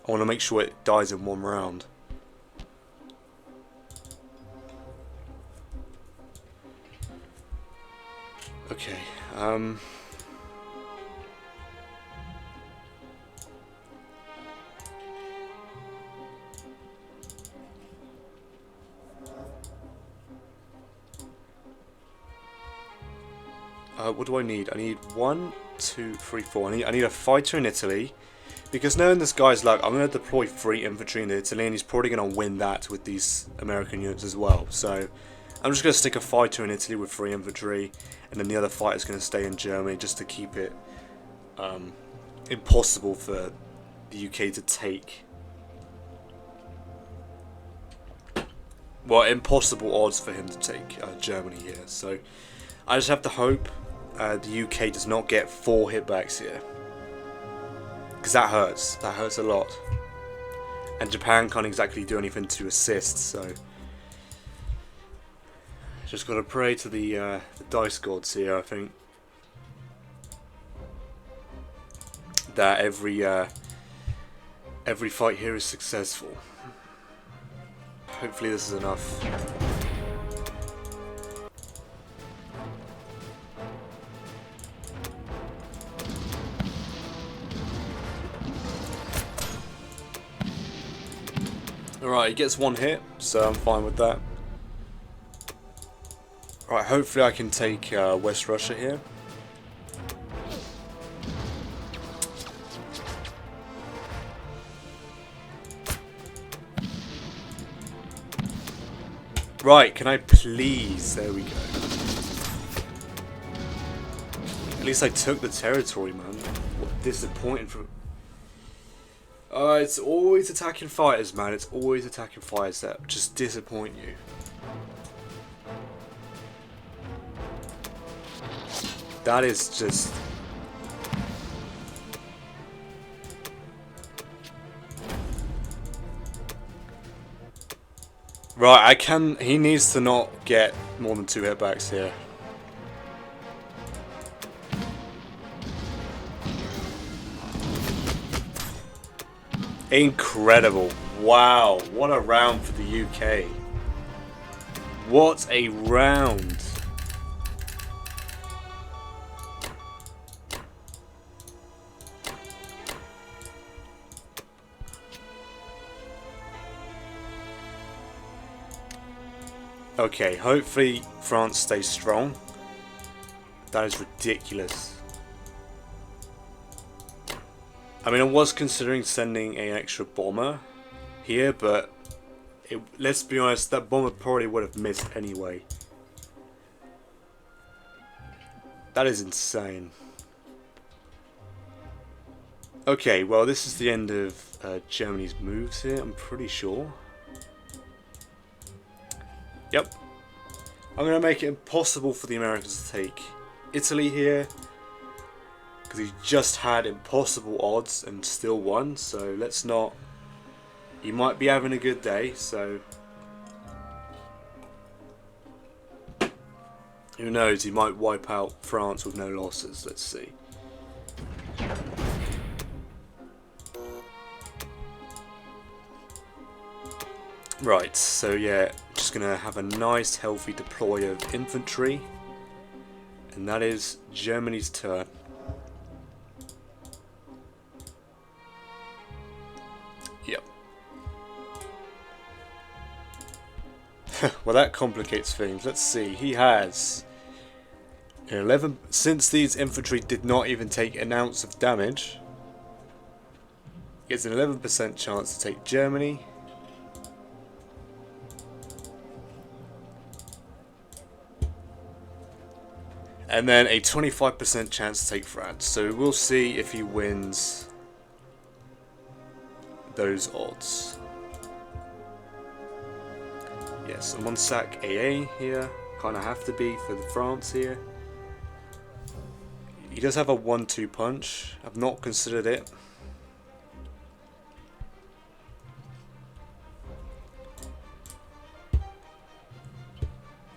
A: I want to make sure it dies in 1 round. Okay. What do I need? I need 1, 2, 3, 4. I need a fighter in Italy. Because knowing this guy's luck, I'm going to deploy 3 infantry in Italy, and he's probably going to win that with these American units as well. So I'm just going to stick a fighter in Italy with 3 infantry, and then the other fighter's going to stay in Germany just to keep it impossible for the UK to take. Well, impossible odds for him to take Germany here. So I just have to hope the UK does not get 4 hitbacks here. Because that hurts. That hurts a lot. And Japan can't exactly do anything to assist, so... Just gotta pray to the dice gods here, I think. That every fight here is successful. Hopefully this is enough. Alright, he gets 1 hit, so I'm fine with that. Alright, hopefully I can take West Russia here. Right, can I please? There we go. At least I took the territory, man. What disappointing for... it's always attacking fighters, man. It's always attacking fighters that just disappoint you. That is just... Right, he needs to not get more than 2 hitbacks here. Incredible. Wow, what a round for the UK. What a round. Okay, hopefully France stays strong. That is ridiculous. I mean, I was considering sending an extra bomber here, but let's be honest, that bomber probably would have missed anyway. That is insane. Okay, well, this is the end of Germany's moves here, I'm pretty sure. Yep. I'm going to make it impossible for the Americans to take Italy here. Because he just had impossible odds and still won. So let's not... He might be having a good day, so... Who knows, he might wipe out France with no losses. Let's see. Right, so yeah, just gonna have a nice healthy deploy of infantry, and that is Germany's turn. Yep. Well, that complicates things. Let's see, he has 11, since these infantry did not even take an ounce of damage, he has an 11% chance to take Germany. And then a 25% chance to take France. So we'll see if he wins those odds. Yes, I'm on sack AA here. Kind of have to be for the France here. He does have a 1-2 punch. I've not considered it.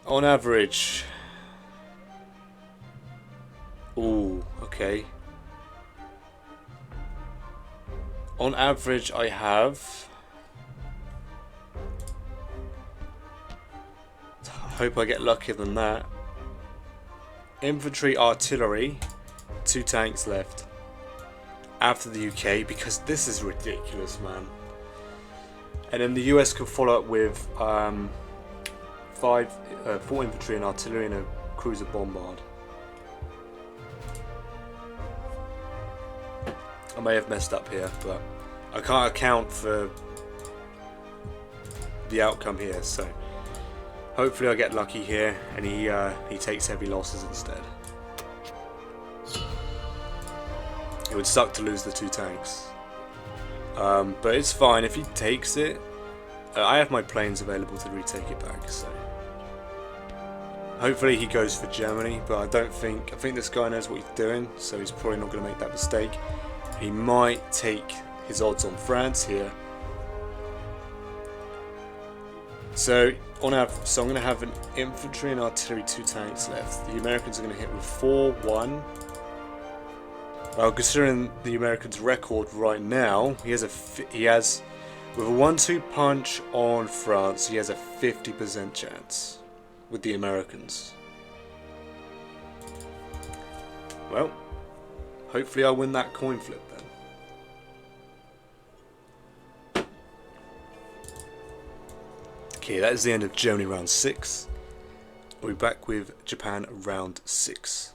A: On average. Ooh, okay. On average, I have. Hope I get luckier than that. Infantry, artillery, 2 tanks left. After the UK, because this is ridiculous, man. And then the US could follow up with 4 infantry and artillery and a cruiser bombard. I may have messed up here, but I can't account for the outcome here, so hopefully I get lucky here and he takes heavy losses instead. It would suck to lose the 2 tanks, but it's fine if he takes it. I have my planes available to retake it back, so hopefully he goes for Germany. But I think this guy knows what he's doing, so he's probably not going to make that mistake. He might take his odds on France here. So I'm going to have an infantry and artillery 2 tanks left. The Americans are going to hit with 4-1. Well, considering the Americans' record right now, he has with a 1-2 punch on France, he has a 50% chance with the Americans. Well, hopefully I win that coin flip then. Okay, that is the end of Germany round 6. We'll be back with Japan round 6.